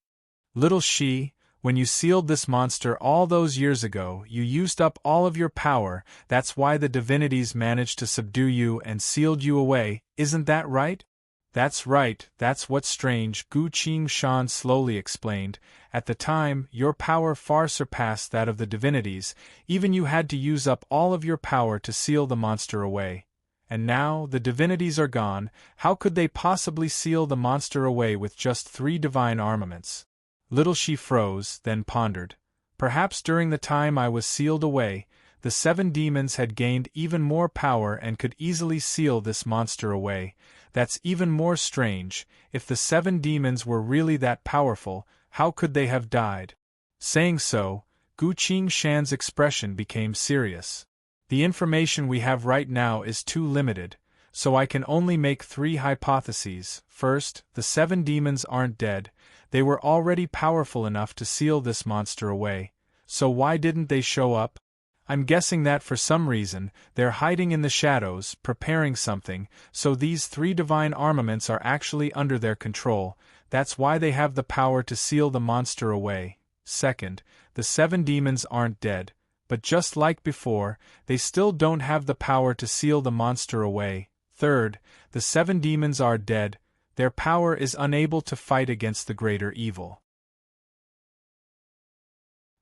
Little she, when you sealed this monster all those years ago, you used up all of your power. That's why the divinities managed to subdue you and sealed you away, isn't that right? That's right, that's what's strange, Gu Qing-shan slowly explained. At the time, your power far surpassed that of the divinities, even you had to use up all of your power to seal the monster away. And now, the divinities are gone, how could they possibly seal the monster away with just 3 divine armaments? Little she froze, then pondered. Perhaps during the time I was sealed away, the 7 demons had gained even more power and could easily seal this monster away. That's even more strange. If the 7 demons were really that powerful, how could they have died? Saying so, Gu Qing-shan's expression became serious. The information we have right now is too limited, so I can only make 3 hypotheses. First, the 7 demons aren't dead. They were already powerful enough to seal this monster away. So why didn't they show up? I'm guessing that for some reason, they're hiding in the shadows, preparing something, so these 3 divine armaments are actually under their control. That's why they have the power to seal the monster away. Second, the 7 demons aren't dead, but just like before, they still don't have the power to seal the monster away. Third, the 7 demons are dead, their power is unable to fight against the greater evil.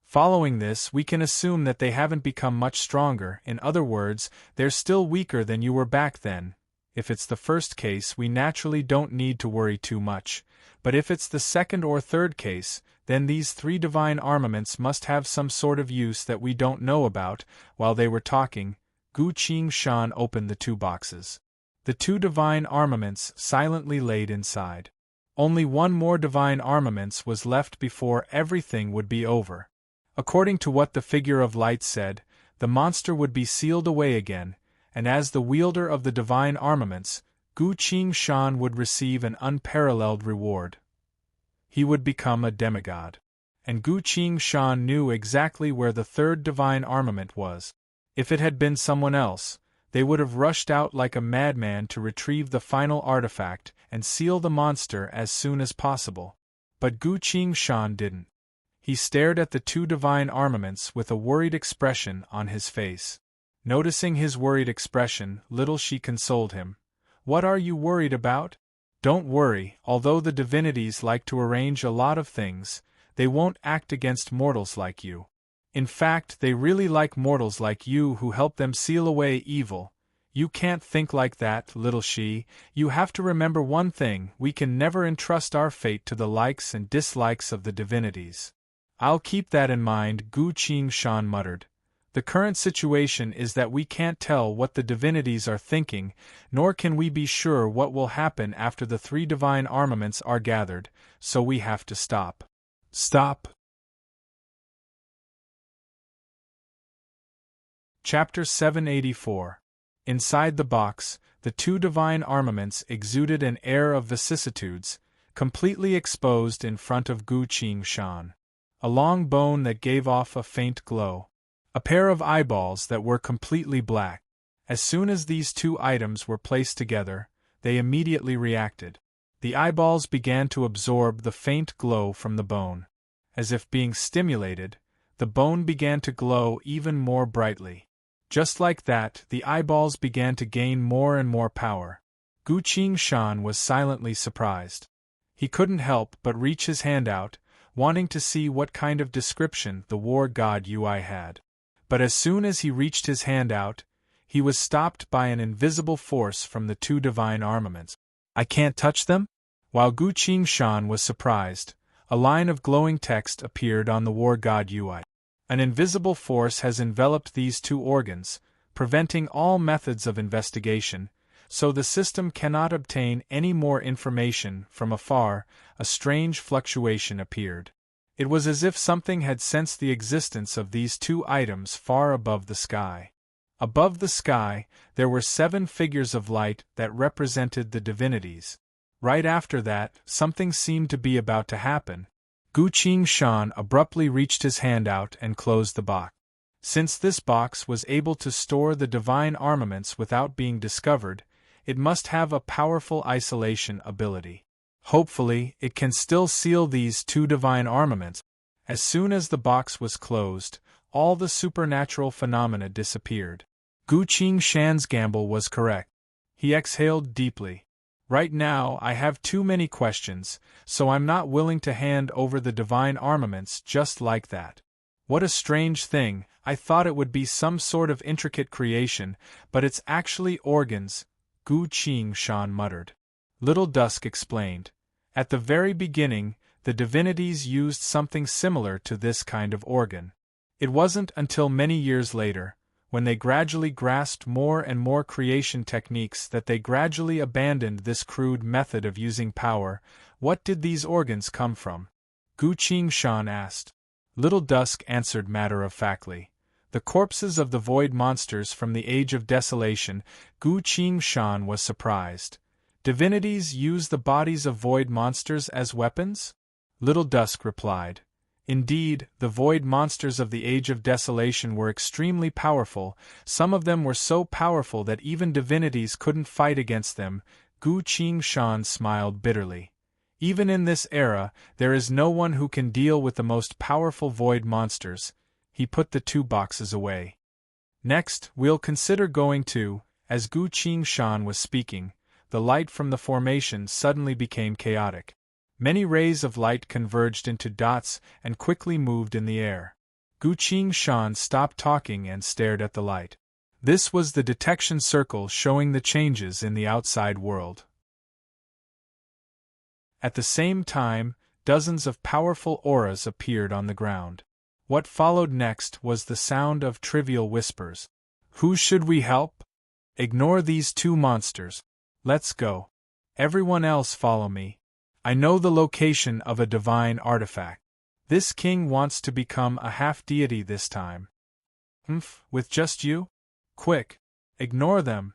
Following this, we can assume that they haven't become much stronger. In other words, they're still weaker than you were back then. If it's the first case, we naturally don't need to worry too much. But if it's the second or third case, then these 3 divine armaments must have some sort of use that we don't know about. While they were talking, Gu Qing-shan opened the 2 boxes. The 2 divine armaments silently laid inside. Only 1 more divine armaments was left before everything would be over. According to what the figure of light said, the monster would be sealed away again, and as the wielder of the divine armaments, Gu Qing-shan would receive an unparalleled reward. He would become a demigod. And Gu Qing-shan knew exactly where the 3rd divine armament was. If it had been someone else, they would have rushed out like a madman to retrieve the final artifact and seal the monster as soon as possible. But Gu Qing-shan didn't. He stared at the 2 divine armaments with a worried expression on his face. Noticing his worried expression, little she consoled him. What are you worried about? Don't worry, although the divinities like to arrange a lot of things, they won't act against mortals like you. In fact, they really like mortals like you who help them seal away evil. You can't think like that, little she. You have to remember one thing, we can never entrust our fate to the likes and dislikes of the divinities. I'll keep that in mind, Gu Qing-shan muttered. The current situation is that we can't tell what the divinities are thinking, nor can we be sure what will happen after the 3 divine armaments are gathered, so we have to stop. Stop. Chapter 784. Inside the box, the 2 divine armaments exuded an air of vicissitudes, completely exposed in front of Gu Qing-shan. A long bone that gave off a faint glow. A pair of eyeballs that were completely black. As soon as these 2 items were placed together, they immediately reacted. The eyeballs began to absorb the faint glow from the bone. As if being stimulated, the bone began to glow even more brightly. Just like that, the eyeballs began to gain more and more power. Gu Qing-shan was silently surprised. He couldn't help but reach his hand out, wanting to see what kind of description the war god Ui had. But as soon as he reached his hand out, he was stopped by an invisible force from the 2 divine armaments. I can't touch them? While Gu Qingshan was surprised, a line of glowing text appeared on the war god UI. An invisible force has enveloped these two organs, preventing all methods of investigation, so the system cannot obtain any more information from afar. A strange fluctuation appeared. It was as if something had sensed the existence of these two items far above the sky. Above the sky, there were 7 figures of light that represented the divinities. Right after that, something seemed to be about to happen. Gu Qingshan abruptly reached his hand out and closed the box. Since this box was able to store the divine armaments without being discovered, it must have a powerful isolation ability. Hopefully, it can still seal these 2 divine armaments. As soon as the box was closed, all the supernatural phenomena disappeared. Gu Qingshan's gamble was correct. He exhaled deeply. Right now I have too many questions, so I'm not willing to hand over the divine armaments just like that. What a strange thing, I thought it would be some sort of intricate creation, but it's actually organs, Gu Qingshan muttered. Little Dusk explained. At the very beginning, the divinities used something similar to this kind of organ. It wasn't until many years later, when they gradually grasped more and more creation techniques, that they gradually abandoned this crude method of using power. What did these organs come from? Gu Qingshan asked. Little Dusk answered matter-of-factly. The corpses of the void monsters from the Age of Desolation. Gu Qingshan was surprised. Divinities use the bodies of void monsters as weapons? Little Dusk replied. Indeed, the void monsters of the Age of Desolation were extremely powerful. Some of them were so powerful that even divinities couldn't fight against them. Gu Qingshan smiled bitterly. Even in this era, there is no one who can deal with the most powerful void monsters. He put the 2 boxes away. Next, we'll consider going to. As Gu Qingshan was speaking, the light from the formation suddenly became chaotic. Many rays of light converged into dots and quickly moved in the air. Gu Qingshan stopped talking and stared at the light. This was the detection circle showing the changes in the outside world. At the same time, dozens of powerful auras appeared on the ground. What followed next was the sound of trivial whispers. Who should we help? Ignore these 2 monsters. Let's go. Everyone else follow me. I know the location of a divine artifact. This king wants to become a half-deity this time. With just you? Quick! Ignore them!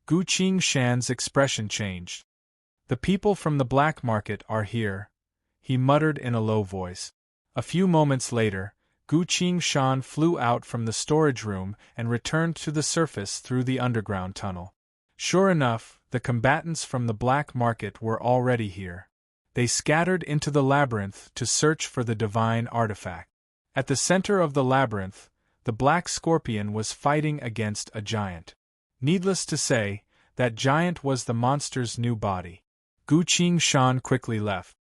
Gu Qingshan's expression changed. The people from the black market are here, he muttered in a low voice. A few moments later, Gu Qingshan flew out from the storage room and returned to the surface through the underground tunnel. Sure enough, the combatants from the black market were already here. They scattered into the labyrinth to search for the divine artifact. At the center of the labyrinth, the black scorpion was fighting against a giant. Needless to say, that giant was the monster's new body. Gu Qingshan quickly left.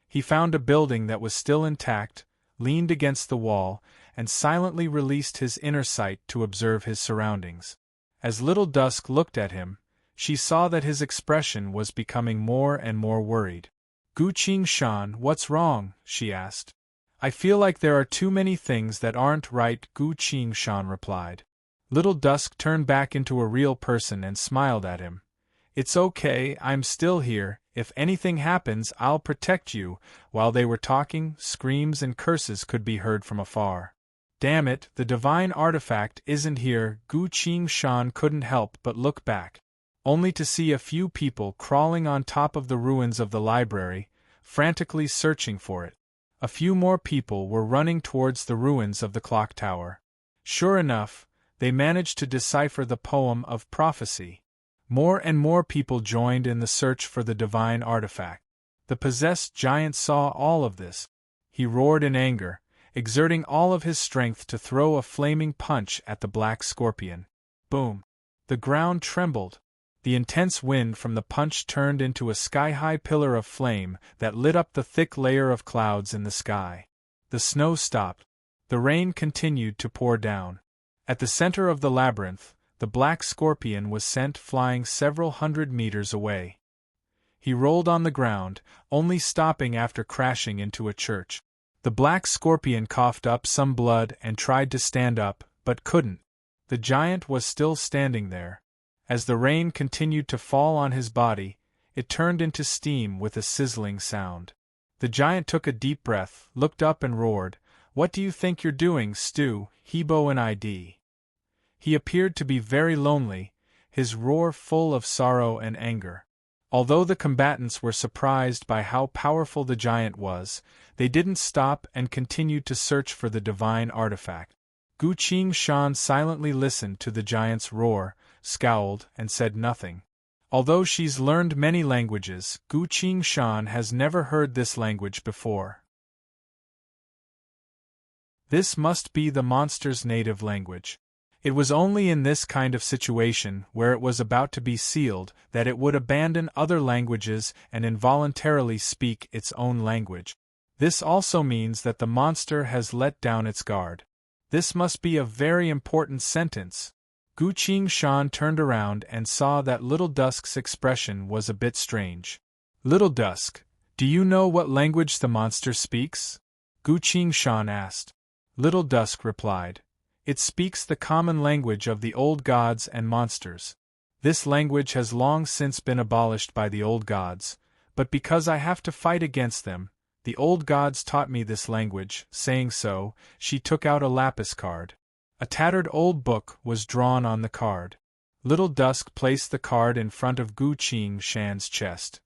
He found a building that was still intact, leaned against the wall, and silently released his inner sight to observe his surroundings. As Little Dusk looked at him, she saw that his expression was becoming more and more worried. Gu Qingshan, what's wrong? She asked. I feel like there are too many things that aren't right, Gu Qingshan replied. Little Dusk turned back into a real person and smiled at him. It's okay, I'm still here. If anything happens, I'll protect you. While they were talking, screams and curses could be heard from afar. Damn it, the divine artifact isn't here. Gu Qingshan couldn't help but look back, only to see a few people crawling on top of the ruins of the library, frantically searching for it. A few more people were running towards the ruins of the clock tower. Sure enough, they managed to decipher the poem of prophecy. More and more people joined in the search for the divine artifact. The possessed giant saw all of this. He roared in anger, exerting all of his strength to throw a flaming punch at the black scorpion. Boom! The ground trembled. The intense wind from the punch turned into a sky-high pillar of flame that lit up the thick layer of clouds in the sky. The snow stopped. The rain continued to pour down. At the center of the labyrinth, the black scorpion was sent flying several hundred meters away. He rolled on the ground, only stopping after crashing into a church. The black scorpion coughed up some blood and tried to stand up, but couldn't. The giant was still standing there. As the rain continued to fall on his body, it turned into steam with a sizzling sound. The giant took a deep breath, looked up and roared, "What do you think you're doing, Stu, Hebo and ID?" He appeared to be very lonely, his roar full of sorrow and anger. Although the combatants were surprised by how powerful the giant was, they didn't stop and continued to search for the divine artifact. Gu Shan silently listened to the giant's roar, scowled, and said nothing. Although she's learned many languages, Gu Shan has never heard this language before. This must be the monster's native language. It was only in this kind of situation, where it was about to be sealed, that it would abandon other languages and involuntarily speak its own language. This also means that the monster has let down its guard. This must be a very important sentence. Gu Shan turned around and saw that Little Dusk's expression was a bit strange. "Little Dusk, do you know what language the monster speaks?" Gu Shan asked. Little Dusk replied, "It speaks the common language of the old gods and monsters. This language has long since been abolished by the old gods, but because I have to fight against them, the old gods taught me this language." Saying so, she took out a lapis card. A tattered old book was drawn on the card. Little Dusk placed the card in front of Gu Shan's chest.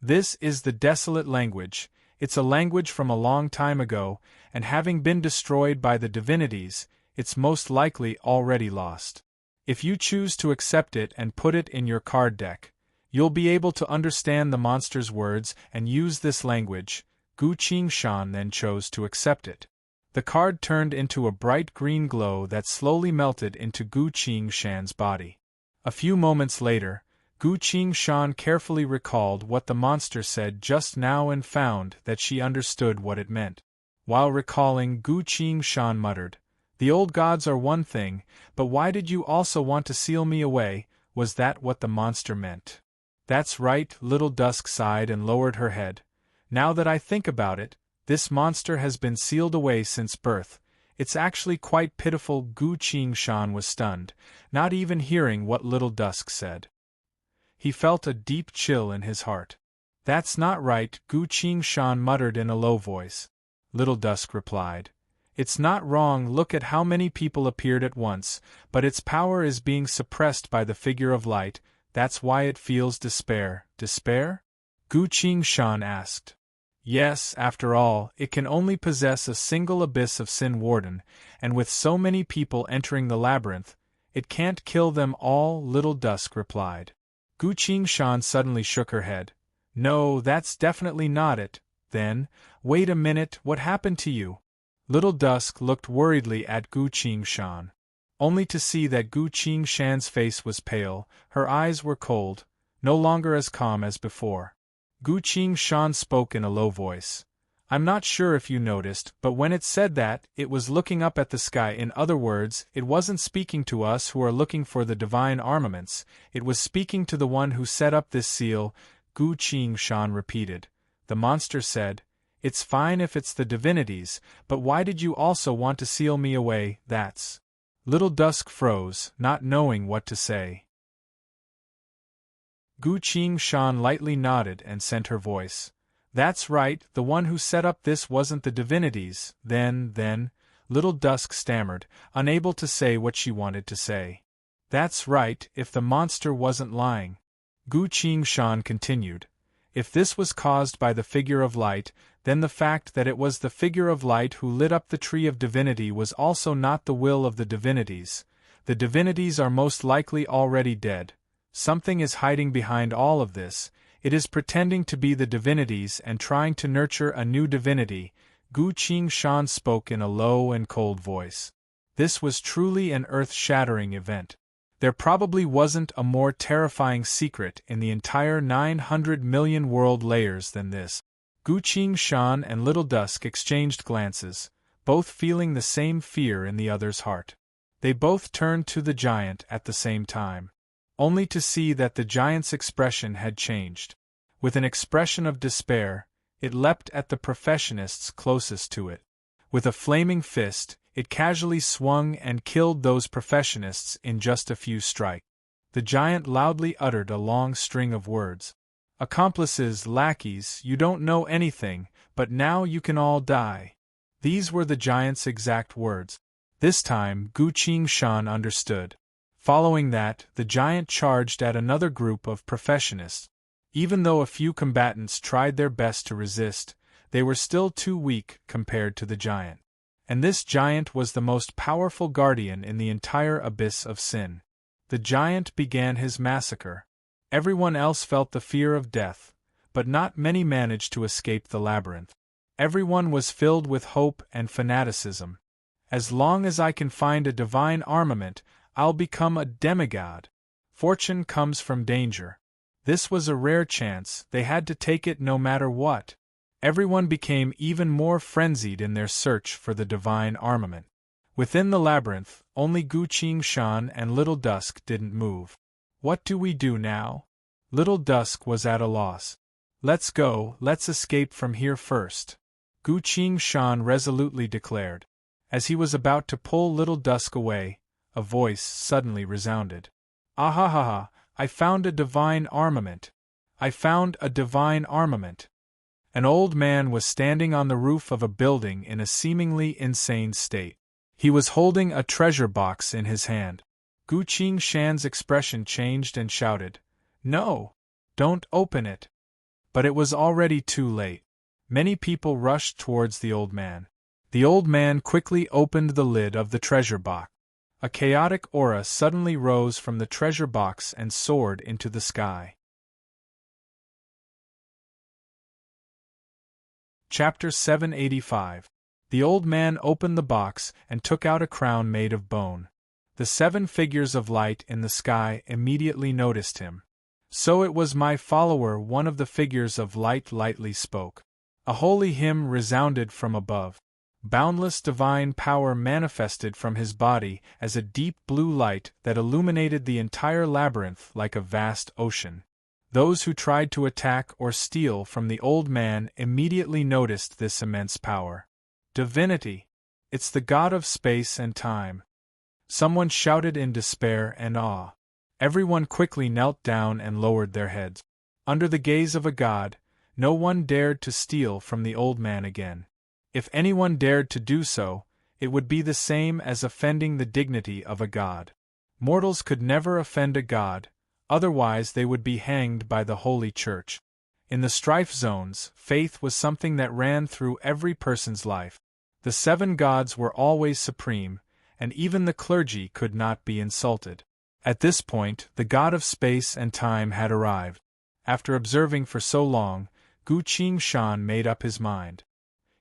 "This is the desolate language. It's a language from a long time ago, and having been destroyed by the divinities, it's most likely already lost. If you choose to accept it and put it in your card deck, you'll be able to understand the monster's words and use this language." Gu Shan then chose to accept it. The card turned into a bright green glow that slowly melted into Gu Shan's body. A few moments later, Gu Shan carefully recalled what the monster said just now and found that she understood what it meant. While recalling, Gu Shan muttered, "The old gods are one thing, but why did you also want to seal me away? Was that what the monster meant?" "That's right," Little Dusk sighed and lowered her head. "Now that I think about it, this monster has been sealed away since birth. It's actually quite pitiful." Gu Shan was stunned, not even hearing what Little Dusk said. He felt a deep chill in his heart. "That's not right," Gu Shan muttered in a low voice. Little Dusk replied, "It's not wrong. Look at how many people appeared at once, but its power is being suppressed by the figure of light. That's why it feels despair." "Despair?" Gu Shan asked. "Yes, after all, it can only possess a single abyss of Sin Warden, and with so many people entering the labyrinth, it can't kill them all," Little Dusk replied. Gu Shan suddenly shook her head. "No, that's definitely not it." "Then, wait a minute, what happened to you?" Little Dusk looked worriedly at Gu Shan. Only to see that Gu Shan's face was pale, her eyes were cold, no longer as calm as before. Gu Shan spoke in a low voice. "I'm not sure if you noticed, but when it said that, it was looking up at the sky. In other words, it wasn't speaking to us who are looking for the divine armaments, it was speaking to the one who set up this seal." Gu Shan repeated. "The monster said, 'It's fine if it's the divinities, but why did you also want to seal me away?' That's..." Little Dusk froze, not knowing what to say. Gu Shan lightly nodded and sent her voice. "That's right, the one who set up this wasn't the divinities." Then, Little Dusk stammered, unable to say what she wanted to say. "That's right, if the monster wasn't lying." Gu Shan continued. "If this was caused by the figure of light, then the fact that it was the figure of light who lit up the tree of divinity was also not the will of the divinities. The divinities are most likely already dead. Something is hiding behind all of this. It is pretending to be the divinities and trying to nurture a new divinity." Gu Shan spoke in a low and cold voice. This was truly an earth-shattering event. There probably wasn't a more terrifying secret in the entire 900 million world layers than this. Gu Shan and Little Dusk exchanged glances, both feeling the same fear in the other's heart. They both turned to the giant at the same time, only to see that the giant's expression had changed. With an expression of despair, it leapt at the professionists closest to it. With a flaming fist, it casually swung and killed those professionists in just a few strikes. The giant loudly uttered a long string of words. Accomplices, lackeys, you don't know anything, but now you can all die. These were the giant's exact words. This time, Gu Qingshan understood. Following that, the giant charged at another group of professionists. Even though a few combatants tried their best to resist, they were still too weak compared to the giant. And this giant was the most powerful guardian in the entire abyss of sin. The giant began his massacre. Everyone else felt the fear of death, but not many managed to escape the labyrinth. Everyone was filled with hope and fanaticism. As long as I can find a divine armament, I'll become a demigod. Fortune comes from danger. This was a rare chance, they had to take it no matter what. Everyone became even more frenzied in their search for the divine armament. Within the labyrinth, only Gu Qingshan and Little Dusk didn't move. What do we do now? Little Dusk was at a loss. Let's go, let's escape from here first, Gu Qingshan resolutely declared. As he was about to pull Little Dusk away, a voice suddenly resounded. Ahahaha, I found a divine armament. I found a divine armament. An old man was standing on the roof of a building in a seemingly insane state. He was holding a treasure box in his hand. Gu Qingshan's expression changed and shouted, "No! Don't open it!" But it was already too late. Many people rushed towards the old man. The old man quickly opened the lid of the treasure box. A chaotic aura suddenly rose from the treasure box and soared into the sky. Chapter 785. The old man opened the box and took out a crown made of bone. The 7 figures of light in the sky immediately noticed him. So it was my follower, one of the figures of light lightly spoke. A holy hymn resounded from above. Boundless divine power manifested from his body as a deep blue light that illuminated the entire labyrinth like a vast ocean. Those who tried to attack or steal from the old man immediately noticed this immense power. Divinity! It's the god of space and time. Someone shouted in despair and awe. Everyone quickly knelt down and lowered their heads. Under the gaze of a god, no one dared to steal from the old man again. If anyone dared to do so, it would be the same as offending the dignity of a god. Mortals could never offend a god, otherwise they would be hanged by the Holy Church. In the strife zones, faith was something that ran through every person's life. The 7 gods were always supreme, and even the clergy could not be insulted. At this point, the god of space and time had arrived. After observing for so long, Gu Qingshan made up his mind.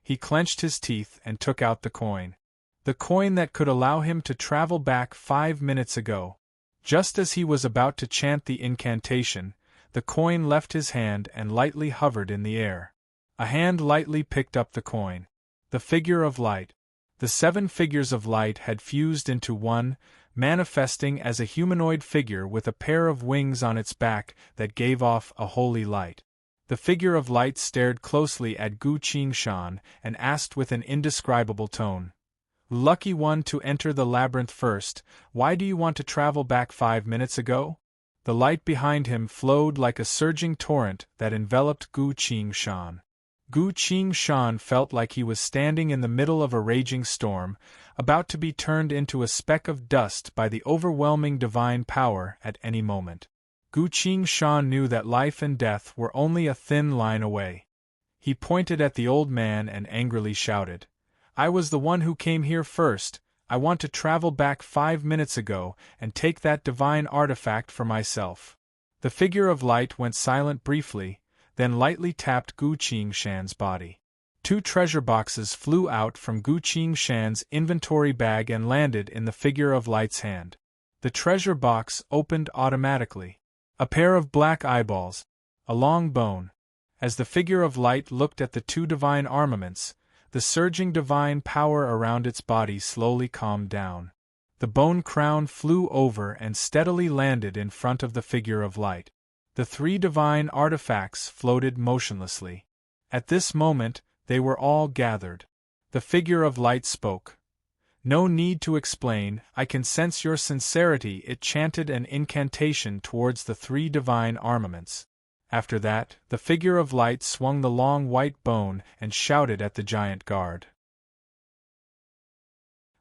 He clenched his teeth and took out the coin. The coin that could allow him to travel back 5 minutes ago. Just as he was about to chant the incantation, the coin left his hand and lightly hovered in the air. A hand lightly picked up the coin. The figure of light. The 7 figures of light had fused into one, manifesting as a humanoid figure with a pair of wings on its back that gave off a holy light. The figure of light stared closely at Gu Qingshan and asked with an indescribable tone, "Lucky one to enter the labyrinth first, why do you want to travel back 5 minutes ago?" The light behind him flowed like a surging torrent that enveloped Gu Qingshan. Gu Qingshan felt like he was standing in the middle of a raging storm, about to be turned into a speck of dust by the overwhelming divine power at any moment. Gu Qingshan knew that life and death were only a thin line away. He pointed at the old man and angrily shouted, "I was the one who came here first. I want to travel back 5 minutes ago and take that divine artifact for myself." The figure of light went silent briefly, then lightly tapped Gu Qingshan's body. 2 treasure boxes flew out from Gu Qingshan's inventory bag and landed in the figure of light's hand. The treasure box opened automatically. A pair of black eyeballs, a long bone. As the figure of light looked at the 2 divine armaments, the surging divine power around its body slowly calmed down. The bone crown flew over and steadily landed in front of the figure of light. The 3 divine artifacts floated motionlessly. At this moment, they were all gathered. The figure of light spoke. "No need to explain, I can sense your sincerity." It chanted an incantation towards the 3 divine armaments. After that, the figure of light swung the long white bone and shouted at the giant guard.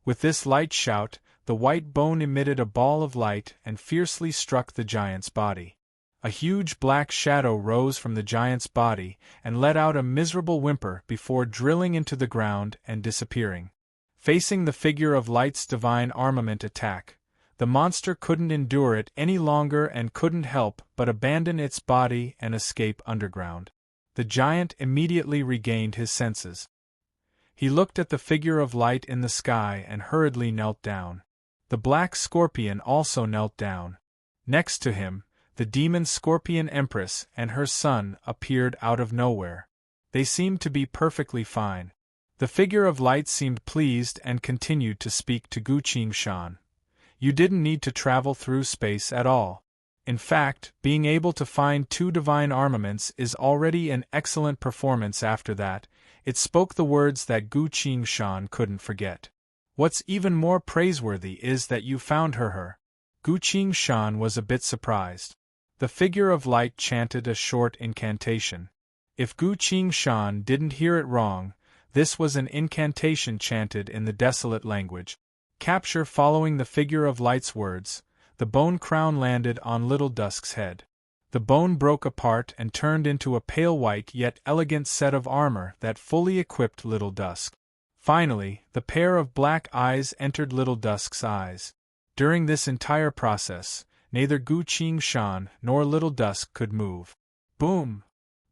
With this light shout, the white bone emitted a ball of light and fiercely struck the giant's body. A huge black shadow rose from the giant's body and let out a miserable whimper before drilling into the ground and disappearing. Facing the figure of light's divine armament attack, the monster couldn't endure it any longer and couldn't help but abandon its body and escape underground. The giant immediately regained his senses. He looked at the figure of light in the sky and hurriedly knelt down. The black scorpion also knelt down. Next to him, the demon scorpion empress and her son appeared out of nowhere. They seemed to be perfectly fine. The figure of light seemed pleased and continued to speak to Guqing Shan. "You didn't need to travel through space at all. In fact, being able to find 2 divine armaments is already an excellent performance." After that, it spoke the words that Guqing Shan couldn't forget. "What's even more praiseworthy is that you found her." Guqing Shan was a bit surprised. The figure of light chanted a short incantation. If Guqing Shan didn't hear it wrong, this was an incantation chanted in the desolate language. Capture. Following the figure of light's words, the bone crown landed on Little Dusk's head. The bone broke apart and turned into a pale white yet elegant set of armor that fully equipped Little Dusk. Finally, the pair of black eyes entered Little Dusk's eyes. During this entire process, neither Guqing Shan nor Little Dusk could move. Boom!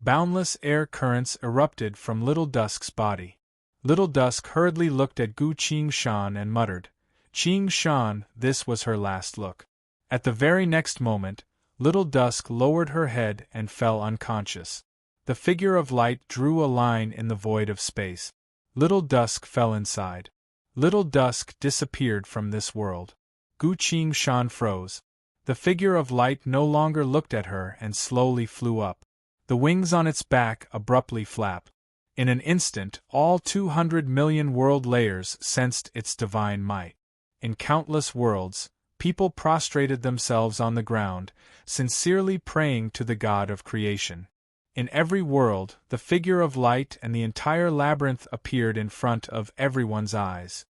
Boundless air currents erupted from Little Dusk's body. Little Dusk hurriedly looked at Guqing Shan and muttered, "Qing Shan." This was her last look. At the very next moment, Little Dusk lowered her head and fell unconscious. The figure of light drew a line in the void of space. Little Dusk fell inside. Little Dusk disappeared from this world. Guqing Shan froze. The figure of light no longer looked at her and slowly flew up. The wings on its back abruptly flapped. In an instant, all 200 million world layers sensed its divine might. In countless worlds, people prostrated themselves on the ground, sincerely praying to the God of creation. In every world, the figure of light and the entire labyrinth appeared in front of everyone's eyes.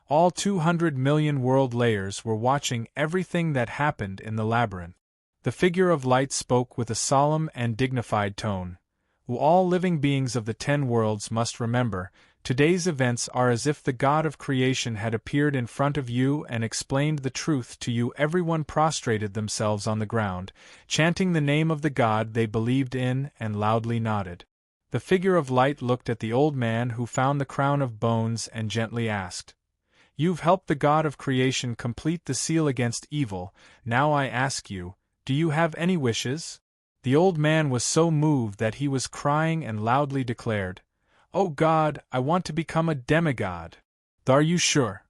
All 200 million world layers were watching everything that happened in the labyrinth. The figure of light spoke with a solemn and dignified tone. "All living beings of the 10 worlds must remember, today's events are as if the God of creation had appeared in front of you and explained the truth to you." Everyone prostrated themselves on the ground, chanting the name of the God they believed in, and loudly nodded. The figure of light looked at the old man who found the crown of bones and gently asked, "You've helped the God of creation complete the seal against evil. Now I ask you, do you have any wishes?" The old man was so moved that he was crying and loudly declared, "Oh God, I want to become a demigod." "Are you sure?"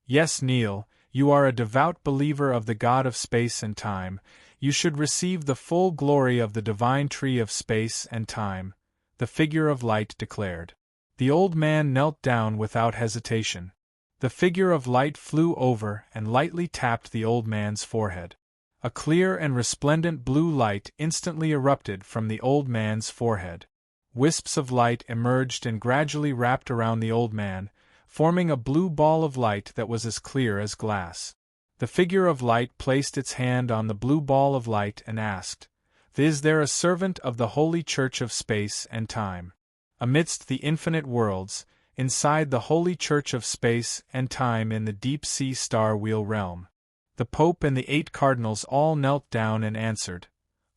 "Yes, Neil, you are a devout believer of the God of space and time. You should receive the full glory of the divine tree of space and time," the figure of light declared. The old man knelt down without hesitation. The figure of light flew over and lightly tapped the old man's forehead. A clear and resplendent blue light instantly erupted from the old man's forehead. Wisps of light emerged and gradually wrapped around the old man, forming a blue ball of light that was as clear as glass. The figure of light placed its hand on the blue ball of light and asked, "Is there a servant of the Holy Church of space and time?" Amidst the infinite worlds, inside the Holy Church of space and time in the deep-sea star-wheel realm, the Pope and the 8 cardinals all knelt down and answered,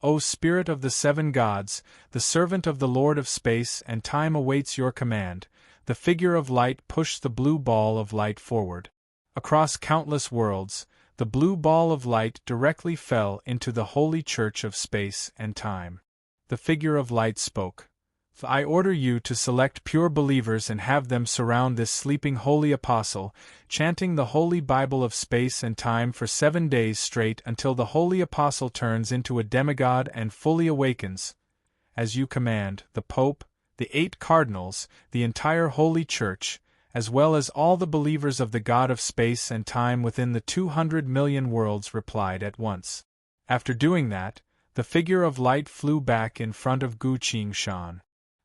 "O Spirit of the 7 gods, the servant of the Lord of space and time awaits your command." The figure of light pushed the blue ball of light forward. Across countless worlds, the blue ball of light directly fell into the Holy Church of space and time. The figure of light spoke. I order you to select pure believers and have them surround this sleeping holy apostle, chanting the holy Bible of space and time for 7 days straight until the holy apostle turns into a demigod and fully awakens. As you command, the Pope, the 8 cardinals, the entire Holy Church, as well as all the believers of the God of space and time within the 200 million worlds replied at once. After doing that, the figure of light flew back in front of Gu Qingshan.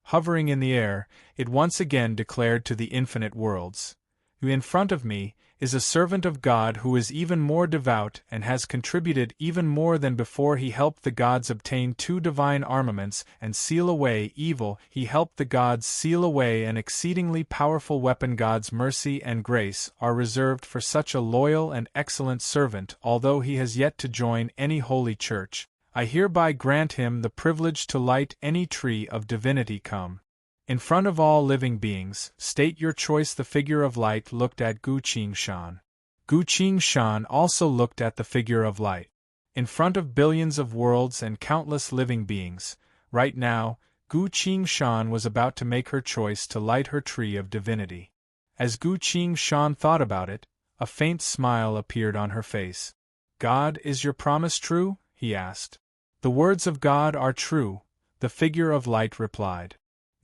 Hovering in the air, it once again declared to the infinite worlds, "Who in front of me is a servant of God who is even more devout and has contributed even more than before. He helped the gods obtain 2 divine armaments and seal away evil. He helped the gods seal away an exceedingly powerful weapon. God's mercy and grace are reserved for such a loyal and excellent servant. Although he has yet to join any holy church, I hereby grant him the privilege to light any tree of divinity. Come. In front of all living beings, state your choice." The figure of light looked at Gu Qingshan. Gu Qingshan also looked at the figure of light. In front of billions of worlds and countless living beings, right now, Gu Qingshan was about to make her choice to light her tree of divinity. As Gu Qingshan thought about it, a faint smile appeared on her face. "God, is your promise true?" he asked. "The words of God are true," the figure of light replied.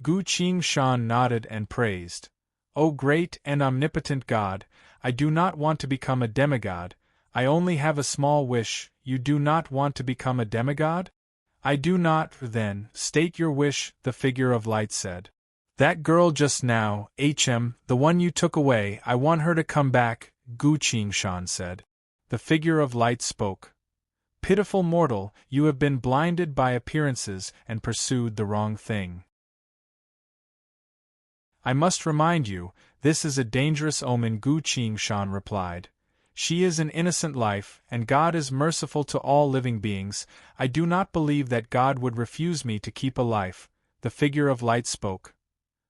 Gu Qingshan nodded and praised. "O great and omnipotent God, I do not want to become a demigod, I only have a small wish." "You do not want to become a demigod?" "I do not." "Then, state your wish," the figure of light said. "That girl just now, the one you took away, I want her to come back," Gu Qingshan said. The figure of light spoke. "Pitiful mortal, you have been blinded by appearances and pursued the wrong thing. I must remind you, this is a dangerous omen." Gu Qingshan replied. "She is an innocent life, and God is merciful to all living beings. I do not believe that God would refuse me to keep a life," the figure of light spoke.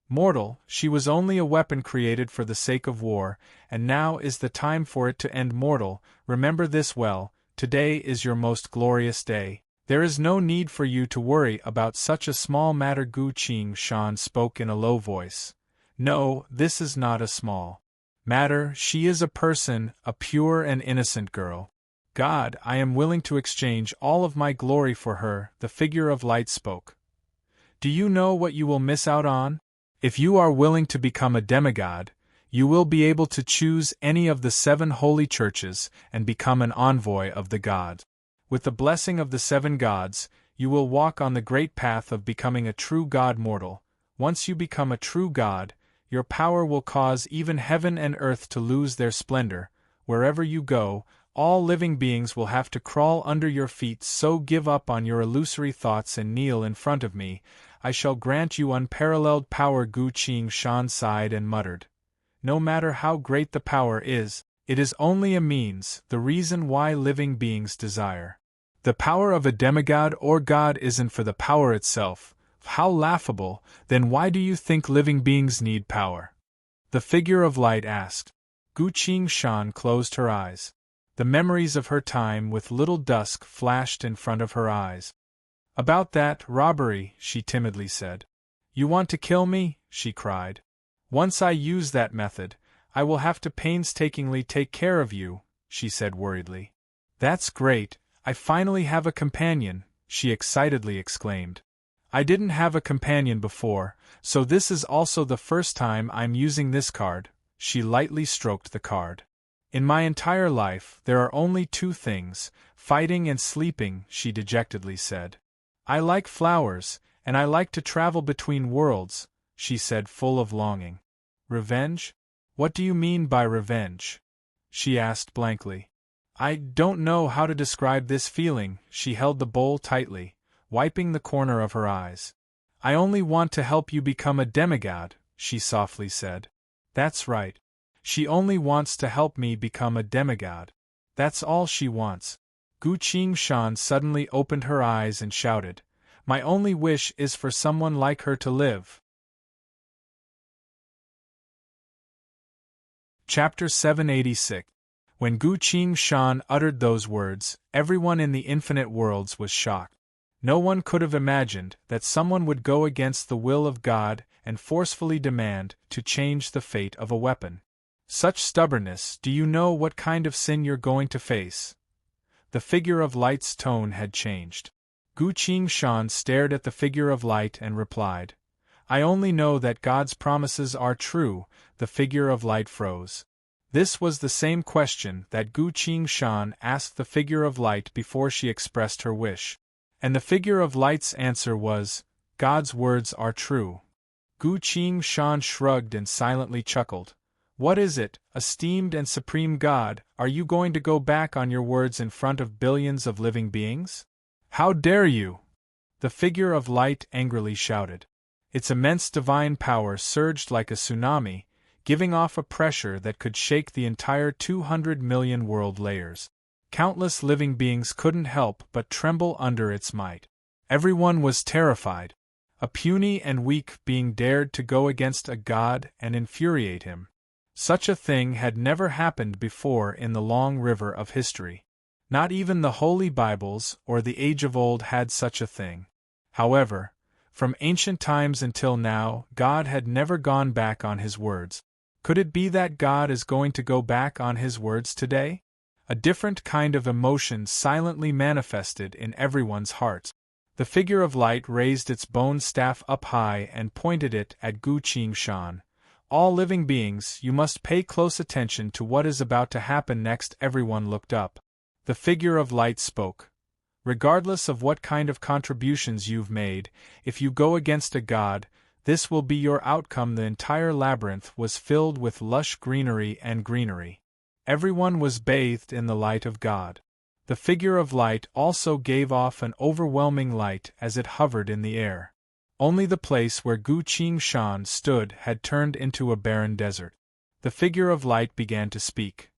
"Mortal, she was only a weapon created for the sake of war, and now is the time for it to end. Mortal, remember this well, today is your most glorious day. There is no need for you to worry about such a small matter." Gu Qingshan spoke in a low voice. "No, this is not a small matter. She is a person, a pure and innocent girl. God, I am willing to exchange all of my glory for her," the figure of light spoke. "Do you know what you will miss out on? If you are willing to become a demigod, you will be able to choose any of the 7 holy churches and become an envoy of the gods. With the blessing of the 7 gods, you will walk on the great path of becoming a true god." "Mortal, once you become a true god, your power will cause even heaven and earth to lose their splendor. Wherever you go, all living beings will have to crawl under your feet. So give up on your illusory thoughts and kneel in front of me. I shall grant you unparalleled power." Gu Qingshan sighed and muttered. "No matter how great the power is, it is only a means, the reason why living beings desire. The power of a demigod or god isn't for the power itself." "How laughable! Then why do you think living beings need power?" the figure of light asked. Gu Qingshan closed her eyes. The memories of her time with little Dusk flashed in front of her eyes. "About that robbery," she timidly said. "You want to kill me?" she cried. "Once I use that method, I will have to painstakingly take care of you," she said worriedly. "That's great, I finally have a companion," she excitedly exclaimed. "I didn't have a companion before, so this is also the first time I'm using this card." She lightly stroked the card. "In my entire life, there are only 2 things, fighting and sleeping," she dejectedly said. "I like flowers, and I like to travel between worlds," she said, full of longing. "Revenge? What do you mean by revenge?" she asked blankly. "I don't know how to describe this feeling." She held the bowl tightly, wiping the corner of her eyes. "I only want to help you become a demigod," she softly said. "That's right. She only wants to help me become a demigod. That's all she wants." Gu Qingshan suddenly opened her eyes and shouted, "My only wish is for someone like her to live." Chapter 786. When Gu Qingshan uttered those words, everyone in the infinite worlds was shocked. No one could have imagined that someone would go against the will of God and forcefully demand to change the fate of a weapon. Such stubbornness! Do you know what kind of sin you're going to face? The figure of light's tone had changed. Gu Qingshan stared at the figure of light and replied, I only know that God's promises are true. The figure of light froze. This was the same question that Gu Qingshan asked the figure of light before she expressed her wish. And the figure of light's answer was, God's words are true. Gu Qingshan shrugged and silently chuckled. What is it, esteemed and supreme God, are you going to go back on your words in front of billions of living beings? How dare you? The figure of light angrily shouted. Its immense divine power surged like a tsunami, giving off a pressure that could shake the entire 200 million world layers. Countless living beings couldn't help but tremble under its might. Everyone was terrified. A puny and weak being dared to go against a god and infuriate him. Such a thing had never happened before in the long river of history. Not even the Holy Bibles or the Age of Old had such a thing. However, from ancient times until now, God had never gone back on his words. Could it be that God is going to go back on his words today? A different kind of emotion silently manifested in everyone's hearts. The figure of light raised its bone staff up high and pointed it at Gu Qingshan. All living beings, you must pay close attention to what is about to happen next. Everyone looked up. The figure of light spoke. Regardless of what kind of contributions you've made, if you go against a god, this will be your outcome. The entire labyrinth was filled with lush greenery and greenery. Everyone was bathed in the light of God. The figure of light also gave off an overwhelming light as it hovered in the air. Only the place where Gu Qingshan stood had turned into a barren desert. The figure of light began to speak.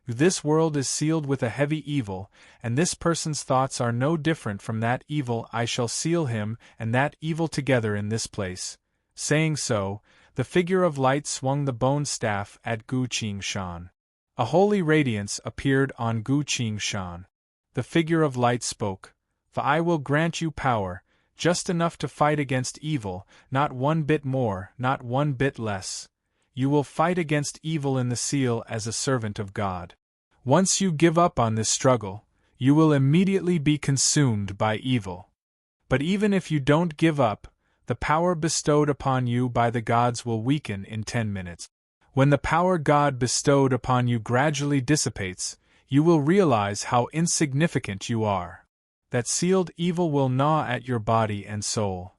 This world is sealed with a heavy evil, and this person's thoughts are no different from that evil. I shall seal him and that evil together in this place. Saying so, the figure of light swung the bone staff at Gu Qingshan. A holy radiance appeared on Gu Qingshan. The figure of light spoke. For I will grant you power, just enough to fight against evil, not one bit more, not one bit less. You will fight against evil in the seal as a servant of God. Once you give up on this struggle, you will immediately be consumed by evil. But even if you don't give up, the power bestowed upon you by the gods will weaken in 10 minutes. When the power God bestowed upon you gradually dissipates, you will realize how insignificant you are. That sealed evil will gnaw at your body and soul.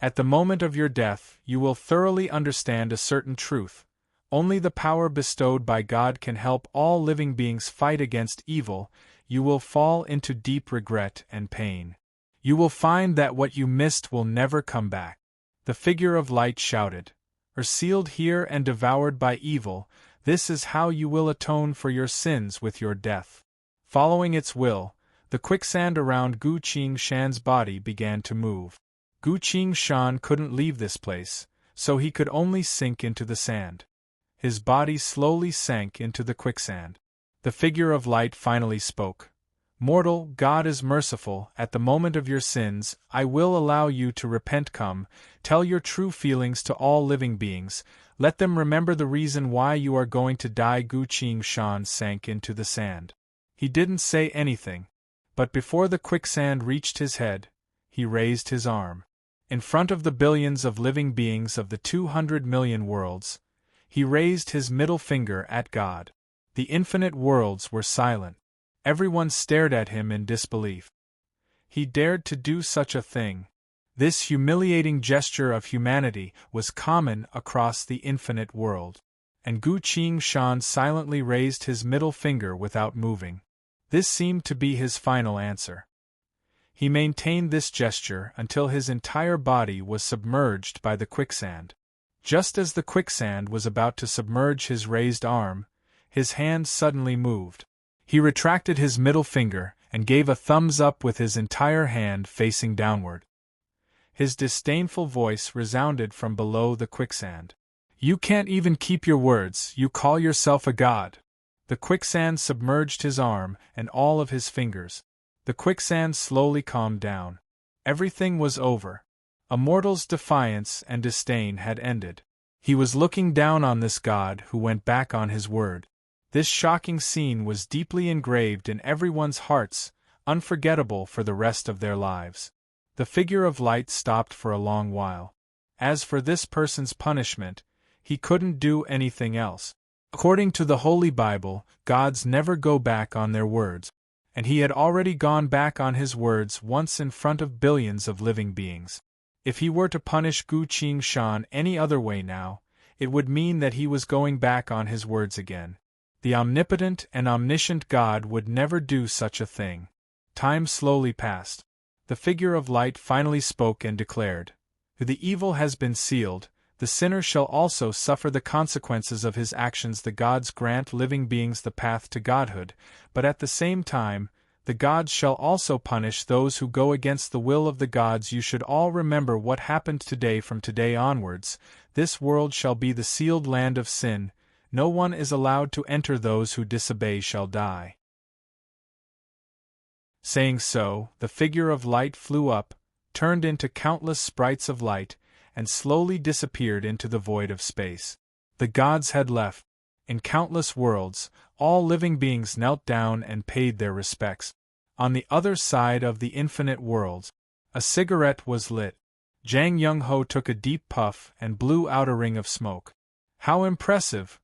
At the moment of your death, you will thoroughly understand a certain truth. Only the power bestowed by God can help all living beings fight against evil. You will fall into deep regret and pain. You will find that what you missed will never come back. The figure of light shouted. Are sealed here and devoured by evil, this is how you will atone for your sins with your death. Following its will, the quicksand around Gu Qingshan's body began to move. Gu Qingshan couldn't leave this place, so he could only sink into the sand. His body slowly sank into the quicksand. The figure of light finally spoke. Mortal, God is merciful. At the moment of your sins, I will allow you to repent. Come, tell your true feelings to all living beings. Let them remember the reason why you are going to die. Gu Qingshan sank into the sand. He didn't say anything, but before the quicksand reached his head, he raised his arm. In front of the billions of living beings of the 200 million worlds, he raised his middle finger at God. The infinite worlds were silent. Everyone stared at him in disbelief. He dared to do such a thing. This humiliating gesture of humanity was common across the infinite world. And Gu Qingshan silently raised his middle finger without moving. This seemed to be his final answer. He maintained this gesture until his entire body was submerged by the quicksand. Just as the quicksand was about to submerge his raised arm, his hand suddenly moved. He retracted his middle finger and gave a thumbs up with his entire hand facing downward. His disdainful voice resounded from below the quicksand. You can't even keep your words, you call yourself a god. The quicksand submerged his arm and all of his fingers. The quicksand slowly calmed down. Everything was over. A mortal's defiance and disdain had ended. He was looking down on this god who went back on his word. This shocking scene was deeply engraved in everyone's hearts, unforgettable for the rest of their lives. The figure of light stopped for a long while. As for this person's punishment, he couldn't do anything else. According to the Holy Bible, gods never go back on their words, and he had already gone back on his words once in front of billions of living beings. If he were to punish Gu Qingshan any other way now, it would mean that he was going back on his words again. The omnipotent and omniscient God would never do such a thing. Time slowly passed. The figure of light finally spoke and declared, "The evil has been sealed, the sinner shall also suffer the consequences of his actions. The gods grant living beings the path to godhood, but at the same time, the gods shall also punish those who go against the will of the gods. You should all remember what happened today. From today onwards, this world shall be the sealed land of sin. No one is allowed to enter. Those who disobey shall die." Saying so, the figure of light flew up, turned into countless sprites of light, and slowly disappeared into the void of space. The gods had left. In countless worlds, all living beings knelt down and paid their respects. On the other side of the infinite worlds, a cigarette was lit. Jang Young-ho took a deep puff and blew out a ring of smoke. "How impressive!"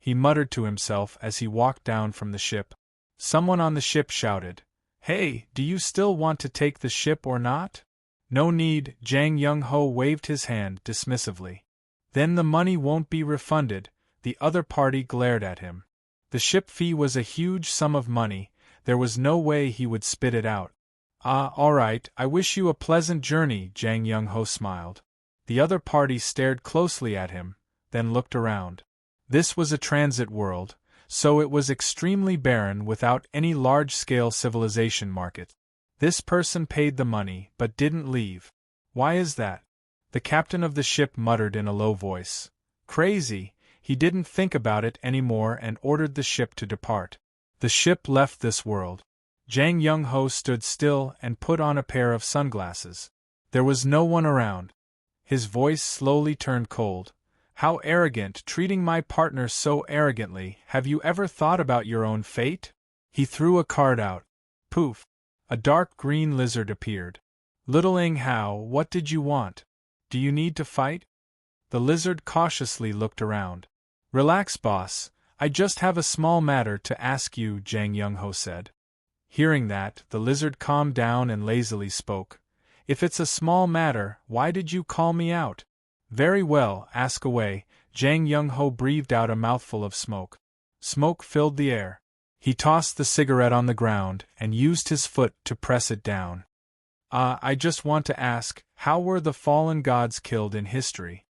he muttered to himself as he walked down from the ship. Someone on the ship shouted, "Hey, do you still want to take the ship or not?" "No need," Jang Young-ho waved his hand dismissively. "Then the money won't be refunded," the other party glared at him. The ship fee was a huge sum of money, there was no way he would spit it out. "Ah, all right, I wish you a pleasant journey," Jang Young-ho smiled. The other party stared closely at him, then looked around. This was a transit world, so it was extremely barren without any large-scale civilization market. This person paid the money but didn't leave. "Why is that?" the captain of the ship muttered in a low voice. "Crazy." He didn't think about it anymore and ordered the ship to depart. The ship left this world. Jang Young-ho stood still and put on a pair of sunglasses. There was no one around. His voice slowly turned cold. "How arrogant, treating my partner so arrogantly. Have you ever thought about your own fate?" He threw a card out. Poof! A dark green lizard appeared. "Little Ing Hao, what did you want? Do you need to fight?" The lizard cautiously looked around. "Relax, boss. I just have a small matter to ask you," Jang Young-ho said. Hearing that, the lizard calmed down and lazily spoke. "If it's a small matter, why did you call me out?" "Very well, ask away." Jang Young-ho breathed out a mouthful of smoke. Smoke filled the air. He tossed the cigarette on the ground and used his foot to press it down. I just want to ask, how were the fallen gods killed in history?"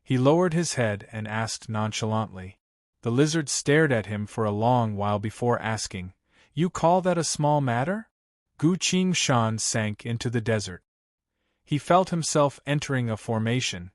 He lowered his head and asked nonchalantly. The lizard stared at him for a long while before asking, "You call that a small matter?" Gu Qingshan sank into the desert. He felt himself entering a formation.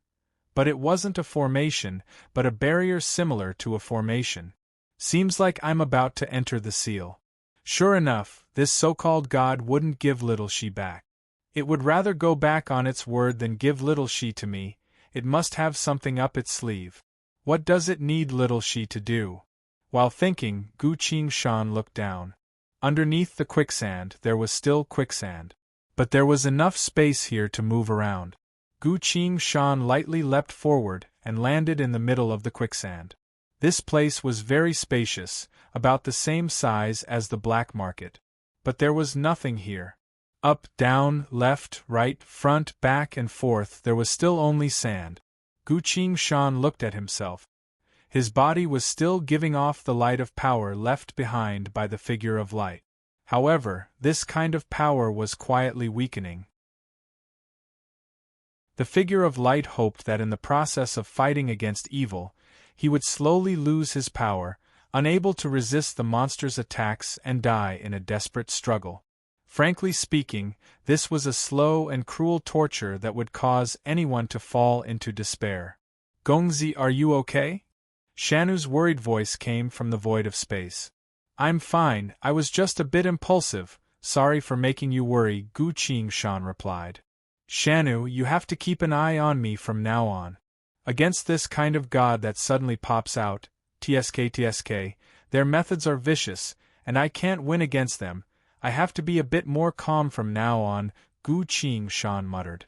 But it wasn't a formation, but a barrier similar to a formation. "Seems like I'm about to enter the seal." Sure enough, this so-called god wouldn't give little she back. It would rather go back on its word than give little she to me. It must have something up its sleeve. What does it need little she to do? While thinking, Gu Qingshan looked down. Underneath the quicksand there was still quicksand. But there was enough space here to move around. Gu Qingshan lightly leapt forward and landed in the middle of the quicksand. This place was very spacious, about the same size as the black market. But there was nothing here. Up, down, left, right, front, back and forth there was still only sand. Gu Qingshan looked at himself. His body was still giving off the light of power left behind by the figure of light. However, this kind of power was quietly weakening. The figure of light hoped that in the process of fighting against evil, he would slowly lose his power, unable to resist the monster's attacks and die in a desperate struggle. Frankly speaking, this was a slow and cruel torture that would cause anyone to fall into despair. "Gongzi, are you okay?" Shanu's worried voice came from the void of space. "I'm fine, I was just a bit impulsive, Sorry for making you worry, Gu Qingshan replied. Shanu, you have to keep an eye on me from now on. Against this kind of god that suddenly pops out, tsk, their methods are vicious, and I can't win against them. I have to be a bit more calm from now on, Gu Qingshan muttered.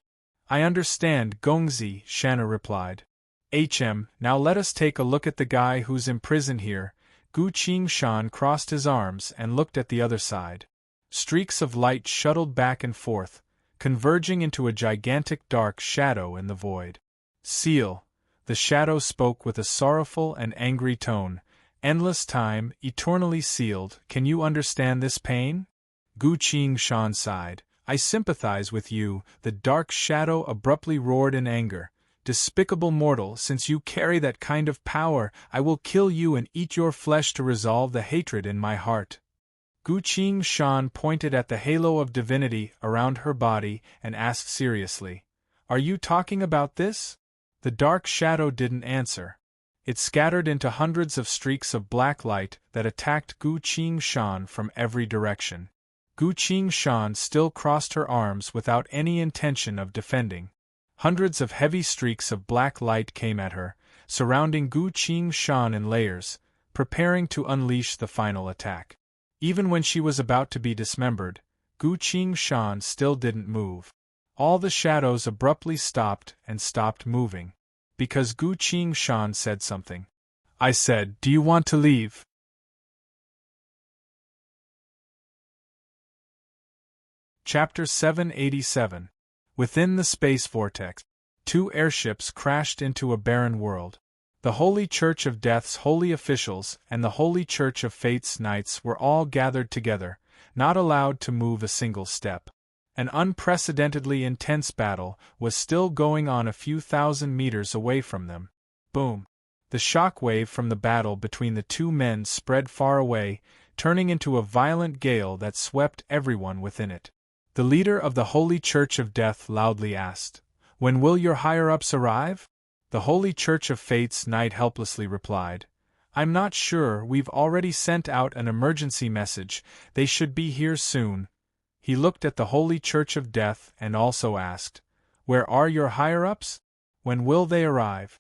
I understand, Gongzi, Shanu replied. Now let us take a look at the guy who's imprisoned here. Gu Qingshan crossed his arms and looked at the other side. Streaks of light shuttled back and forth, converging into a gigantic dark shadow in the void. Seal, the shadow spoke with a sorrowful and angry tone. Endless time, eternally sealed, can you understand this pain? Gu Qingshan sighed. I sympathize with you, the dark shadow abruptly roared in anger. Despicable mortal, since you carry that kind of power, I will kill you and eat your flesh to resolve the hatred in my heart. Gu Qingshan pointed at the halo of divinity around her body and asked seriously, Are you talking about this? The dark shadow didn't answer. It scattered into hundreds of streaks of black light that attacked Gu Qingshan from every direction. Gu Qingshan still crossed her arms without any intention of defending. Hundreds of heavy streaks of black light came at her, surrounding Gu Qingshan in layers, preparing to unleash the final attack. Even when she was about to be dismembered, Gu Qingshan still didn't move. All the shadows abruptly stopped and stopped moving. Because Gu Qingshan said something. I said, do you want to leave? Chapter 787. Within the space vortex, 2 airships crashed into a barren world. The Holy Church of Death's holy officials and the Holy Church of Fate's knights were all gathered together, not allowed to move a single step. An unprecedentedly intense battle was still going on a few thousand meters away from them. Boom! The shock wave from the battle between the 2 men spread far away, turning into a violent gale that swept everyone within it. The leader of the Holy Church of Death loudly asked, When will your higher-ups arrive? The Holy Church of Fate's knight helplessly replied, I'm not sure, we've already sent out an emergency message, they should be here soon. He looked at the Holy Church of Death and also asked, Where are your higher-ups? When will they arrive?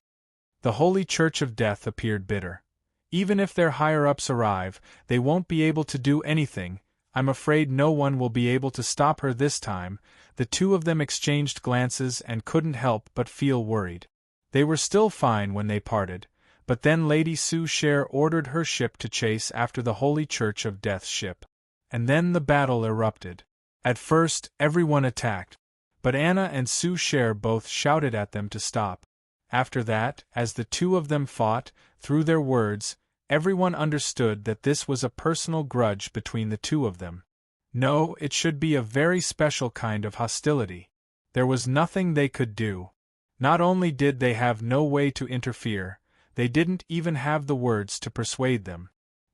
The Holy Church of Death appeared bitter. Even if their higher-ups arrive, they won't be able to do anything. I'm afraid no one will be able to stop her this time. The 2 of them exchanged glances and couldn't help but feel worried. They were still fine when they parted, but then Lady Su Cher ordered her ship to chase after the Holy Church of Death's ship. And then the battle erupted. At first, everyone attacked, but Anna and Su Cher both shouted at them to stop. After that, as the 2 of them fought, through their words, everyone understood that this was a personal grudge between the 2 of them. No, it should be a very special kind of hostility. There was nothing they could do. Not only did they have no way to interfere, they didn't even have the words to persuade them.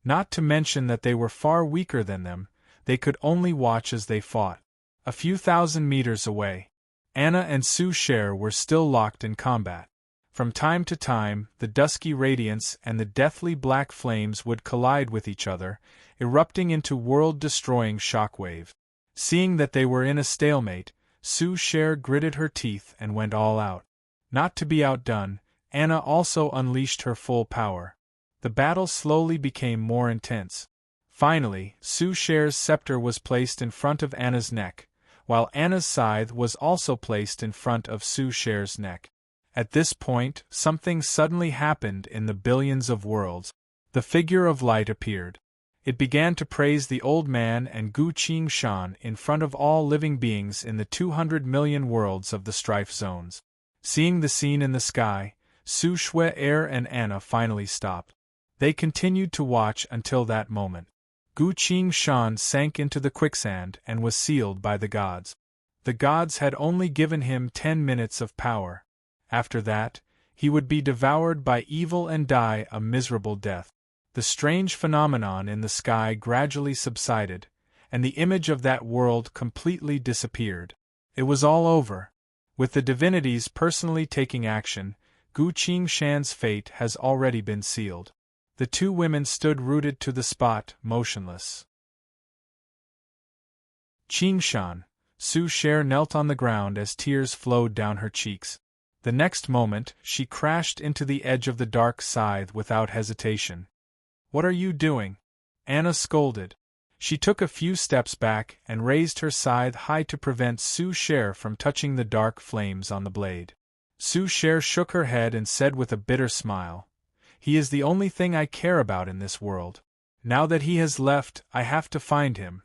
Not to mention that they were far weaker than them, they could only watch as they fought. A few thousand meters away, Anna and Su Cher were still locked in combat. From time to time, the dusky radiance and the deathly black flames would collide with each other, erupting into world-destroying shockwaves. Seeing that they were in a stalemate, Su Cher gritted her teeth and went all out. Not to be outdone, Anna also unleashed her full power. The battle slowly became more intense. Finally, Su Cher's scepter was placed in front of Anna's neck, while Anna's scythe was also placed in front of Su Cher's neck. At this point, something suddenly happened in the billions of worlds. The figure of light appeared. It began to praise the old man and Gu Qingshan in front of all living beings in the 200 million worlds of the strife zones. Seeing the scene in the sky, Su Cher and Anna finally stopped. They continued to watch until that moment. Gu Qingshan sank into the quicksand and was sealed by the gods. The gods had only given him 10 minutes of power. After that, he would be devoured by evil and die a miserable death. The strange phenomenon in the sky gradually subsided, and the image of that world completely disappeared. It was all over. With the divinities personally taking action, Gu Qingshan's fate has already been sealed. The 2 women stood rooted to the spot, motionless. Qingshan. Su Cher knelt on the ground as tears flowed down her cheeks. The next moment, she crashed into the edge of the dark scythe without hesitation. "What are you doing?" Anna scolded. She took a few steps back and raised her scythe high to prevent Su Cher from touching the dark flames on the blade. Su Cher shook her head and said with a bitter smile, "He is the only thing I care about in this world. Now that he has left, I have to find him."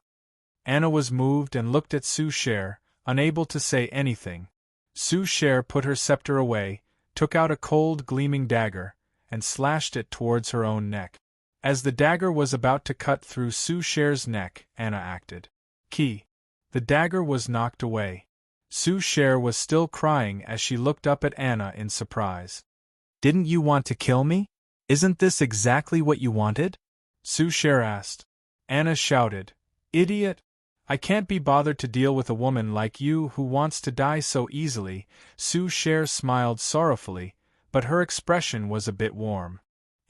Anna was moved and looked at Su Cher, unable to say anything. Su Cher put her scepter away, took out a cold gleaming dagger, and slashed it towards her own neck. As the dagger was about to cut through Su Cher's neck, Anna acted. Ki. The dagger was knocked away. Su Cher was still crying as she looked up at Anna in surprise. "Didn't you want to kill me? Isn't this exactly what you wanted?" Su Cher asked. Anna shouted, "Idiot! I can't be bothered to deal with a woman like you who wants to die so easily." Su Cher smiled sorrowfully, but her expression was a bit warm.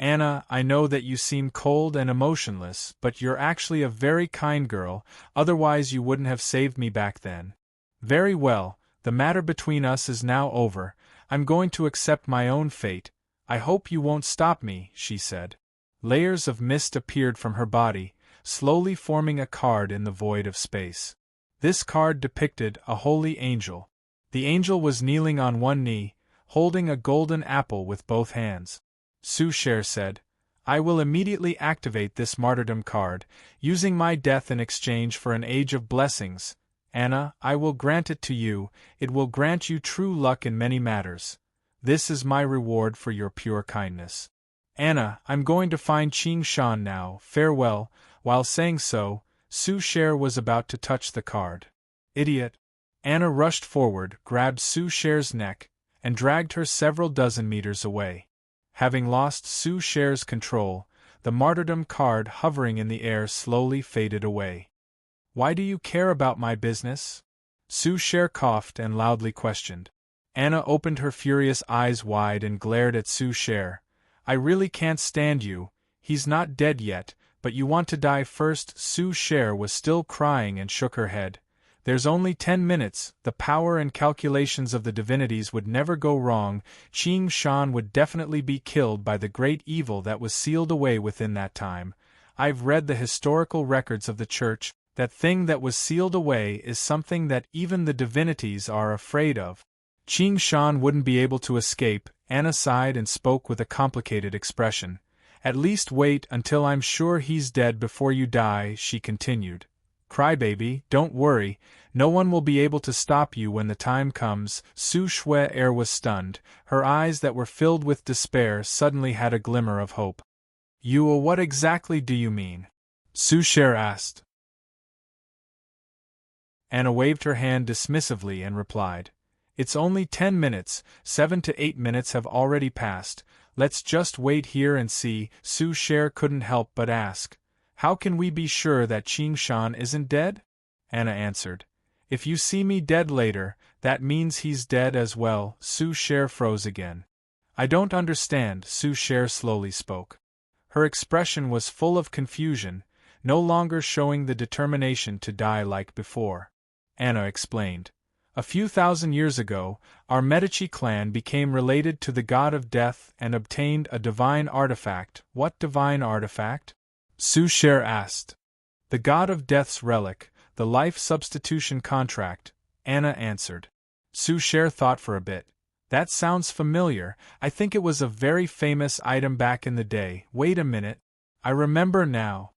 "Anna, I know that you seem cold and emotionless, but you're actually a very kind girl, otherwise you wouldn't have saved me back then. Very well, the matter between us is now over. I'm going to accept my own fate. I hope you won't stop me," she said. Layers of mist appeared from her body, slowly forming a card in the void of space. This card depicted a holy angel. The angel was kneeling on one knee, holding a golden apple with both hands. Su Cher said, "I will immediately activate this martyrdom card, using my death in exchange for an age of blessings. Anna, I will grant it to you. It will grant you true luck in many matters. This is my reward for your pure kindness. Anna, I'm going to find Qingshan now. Farewell." While saying so, Su Cher was about to touch the card. "Idiot!" Anna rushed forward, grabbed Su Cher's neck, and dragged her several dozen meters away. Having lost Su Cher's control, the martyrdom card hovering in the air slowly faded away. "Why do you care about my business?" Su Cher coughed and loudly questioned. Anna opened her furious eyes wide and glared at Su Cher. "I really can't stand you. He's not dead yet, but you want to die first." Su Cher was still crying and shook her head. "There's only 10 minutes, the power and calculations of the divinities would never go wrong. Qingshan would definitely be killed by the great evil that was sealed away within that time. I've read the historical records of the church. That thing that was sealed away is something that even the divinities are afraid of. Qingshan wouldn't be able to escape." Anna sighed and spoke with a complicated expression. "At least wait until I'm sure he's dead before you die," she continued. "Crybaby, don't worry, no one will be able to stop you when the time comes." Su Cher was stunned. Her eyes that were filled with despair suddenly had a glimmer of hope. What exactly do you mean?" Su Cher asked. Anna waved her hand dismissively and replied, "It's only 10 minutes, 7 to 8 minutes have already passed. Let's just wait here and see." Su Cher couldn't help but ask, "How can we be sure that Qingshan isn't dead?" Anna answered, "If you see me dead later, that means he's dead as well." Su Cher froze again. "I don't understand." Su Cher slowly spoke. Her expression was full of confusion, no longer showing the determination to die like before. Anna explained. "A few thousand years ago, our Medici clan became related to the god of death and obtained a divine artifact." "What divine artifact?" Su Cher asked. "The god of death's relic, the life substitution contract," Anna answered. Su Cher thought for a bit. "That sounds familiar. I think it was a very famous item back in the day. Wait a minute. I remember now."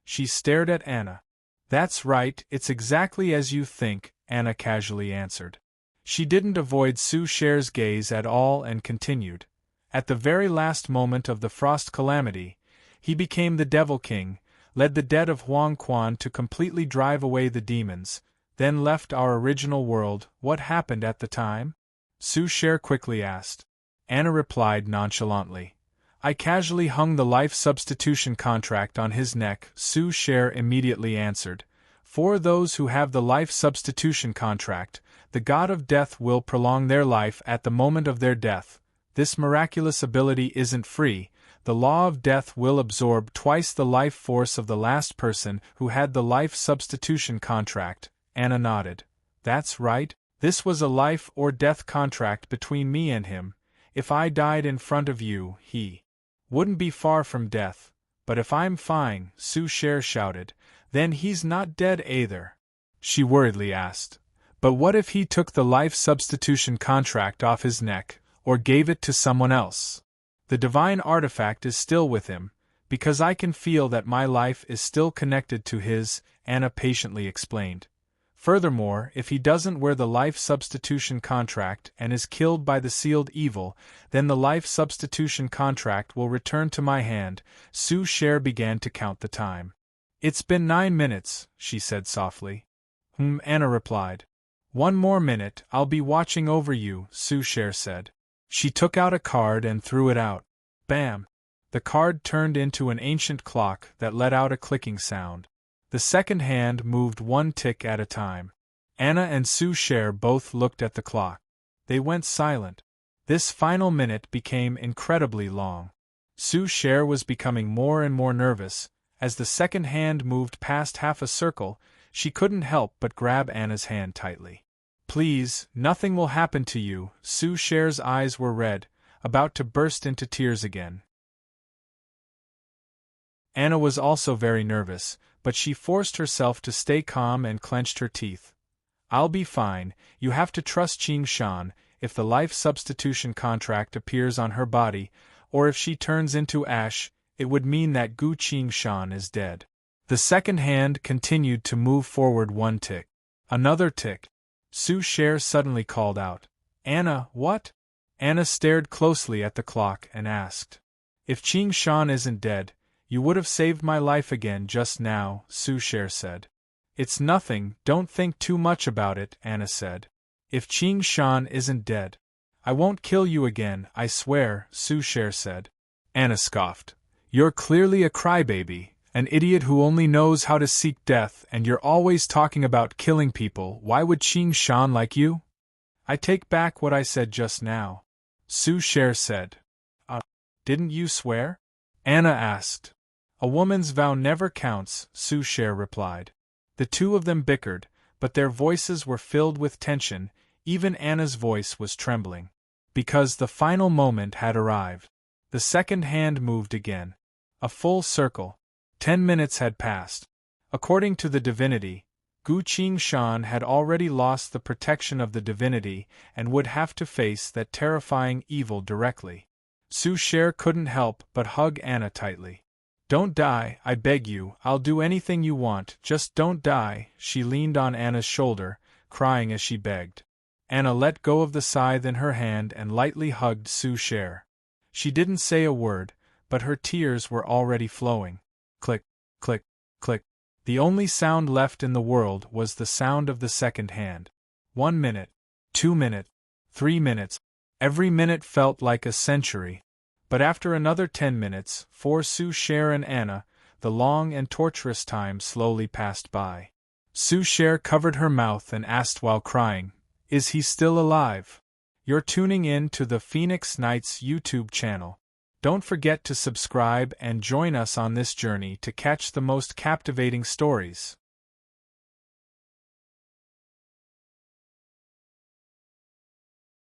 She stared at Anna. "That's right, it's exactly as you think," Anna casually answered. She didn't avoid Su Cher's gaze at all and continued. "At the very last moment of the Frost Calamity, he became the Devil King, led the dead of Huang Quan to completely drive away the demons, then left our original world." "What happened at the time?" Su Cher quickly asked. Anna replied nonchalantly. "I casually hung the life substitution contract on his neck." Su Cher immediately answered. "For those who have the life substitution contract, the god of death will prolong their life at the moment of their death. This miraculous ability isn't free, the law of death will absorb twice the life force of the last person who had the life substitution contract. Anna nodded. That's right, this was a life or death contract between me and him. If I died in front of you, he wouldn't be far from death. But if I'm fine, Sue Cher shouted, then he's not dead either. She worriedly asked. But what if he took the life substitution contract off his neck, or gave it to someone else? The divine artifact is still with him, because I can feel that my life is still connected to his, Anna patiently explained. Furthermore, if he doesn't wear the life substitution contract and is killed by the sealed evil, then the life substitution contract will return to my hand. Sue Cher began to count the time. It's been 9 minutes, she said softly. Anna replied. 1 more minute, I'll be watching over you, Sue Cher said. She took out a card and threw it out. Bam! The card turned into an ancient clock that let out a clicking sound. The second hand moved 1 tick at a time. Anna and Sue Cher both looked at the clock. They went silent. This final minute became incredibly long. Sue Cher was becoming more and more nervous. As the second hand moved past half a circle, she couldn't help but grab Anna's hand tightly. Please, nothing will happen to you. Sue Cher's eyes were red, about to burst into tears again. Anna was also very nervous, but she forced herself to stay calm and clenched her teeth. I'll be fine, you have to trust Qing Shan. If the life substitution contract appears on her body, or if she turns into ash, it would mean that Gu Qing Shan is dead. The second hand continued to move forward 1 tick. Another tick. Sue Cher suddenly called out. Anna, what? Anna stared closely at the clock and asked. If Qing Shan isn't dead, you would have saved my life again just now, Sue Cher said. It's nothing, don't think too much about it, Anna said. If Qing Shan isn't dead, I won't kill you again, I swear, Sue Cher said. Anna scoffed. You're clearly a crybaby. An idiot who only knows how to seek death, and you're always talking about killing people. Why would Qing Shan like you? I take back what I said just now, Sue Cher said. Didn't you swear? Anna asked. A woman's vow never counts, Sue Cher replied. The two of them bickered, but their voices were filled with tension. Even Anna's voice was trembling. Because the final moment had arrived. The second hand moved again. A full circle. 10 minutes had passed. According to the divinity, Gu Qing Shan had already lost the protection of the divinity and would have to face that terrifying evil directly. Sue Cher couldn't help but hug Anna tightly. Don't die, I beg you, I'll do anything you want, just don't die. She leaned on Anna's shoulder, crying as she begged. Anna let go of the scythe in her hand and lightly hugged Sue Cher. She didn't say a word, but her tears were already flowing. Click, click, click. The only sound left in the world was the sound of the second hand. 1 minute, 2 minutes, 3 minutes. Every minute felt like a century. But after another 10 minutes, for Sue Cher and Anna, the long and torturous time slowly passed by. Sue Cher covered her mouth and asked while crying, Is he still alive? You're tuning in to the Phoenix Nights YouTube channel. Don't forget to subscribe and join us on this journey to catch the most captivating stories.